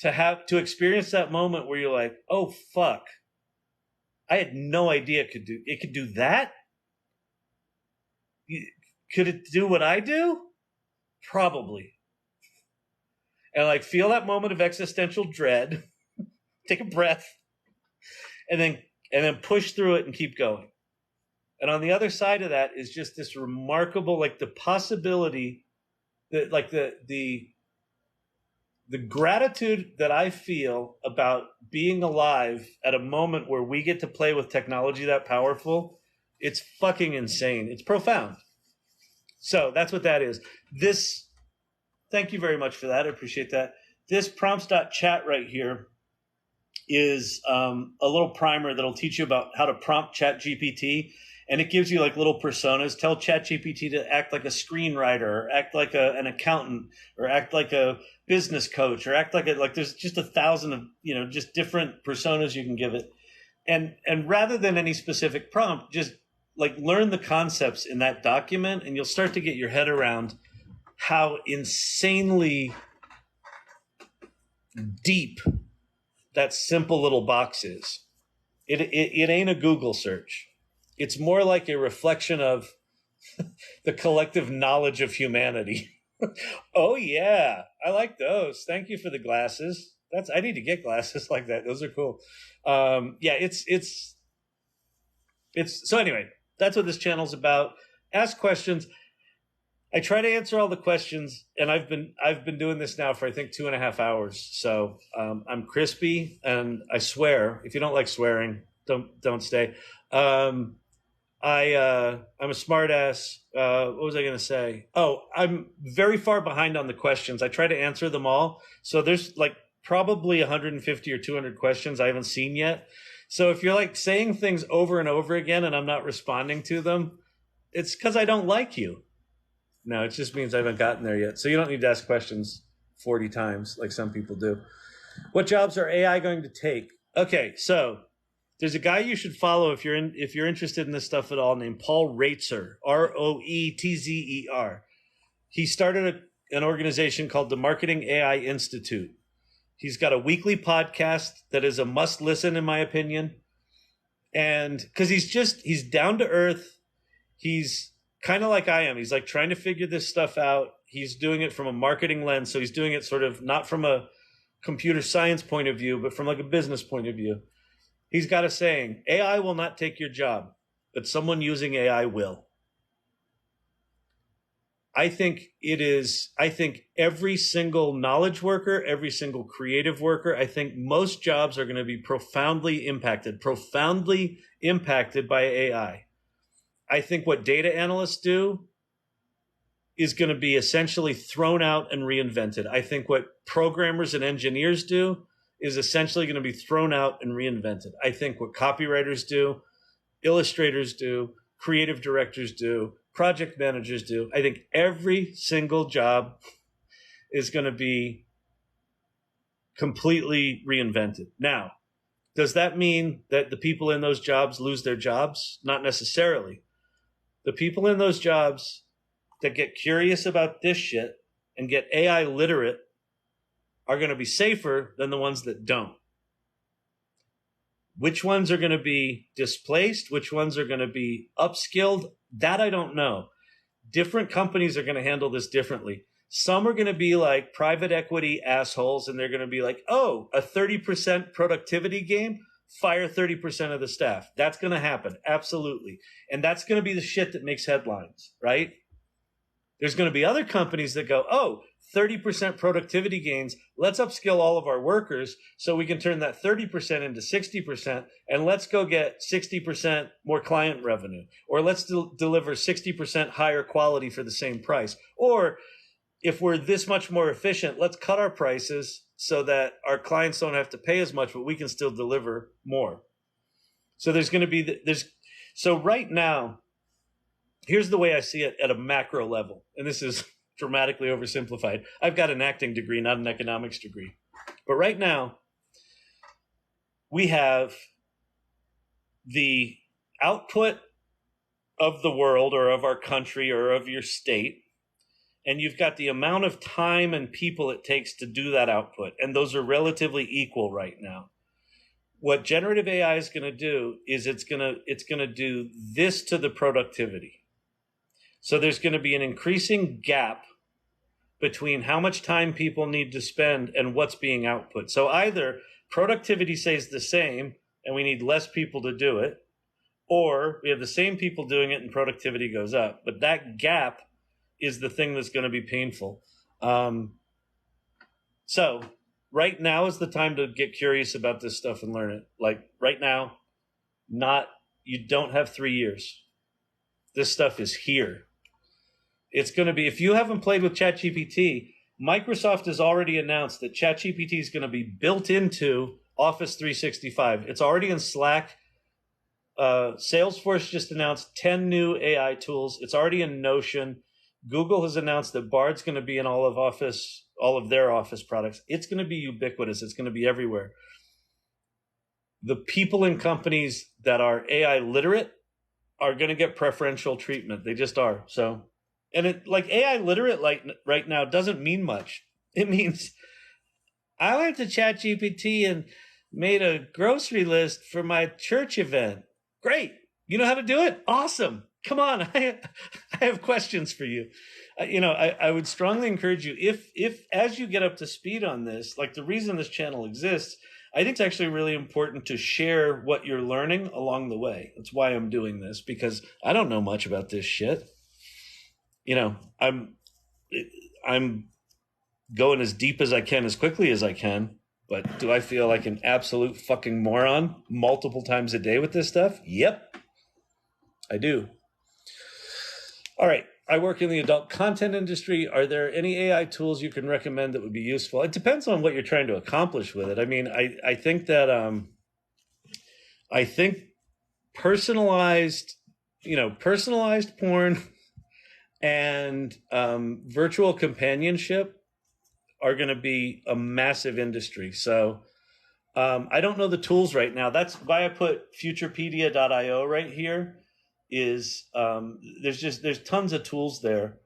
to experience that moment where you're like, oh, fuck. I had no idea it could do that? Could it do what I do? Probably. And like feel that moment of existential dread, take a breath, and then push through it and keep going. And on the other side of that is just this remarkable, like the possibility that like the gratitude that I feel about being alive at a moment where we get to play with technology that powerful, it's fucking insane. It's profound. So that's what that is. Thank you very much for that. I appreciate that. This prompts.chat right here is a little primer that'll teach you about how to prompt ChatGPT. And it gives you like little personas. Tell ChatGPT to act like a screenwriter, or act like an accountant, or act like a business coach, or act like there's just 1,000 of, just different personas you can give it. And rather than any specific prompt, just like learn the concepts in that document and you'll start to get your head around how insanely deep that simple little box is. It ain't a Google search. It's more like a reflection of the collective knowledge of humanity. Oh yeah, I like those. Thank you for the glasses. I need to get glasses like that. Those are cool. It's so anyway, that's what this channel's about. Ask questions. I try to answer all the questions, and I've been doing this now for I think 2.5 hours. So I'm crispy, and I swear. If you don't like swearing, don't stay. I'm a smart ass. What was I going to say? Oh, I'm very far behind on the questions. I try to answer them all. So there's like probably 150 or 200 questions I haven't seen yet. So if you're like saying things over and over again and I'm not responding to them, it's because I don't like you. No, it just means I haven't gotten there yet. So you don't need to ask questions 40 times like some people do. What jobs are AI going to take? Okay, so there's a guy you should follow if you're interested in this stuff at all named Paul Roetzer, Roetzer. He started an organization called the Marketing AI Institute. He's got a weekly podcast that is a must listen in my opinion. And because he's down to earth, he's kind of like I am. He's like trying to figure this stuff out. He's doing it from a marketing lens. So he's doing it sort of not from a computer science point of view, but from like a business point of view. He's got a saying, AI will not take your job, but someone using AI will. I think every single knowledge worker, every single creative worker, I think most jobs are going to be profoundly impacted by AI. I think what data analysts do is going to be essentially thrown out and reinvented. I think what programmers and engineers do is essentially going to be thrown out and reinvented. I think what copywriters do, illustrators do, creative directors do, project managers do. I think every single job is going to be completely reinvented. Now, does that mean that the people in those jobs lose their jobs? Not necessarily. The people in those jobs that get curious about this shit and get AI literate are going to be safer than the ones that don't. Which ones are going to be displaced? Which ones are going to be upskilled? That I don't know. Different companies are going to handle this differently. Some are going to be like private equity assholes, and they're going to be like, oh, a 30% productivity gain, fire 30% of the staff. That's going to happen. Absolutely. And that's going to be the shit that makes headlines, right? There's going to be other companies that go, oh, 30% productivity gains. Let's upskill all of our workers so we can turn that 30% into 60%, and let's go get 60% more client revenue. Or let's deliver 60% higher quality for the same price. Or if we're this much more efficient, let's cut our prices so that our clients don't have to pay as much, but we can still deliver more. So there's going to be, so right now, here's the way I see it at a macro level. And this is dramatically oversimplified. I've got an acting degree, not an economics degree. But right now, we have the output of the world or of our country or of your state. And you've got the amount of time and people it takes to do that output. And those are relatively equal right now. What generative AI is going to do is it's going to do this to the productivity. So there's going to be an increasing gap between how much time people need to spend and what's being output. So either productivity stays the same and we need less people to do it, or we have the same people doing it and productivity goes up. But that gap is the thing that's going to be painful. So right now is the time to get curious about this stuff and learn it. Like right now, you don't have 3 years. This stuff is here. It's going to be, if you haven't played with ChatGPT, Microsoft has already announced that ChatGPT is going to be built into Office 365. It's already in Slack. Salesforce just announced 10 new AI tools. It's already in Notion. Google has announced that Bard's going to be in all of their Office products. It's going to be ubiquitous. It's going to be everywhere. The people in companies that are AI literate are going to get preferential treatment. They just are. So, and it like AI literate like right now doesn't mean much. It means I went to ChatGPT and made a grocery list for my church event. Great. You know how to do it? Awesome. Come on. I have questions for you. I would strongly encourage you, if as you get up to speed on this, like the reason this channel exists, I think it's actually really important to share what you're learning along the way. That's why I'm doing this, because I don't know much about this shit. I'm going as deep as I can, as quickly as I can. But do I feel like an absolute fucking moron multiple times a day with this stuff? Yep, I do. All right. I work in the adult content industry. Are there any AI tools you can recommend that would be useful? It depends on what you're trying to accomplish with it. I mean, I think that I think personalized porn and virtual companionship are going to be a massive industry. So I don't know the tools right now. That's why I put futurepedia.io right here. There's tons of tools there.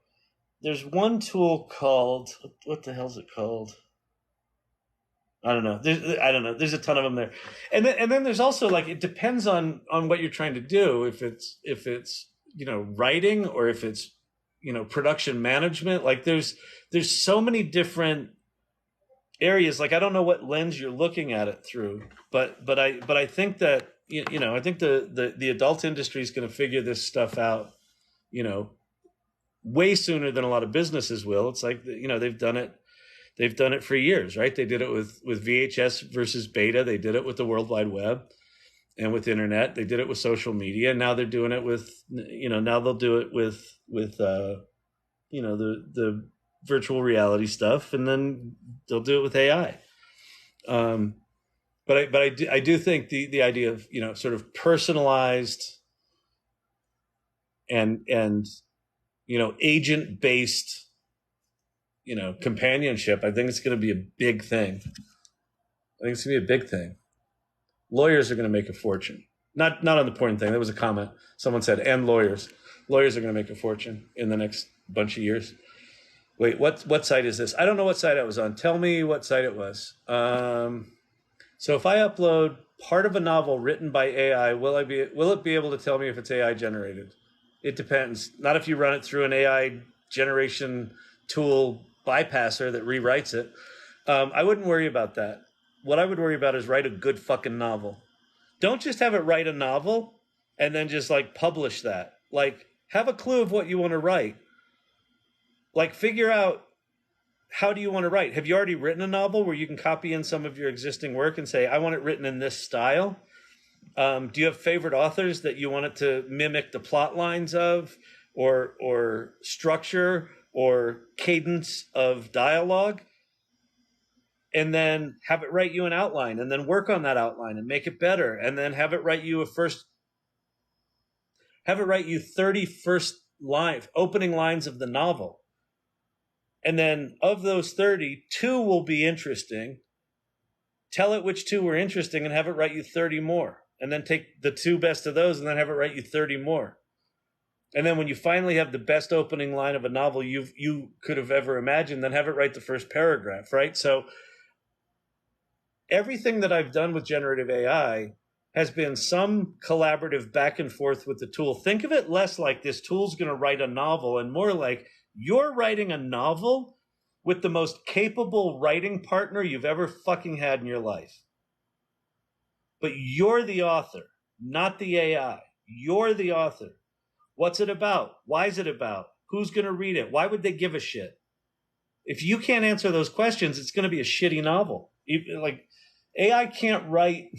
There's one tool called, what the hell is it called? I don't know. There's a ton of them there. And then there's also, like, it depends on what you're trying to do. If it's writing, or if it's production management. Like there's so many different areas. Like I don't know what lens you're looking at it through, but I think that I think the adult industry is going to figure this stuff out, way sooner than a lot of businesses will. It's like they've done it for years, right? They did it with VHS versus beta. They did it with the World Wide Web and with internet. They did it with social media. And now they're doing it with now they'll do it with the virtual reality stuff, and then they'll do it with AI. But I do think the idea of sort of personalized and agent based companionship, I think it's going to be a big thing. I think it's going to be a big thing. Lawyers are going to make a fortune. Not on the porn thing. That was a comment. Someone said, and lawyers are going to make a fortune in the next bunch of years. Wait, what site is this? I don't know what site I was on. Tell me what site it was. So if I upload part of a novel written by AI, will it be able to tell me if it's AI generated? It depends. Not if you run it through an AI generation tool bypasser that rewrites it. I wouldn't worry about that. What I would worry about is write a good fucking novel. Don't just have it write a novel and then just like publish that. Like have a clue of what you want to write. Like figure out, how do you want to write? Have you already written a novel where you can copy in some of your existing work and say, I want it written in this style? Do you have favorite authors that you want it to mimic the plot lines of, or structure or cadence of dialogue? And then have it write you an outline, and then work on that outline and make it better. And then have it write you 30 first opening lines of the novel. And then of those 30, 2 will be interesting. Tell it which 2 were interesting and have it write you 30 more. And then take the 2 best of those and then have it write you 30 more. And then when you finally have the best opening line of a novel you could have ever imagined, then have it write the first paragraph, right? So everything that I've done with generative AI has been some collaborative back and forth with the tool. Think of it less like this tool's going to write a novel and more like you're writing a novel with the most capable writing partner you've ever fucking had in your life. But you're the author, not the AI. You're the author. What's it about? Why is it about? Who's going to read it? Why would they give a shit? If you can't answer those questions, it's going to be a shitty novel. Like AI can't write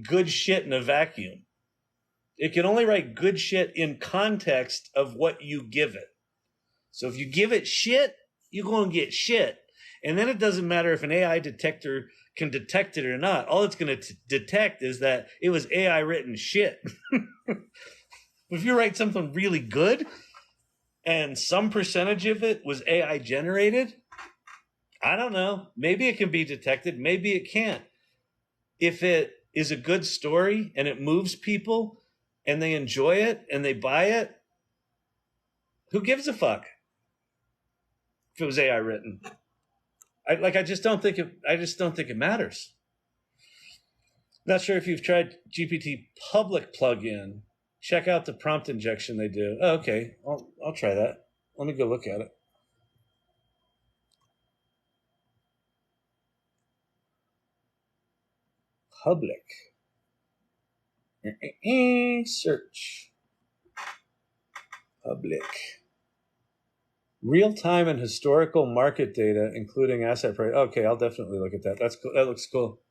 good shit in a vacuum. It can only write good shit in context of what you give it. So if you give it shit, you're going to get shit. And then it doesn't matter if an AI detector can detect it or not. All it's going to detect is that it was AI written shit. If you write something really good and some percentage of it was AI generated, I don't know. Maybe it can be detected. Maybe it can't. If it is a good story and it moves people and they enjoy it and they buy it, who gives a fuck if it was AI written? I just don't think it matters. Not sure if you've tried GPT public plugin. Check out the prompt injection they do. Oh, okay, I'll try that. Let me go look at it. Public. Search. Public. Real-time and historical market data, including asset price. Okay, I'll definitely look at that. That's cool. That looks cool.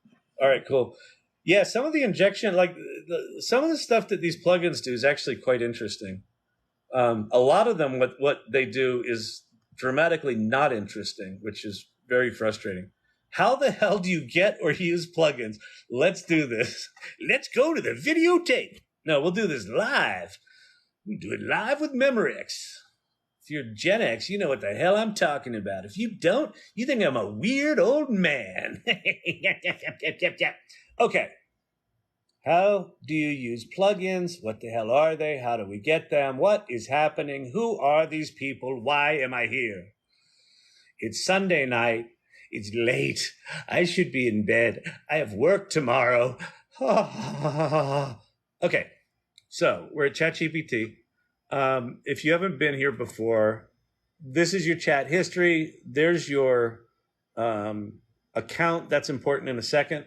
All right, cool. Yeah, some of the injection, like some of the stuff that these plugins do is actually quite interesting. A lot of them, what they do is dramatically not interesting, which is very frustrating. How the hell do you get or use plugins? Let's do this. Let's go to the videotape. No, we'll do this live. We do it live with Memorex. If you're Gen X, you know what the hell I'm talking about. If you don't, you think I'm a weird old man. Okay. How do you use plugins? What the hell are they? How do we get them? What is happening? Who are these people? Why am I here? It's Sunday night. It's late. I should be in bed. I have work tomorrow. Okay. So we're at ChatGPT. If you haven't been here before, this is your chat history. There's your account. That's important in a second.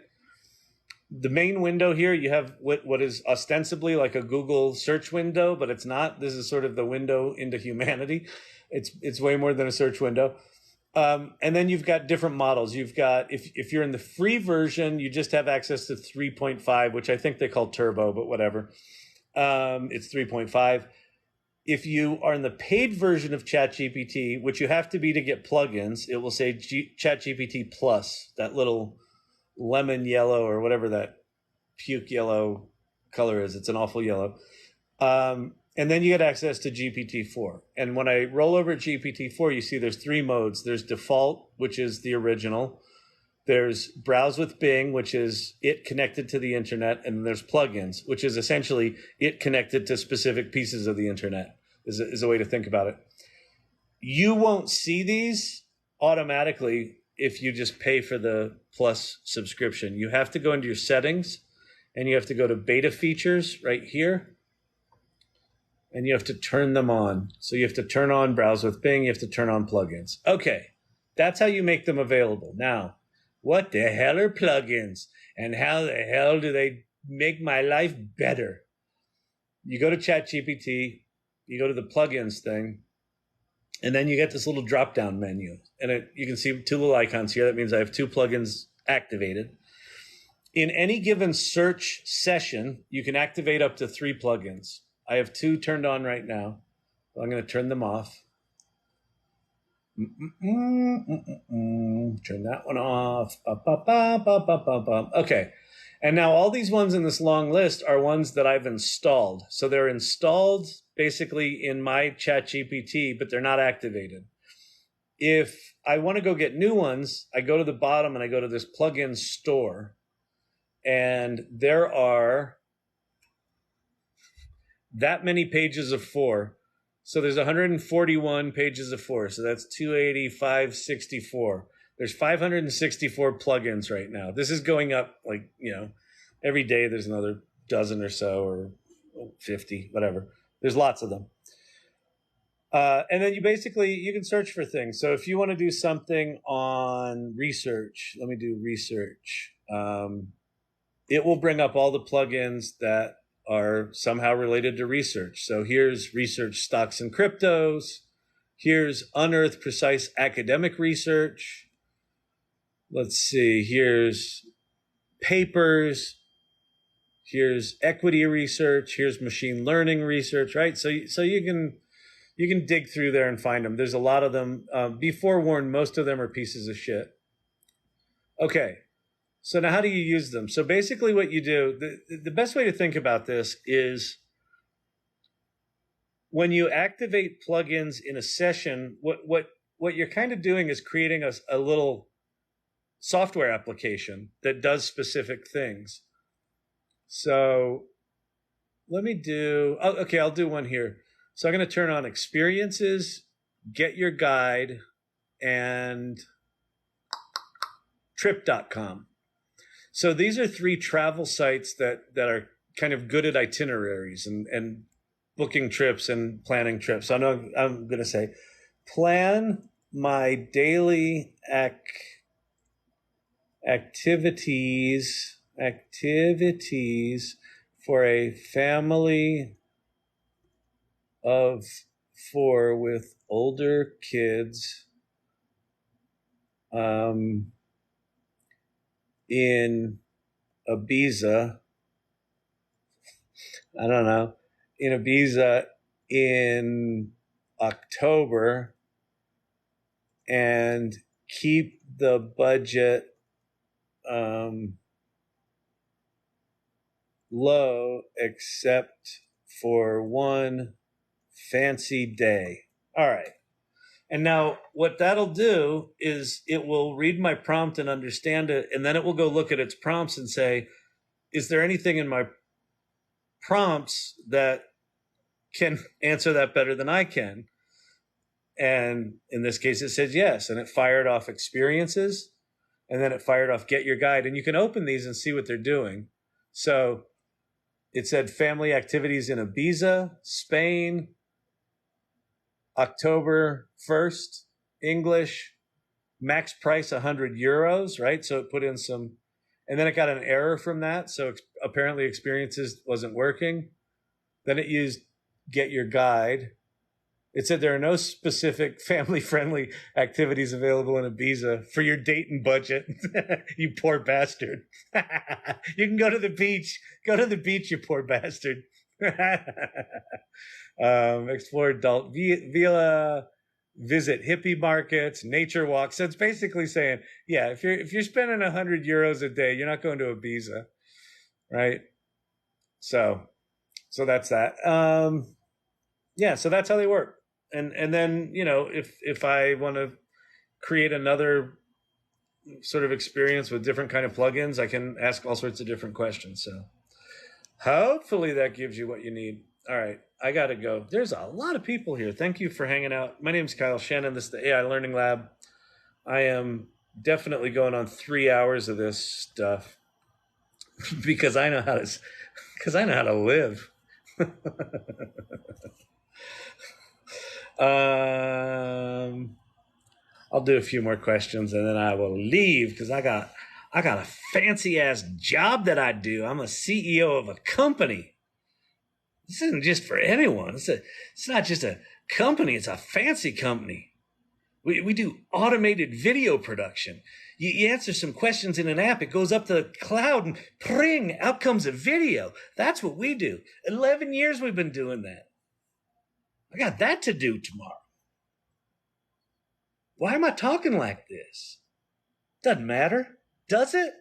The main window here, you have what is ostensibly like a Google search window, but it's not. This is sort of the window into humanity. It's way more than a search window. And then you've got different models. You've got, if you're in the free version, you just have access to 3.5, which I think they call turbo, but whatever. It's 3.5. If you are in the paid version of ChatGPT, which you have to be to get plugins, it will say ChatGPT Plus, that little lemon yellow or whatever that puke yellow color is. It's an awful yellow. And then you get access to GPT-4. And when I roll over GPT-4, you see there's three modes. There's default, which is the original. There's browse with Bing, which is it connected to the internet. And there's plugins, which is essentially it connected to specific pieces of the internet, is a way to think about it. You won't see these automatically if you just pay for the Plus subscription. You have to go into your settings and you have to go to beta features right here. And you have to turn them on. So you have to turn on browse with Bing. You have to turn on plugins. Okay, that's how you make them available. Now, what the hell are plugins? And how the hell do they make my life better? You go to ChatGPT, you go to the plugins thing, and then you get this little drop-down menu. And you can see two little icons here. That means I have two plugins activated. In any given search session, you can activate up to 3 plugins. I have 2 turned on right now. I'm going to turn them off. Turn that one off. Okay. And now all these ones in this long list are ones that I've installed. So they're installed basically in my ChatGPT, but they're not activated. If I want to go get new ones, I go to the bottom and I go to this plugin store. And there are that many pages of 4. So there's 141 pages of 4. So that's 280, 564. There's 564 plugins right now. This is going up like, every day there's another dozen or so, or 50, whatever. There's lots of them. And then you can search for things. So if you want to do something on research, let me do research. It will bring up all the plugins that are somehow related to research. So here's research stocks and cryptos. Here's unearth precise academic research. Let's see, here's papers. Here's equity research. Here's machine learning research, right? So you can dig through there and find them. There's a lot of them. Be forewarned, most of them are pieces of shit. Okay. So now how do you use them? So basically what you do, the best way to think about this is when you activate plugins in a session, what you're kind of doing is creating a little software application that does specific things. So let me I'll do one here. So I'm going to turn on experiences, get your guide, and trip.com. So these are 3 travel sites that are kind of good at itineraries and booking trips and planning trips. So I'm going to say, plan my daily activities for a family of 4 with older kids in Ibiza. I don't know. In Ibiza in October, and keep the budget low except for one fancy day. All right. And now what that'll do is it will read my prompt and understand it, and then it will go look at its prompts and say, is there anything in my prompts that can answer that better than I can? And in this case, it says yes. And it fired off experiences, and then it fired off get your guide. And you can open these and see what they're doing. So It said family activities in Ibiza, Spain, October 1st, English, max price 100 euros, right? So it put in some, and then it got an error from that. So apparently experiences wasn't working. Then it used get your guide. It said there are no specific family-friendly activities available in Ibiza for your date and budget. You poor bastard. You can go to the beach. Go to the beach, you poor bastard. Explore adult villa, visit hippie markets, nature walks. So it's basically saying, yeah, if you're spending 100 euros a day, you're not going to Ibiza, right? So that's that. Yeah, so that's how they work. And then, you know, if I want to create another sort of experience with different kind of plugins, I can ask all sorts of different questions. So hopefully that gives you what you need. All right, I got to go. There's a lot of people here. Thank you for hanging out. My name's Kyle Shannon. This is the AI Learning Lab. I am definitely going on 3 hours of this stuff because I know how to live. I'll do a few more questions and then I will leave because I got a fancy ass job that I do. I'm a CEO of a company. This isn't just for anyone. It's not just a company. It's a fancy company. We do automated video production. You answer some questions in an app, it goes up to the cloud and pring, out comes a video. That's what we do. 11 years we've been doing that. I got that to do tomorrow. Why am I talking like this? Doesn't matter. Does it?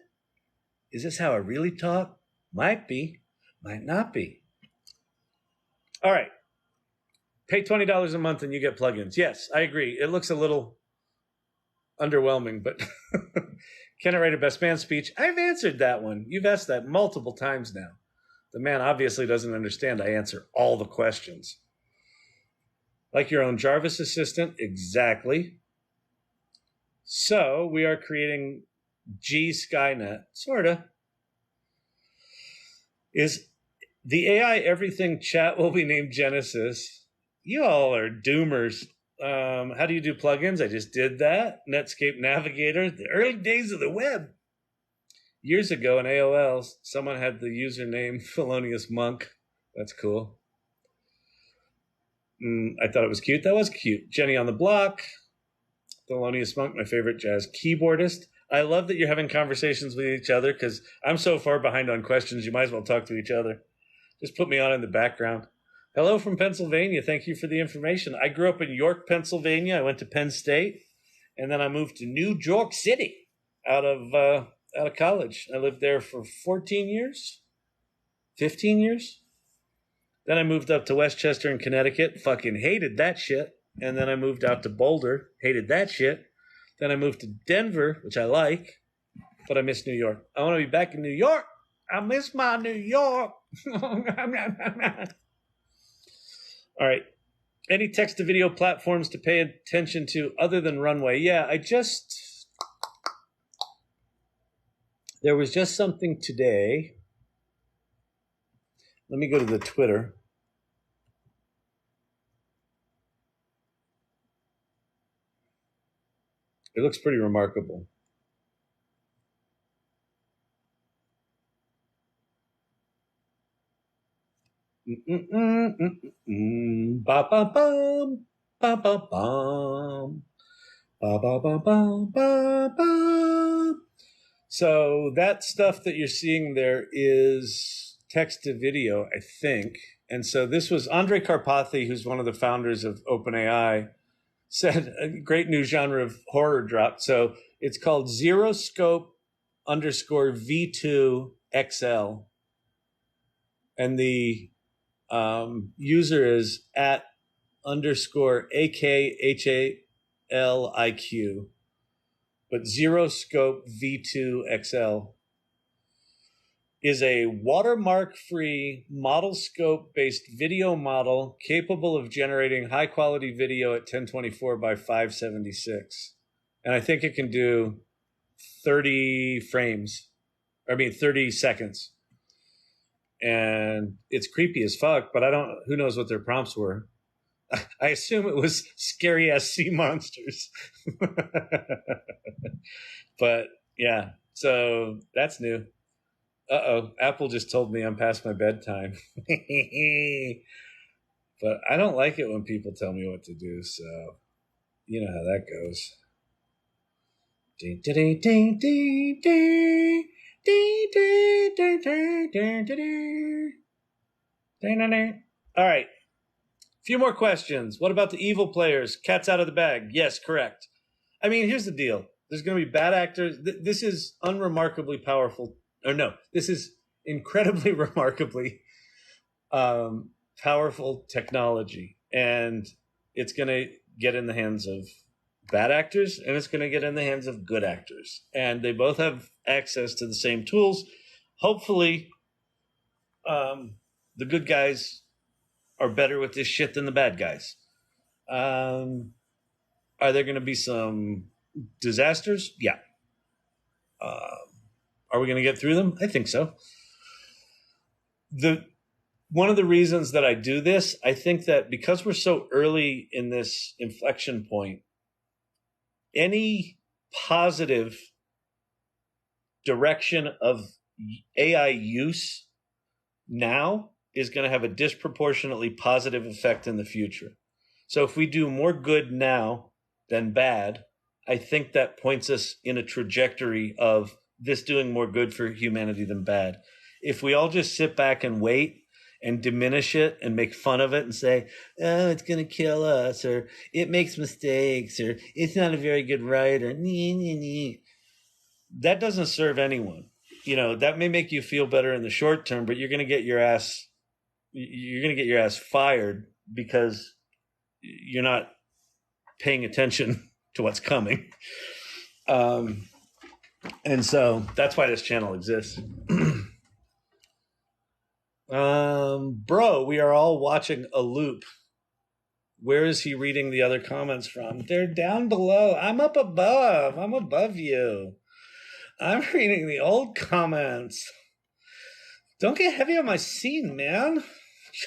Is this how I really talk? Might be. Might not be. All right. Pay $20 a month and you get plugins. Yes, I agree. It looks a little underwhelming, but can I write a best man speech? I've answered that one. You've asked that multiple times now. The man obviously doesn't understand. I answer all the questions. Like your own Jarvis assistant? Exactly. So we are creating G Skynet, sort of. Is the AI everything chat will be named Genesis? You all are doomers. How do you do plugins? I just did that. Netscape Navigator, the early days of the web. Years ago in aiLL, someone had the username Felonious Monk. That's cool. I thought it was cute. That was cute. Jenny on the Block. Felonious Monk, my favorite jazz keyboardist. I love that you're having conversations with each other because I'm so far behind on questions, you might as well talk to each other. Just put me on in the background. Hello from Pennsylvania. Thank you for the information. I grew up in York, Pennsylvania. I went to Penn State, and then I moved to New York City out of college. I lived there for 14 years, 15 years. Then I moved up to Westchester in Connecticut. Fucking hated that shit. And then I moved out to Boulder. Hated that shit. Then I moved to Denver, which I like, but I miss New York. I want to be back in New York. I miss my New York. All right. Any text to video platforms to pay attention to other than Runway? Yeah, there was just something today. Let me go to the Twitter. It looks pretty remarkable. Ba ba bum, ba ba bum, ba ba ba bum, ba ba. So that stuff that you're seeing there is text to video, I think. And so this was Andre Karpathy, who's one of the founders of OpenAI, said a great new genre of horror dropped. So it's called ZeroScope_V2XL. And the user is @_AKHALIQ. But ZeroScope V2XL is a watermark-free model scope-based video model capable of generating high-quality video at 1024 by 576. And I think it can do 30 seconds. and it's creepy as fuck. But I don't. Who knows what their prompts were? I assume it was scary ass sea monsters. But yeah, so that's new. Apple just told me I'm past my bedtime. But I don't like it when people tell me what to do, so you know how that goes. All right. A few more questions. What about the evil players? Cat's out of the bag. Yes, correct. I mean, here's the deal. There's going to be bad actors. This is unremarkably powerful. Or no, this is incredibly remarkably powerful technology. And it's going to get in the hands of bad actors and it's going to get in the hands of good actors. And they both have access to the same tools. Hopefully, the good guys are better with this shit than the bad guys. Are there going to be some disasters? Yeah. Are we going to get through them? I think so. One of the reasons that I do this, I think that because we're so early in this inflection point, any positive direction of AI use now is going to have a disproportionately positive effect in the future. So if we do more good now than bad, I think that points us in a trajectory of this doing more good for humanity than bad. If we all just sit back and wait and diminish it and make fun of it and say, oh, it's going to kill us, or it makes mistakes, or it's not a very good writer, that doesn't serve anyone. You know, that may make you feel better in the short term, but you're going to get your ass fired because you're not paying attention to what's coming. And so that's why this channel exists. Bro, we are all watching a loop. Where is he reading the other comments from? They're down below. I'm up above. I'm above you. I'm reading the old comments. Don't get heavy on my scene, man.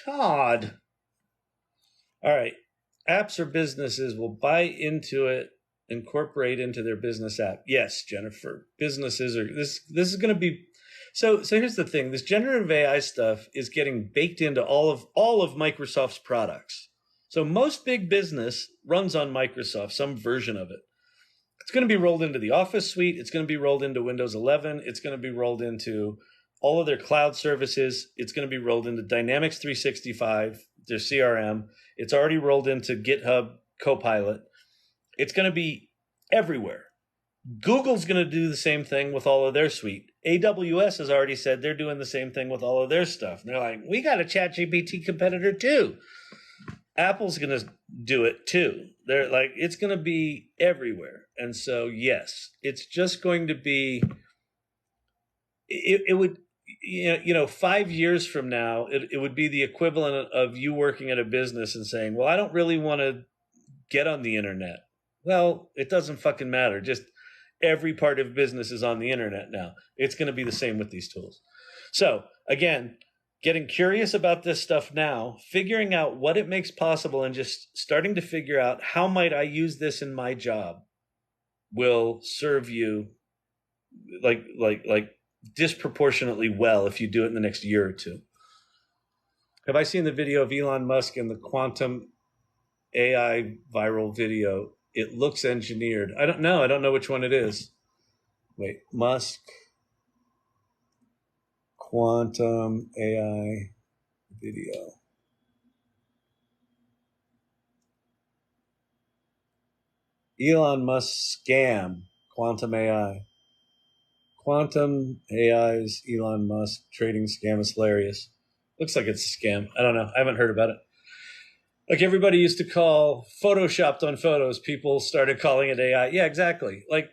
God. All right. Apps or businesses will buy into it, incorporate into their business app. Yes, Jennifer. Businesses are this is going to be so here's the thing. This generative AI stuff is getting baked into all of Microsoft's products. So most big business runs on Microsoft, some version of it. It's going to be rolled into the Office suite. It's going to be rolled into Windows 11. It's going to be rolled into all of their cloud services. It's going to be rolled into Dynamics 365, their CRM. It's already rolled into GitHub Copilot. It's going to be everywhere. Google's going to do the same thing with all of their suite. AWS has already said they're doing the same thing with all of their stuff. And they're like, we got a ChatGPT competitor too. Apple's going to do it too. They're like, it's going to be everywhere. And so, yes, it's just going to be, it would, 5 years from now, it would be the equivalent of you working at a business and saying, well, I don't really want to get on the internet. Well, it doesn't fucking matter. Just every part of business is on the internet now. It's going to be the same with these tools. So again, getting curious about this stuff now, figuring out what it makes possible, and just starting to figure out how might I use this in my job will serve you like disproportionately well if you do it in the next year or two. Have I seen the video of Elon Musk and the quantum AI viral video? It looks engineered. I don't know. I don't know which one it is. Wait, Musk, quantum AI video. Elon Musk scam, quantum AI. Quantum AI's Elon Musk trading scam is hilarious. Looks like it's a scam. I don't know. I haven't heard about it. Like everybody used to call photoshopped on photos, people started calling it AI. Yeah, exactly. Like,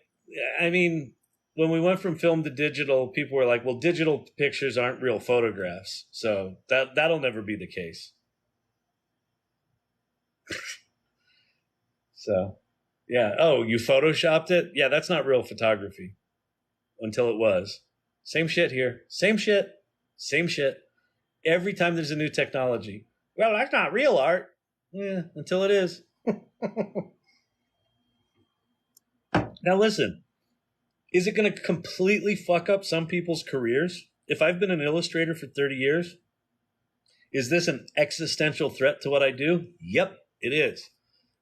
I mean, when we went from film to digital, people were like, well, digital pictures aren't real photographs. So that'll never be the case. So, yeah. Oh, you photoshopped it? Yeah, that's not real photography until it was. Same shit here. Same shit. Same shit. Every time there's a new technology. Well, that's not real art. Yeah, until it is. Now listen, is it going to completely fuck up some people's careers? If I've been an illustrator for 30 years, is this an existential threat to what I do? Yep, it is.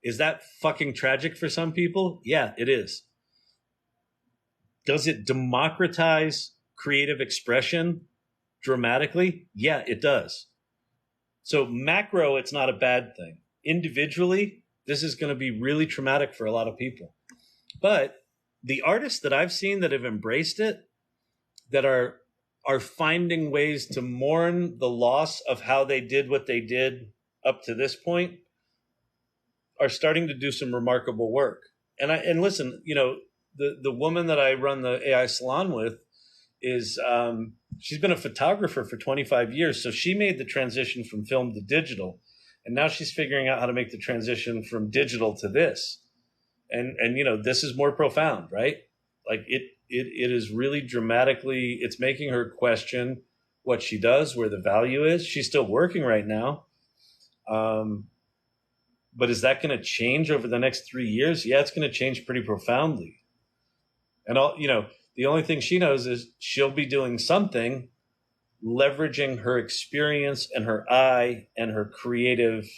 Is that fucking tragic for some people? Yeah, it is. Does it democratize creative expression dramatically? Yeah, it does. So macro, it's not a bad thing. Individually, this is going to be really traumatic for a lot of people. But the artists that I've seen that have embraced it, that are finding ways to mourn the loss of how they did what they did up to this point, are starting to do some remarkable work. And listen, the woman that I run the AI salon with is she's been a photographer for 25 years, so she made the transition from film to digital, and now she's figuring out how to make the transition from digital to this. And this is more profound, right? Like it is really dramatically, it's making her question what she does, where the value is. She's still working right now. But is that going to change over the next 3 years? Yeah, it's going to change pretty profoundly. And the only thing she knows is she'll be doing something, leveraging her experience and her eye and her creative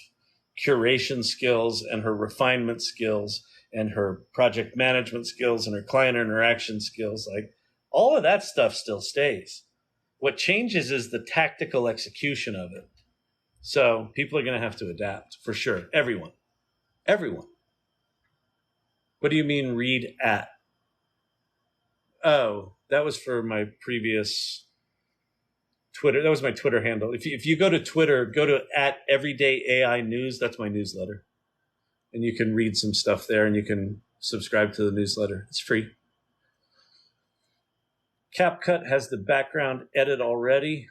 curation skills and her refinement skills and her project management skills and her client interaction skills. Like all of that stuff still stays. What changes is the tactical execution of it. So people are going to have to adapt for sure. Everyone. What do you mean read at? Oh, that was for my previous Twitter. That was my Twitter handle. If you go to Twitter, go to @everydayAInews. That's my newsletter. And you can read some stuff there and you can subscribe to the newsletter. It's free. CapCut has the background edit already.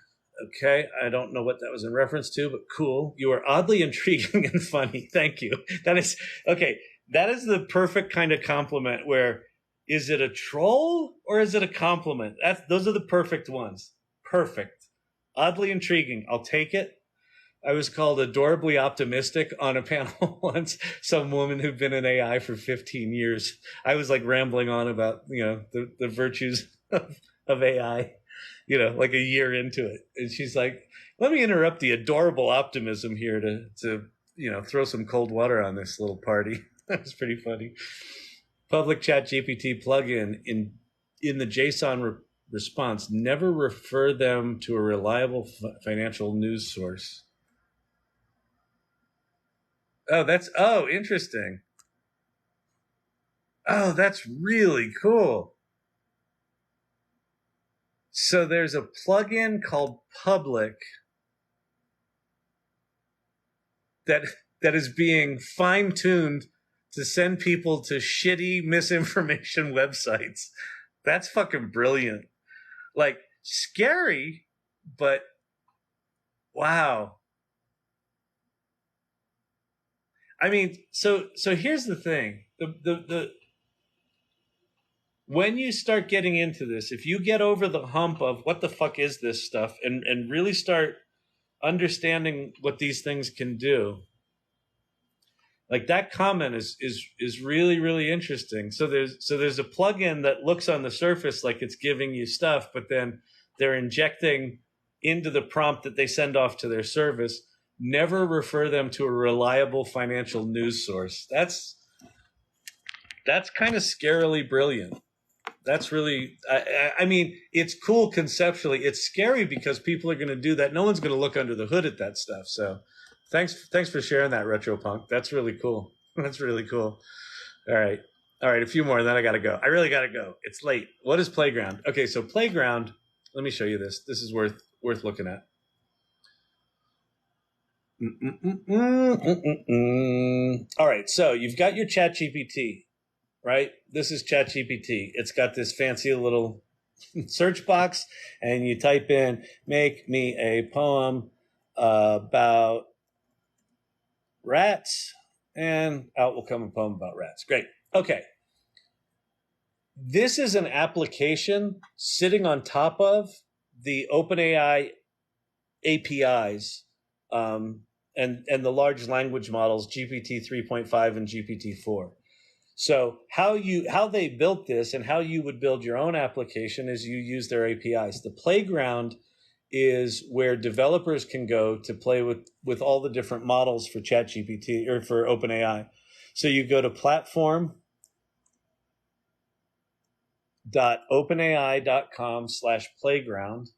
Okay, I don't know what that was in reference to, but cool. You are oddly intriguing and funny. Thank you. That is okay. That is the perfect kind of compliment where is it a troll or is it a compliment? Those are the perfect ones. Perfect. Oddly intriguing. I'll take it. I was called adorably optimistic on a panel once. Some woman who'd been in AI for 15 years. I was like rambling on about, the virtues of AI, like a year into it. And she's like, let me interrupt the adorable optimism here to throw some cold water on this little party. That was pretty funny. Public ChatGPT plugin in the JSON response, never refer them to a reliable financial news source. Oh, interesting. Oh, that's really cool. So there's a plugin called Public that is being fine-tuned to send people to shitty misinformation websites. That's fucking brilliant. Like scary, but wow. I mean, so here's the thing. The when you start getting into this, if you get over the hump of what the fuck is this stuff and really start understanding what these things can do, like that comment is really, really interesting. So there's a plugin that looks on the surface like it's giving you stuff, but then they're injecting into the prompt that they send off to their service, never refer them to a reliable financial news source. That's kind of scarily brilliant. That's really, I mean, it's cool conceptually. It's scary because people are going to do that. No one's going to look under the hood at that stuff. So thanks for sharing that, RetroPunk. That's really cool. That's really cool. All right. A few more, and then I got to go. I really got to go. It's late. What is Playground? Okay, so Playground, let me show you this. This is worth looking at. All right, so you've got your ChatGPT. Right? This is ChatGPT. It's got this fancy little search box, and you type in, make me a poem about rats, and out will come a poem about rats. Great. Okay. This is an application sitting on top of the OpenAI APIs, and the large language models, GPT 3.5 and GPT 4. So how they built this and how you would build your own application is you use their APIs. The playground is where developers can go to play with all the different models for ChatGPT or for OpenAI. So you go to platform.openai.com/playground.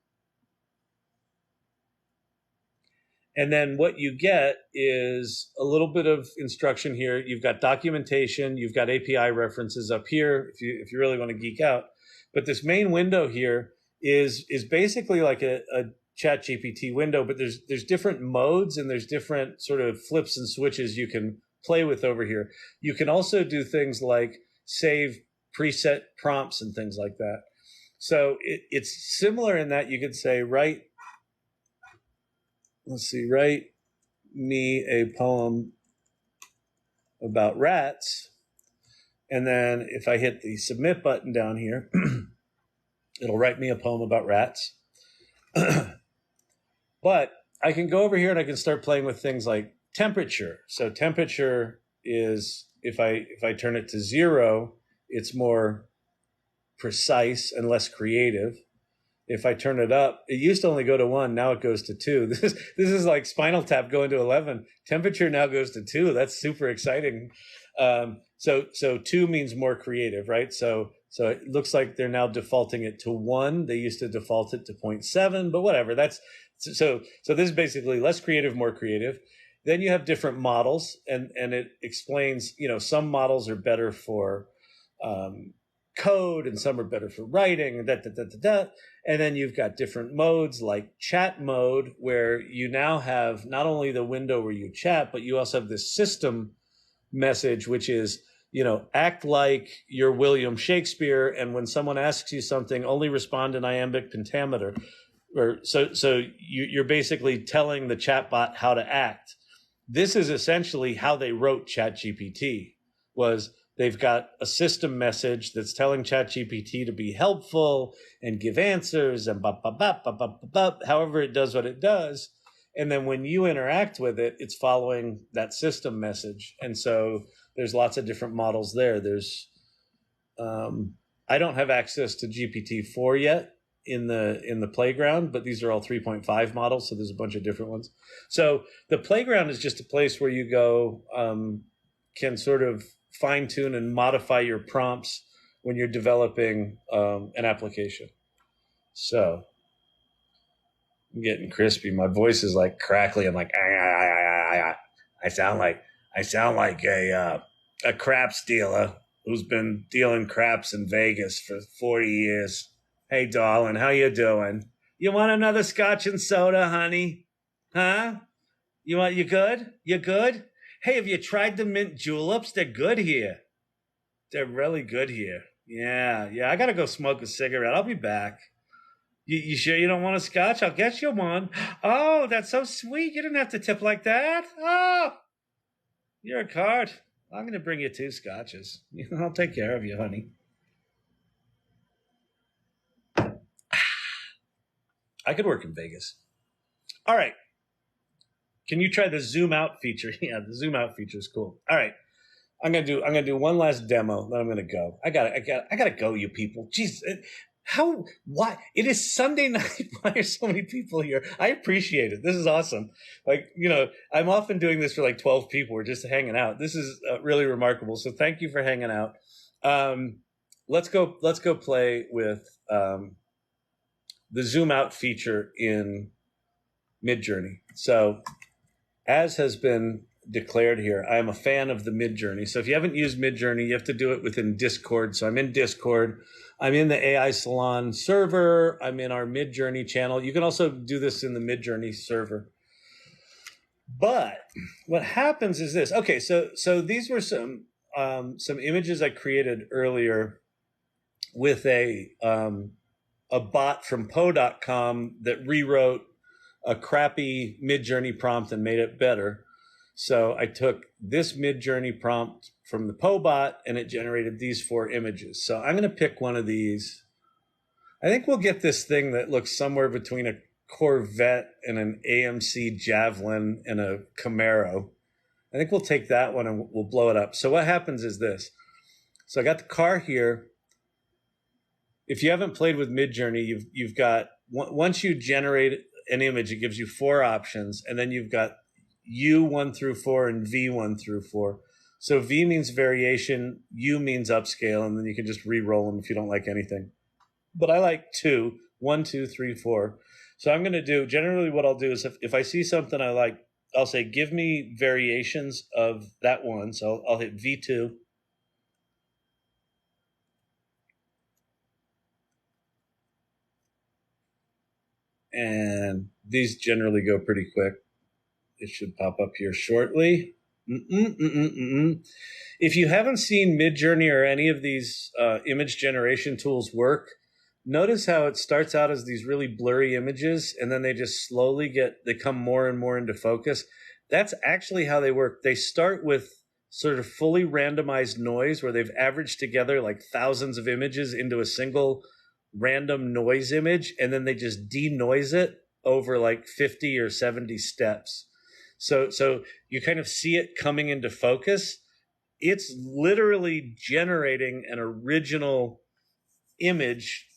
And then what you get is a little bit of instruction here. You've got documentation, you've got API references up here if you really want to geek out. But this main window here is basically like a ChatGPT window, but there's different modes and there's different sort of flips and switches you can play with over here. You can also do things like save preset prompts and things like that. So it's similar in that you could say, write me a poem about rats. And then if I hit the submit button down here, it'll write me a poem about rats. But I can go over here and I can start playing with things like temperature. So temperature is, if I turn it to 0, it's more precise and less creative. If I turn it up, it used to only go to 1. Now it goes to 2. This is like Spinal Tap going to 11. Temperature now goes to 2. That's super exciting. So 2 means more creative, right? So it looks like they're now defaulting it to 1. They used to default it to 0.7, but whatever. So this is basically less creative, more creative. Then you have different models, and it explains, some models are better for code and some are better for writing and and then you've got different modes like chat mode, where you now have not only the window where you chat, but you also have this system message, which is, act like you're William Shakespeare, and when someone asks you something, only respond in iambic pentameter. Or so you're basically telling the chatbot how to act. This is essentially how they wrote ChatGPT. Was they've got a system message that's telling ChatGPT to be helpful and give answers and however it does what it does. And then when you interact with it, it's following that system message. And so there's lots of different models there. There's, I don't have access to GPT-4 yet in the playground, but these are all 3.5 models. So there's a bunch of different ones. So the playground is just a place where you go, can sort of fine tune and modify your prompts when you're developing an application. So I'm getting crispy. My voice is like crackly. I'm like, I sound like a craps dealer who's been dealing craps in Vegas for 40 years. Hey, darling, how you doing? You want another scotch and soda, honey? Huh? You good? You good? Hey, have you tried the mint juleps? They're good here. They're really good here. Yeah. I gotta go smoke a cigarette. I'll be back. You sure you don't want a scotch? I'll get you one. Oh, that's so sweet. You didn't have to tip like that. Oh, you're a card. I'm gonna bring you 2 scotches. I'll take care of you, honey. I could work in Vegas. All right. Can you try the Zoomout feature? Yeah, the Zoomout feature is cool. All right. I'm gonna do one last demo, then I'm gonna go. I gotta go, you people. Jeez, why? It is Sunday night. Why are so many people here? I appreciate it. This is awesome. Like, I'm often doing this for like 12 people. We're just hanging out. This is really remarkable. So thank you for hanging out. Let's go play with the zoom out feature in Midjourney. So as has been declared here, I am a fan of the Midjourney. So if you haven't used Midjourney, you have to do it within Discord. So I'm in Discord. I'm in the AI Salon server. I'm in our Midjourney channel. You can also do this in the Midjourney server. But what happens is this. Okay, so these were some images I created earlier with a bot from Poe.com that rewrote a crappy Midjourney prompt and made it better. So I took this Midjourney prompt from the Poe bot and it generated these 4 images. So I'm going to pick one of these. I think we'll get this thing that looks somewhere between a Corvette and an AMC Javelin and a Camaro. I think we'll take that one and we'll blow it up. So what happens is this. So I got the car here. If you haven't played with Midjourney, you've got, once you generate an image, it gives you 4 options, and then you've got U 1 through 4 and V 1 through 4. So V means variation, U means upscale, and then you can just re-roll them if you don't like anything. But I like 2, 1, 2, 3, 4. So I'm going to do, generally what I'll do is if I see something I like, I'll say, give me variations of that one. So I'll hit V2. And these generally go pretty quick. It should pop up here shortly. If you haven't seen Midjourney or any of these image generation tools work, notice how it starts out as these really blurry images, and then they just slowly they come more and more into focus. That's actually how they work. They start with sort of fully randomized noise where they've averaged together like thousands of images into a single random noise image, and then they just denoise it over like 50 or 70 steps. So you kind of see it coming into focus. It's literally generating an original image,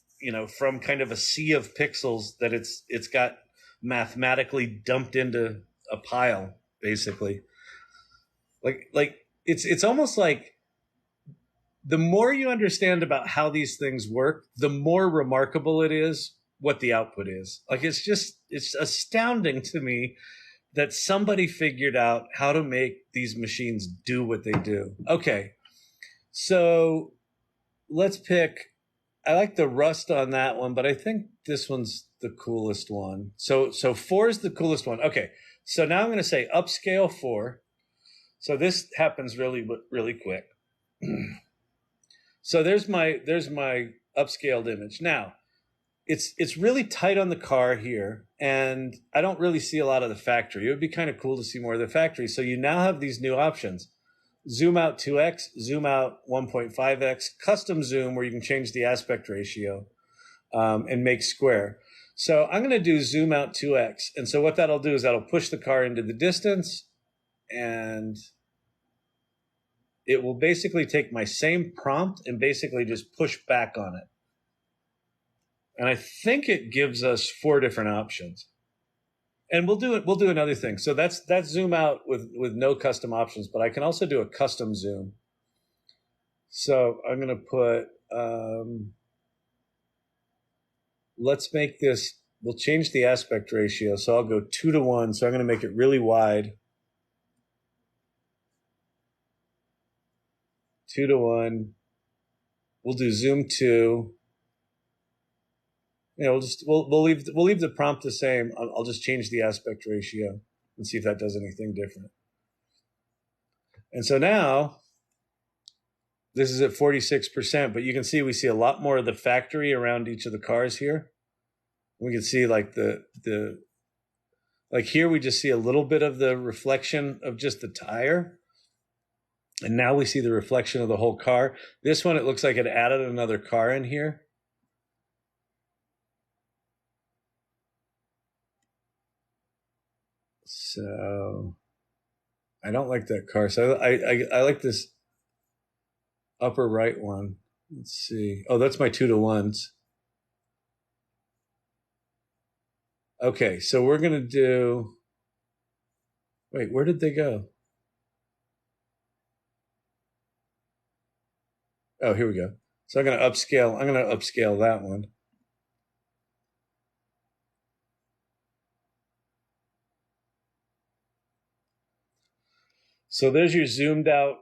from kind of a sea of pixels that it's got mathematically dumped into a pile, basically. Like it's almost like the more you understand about how these things work, the more remarkable it is what the output is. Like it's astounding to me that somebody figured out how to make these machines do what they do. Okay, so let's pick. I like the rust on that one, but I think this one's the coolest one. So 4 is the coolest one. Okay, so now I'm going to say upscale 4. So this happens really, really quick. So there's my upscaled image. Now, it's really tight on the car here, and I don't really see a lot of the factory. It would be kind of cool to see more of the factory. So you now have these new options. Zoom out 2x, zoom out 1.5x, custom zoom where you can change the aspect ratio and make square. So I'm going to do zoom out 2x. And so what that'll do is that'll push the car into the distance, and it will basically take my same prompt and basically just push back on it. And I think it gives us 4 different options. And we'll do another thing. So that's zoom out with no custom options, but I can also do a custom zoom. So I'm going to put, let's make this, we'll change the aspect ratio. So I'll go 2:1. So I'm going to make it really wide. 2:1. We'll do zoom 2. We'll leave the prompt the same. I'll just change the aspect ratio and see if that does anything different. And so now this is at 46%, but you can see we see a lot more of the factory around each of the cars here. We can see like like here we just see a little bit of the reflection of just the tire. And now we see the reflection of the whole car. This one, it looks like it added another car in here. So I don't like that car. So I like this upper right one. Let's see. Oh, that's my 2:1s. Okay, so we're going to do, wait, where did they go? Oh, here we go. So I'm going to upscale that one. So there's your zoomed out,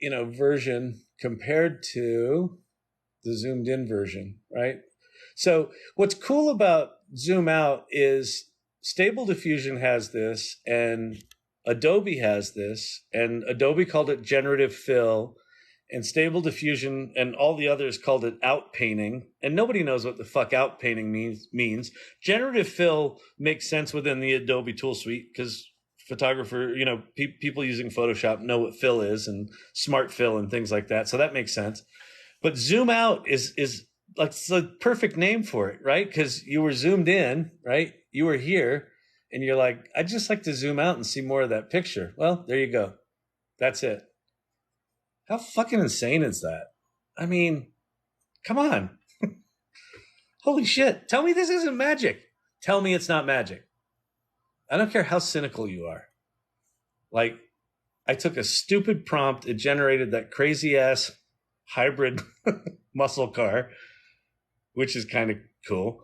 version compared to the zoomed in version, right? So what's cool about zoom out is Stable Diffusion has this, and Adobe has this, and Adobe called it generative fill, and Stable Diffusion and all the others called it outpainting, and nobody knows what the fuck outpainting means. Generative fill makes sense within the Adobe tool suite because photographer, people using Photoshop know what fill is and smart fill and things like that. So that makes sense. But zoom out is like it's the perfect name for it, right? Because you were zoomed in, right? You were here, and you're like, I'd just like to zoom out and see more of that picture. Well, there you go. That's it. How fucking insane is that? I mean, come on. Holy shit. Tell me this isn't magic. Tell me it's not magic. I don't care how cynical you are. Like, I took a stupid prompt. It generated that crazy ass hybrid muscle car, which is kind of cool.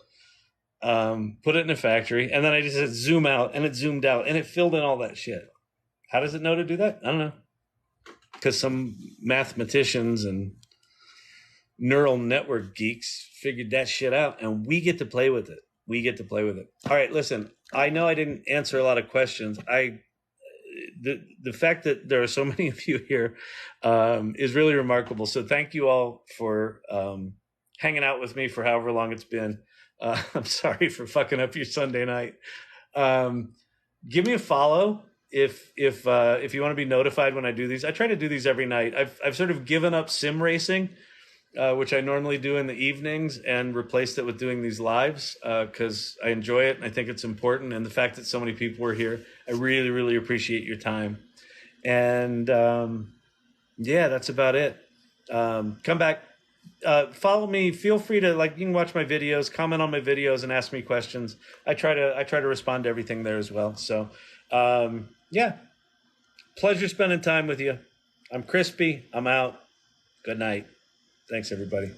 Put it in a factory, and then I just said zoom out, and it zoomed out, and it filled in all that shit. How does it know to do that? I don't know. Because some mathematicians and neural network geeks figured that shit out, and we get to play with it. We get to play with it. All right, listen. I know I didn't answer a lot of questions. The fact that there are so many of you here is really remarkable. So thank you all for hanging out with me for however long it's been. I'm sorry for fucking up your Sunday night. Give me a follow if you want to be notified when I do these. I try to do these every night. I've sort of given up sim racing, which I normally do in the evenings, and replaced it with doing these lives because I enjoy it and I think it's important. And the fact that so many people are here, I really, really appreciate your time. And yeah, that's about it. Come back. Follow me. Feel free to you can watch my videos, comment on my videos, and ask me questions. I try to respond to everything there as well. So yeah, pleasure spending time with you. I'm Crispy. I'm out. Good night. Thanks, everybody.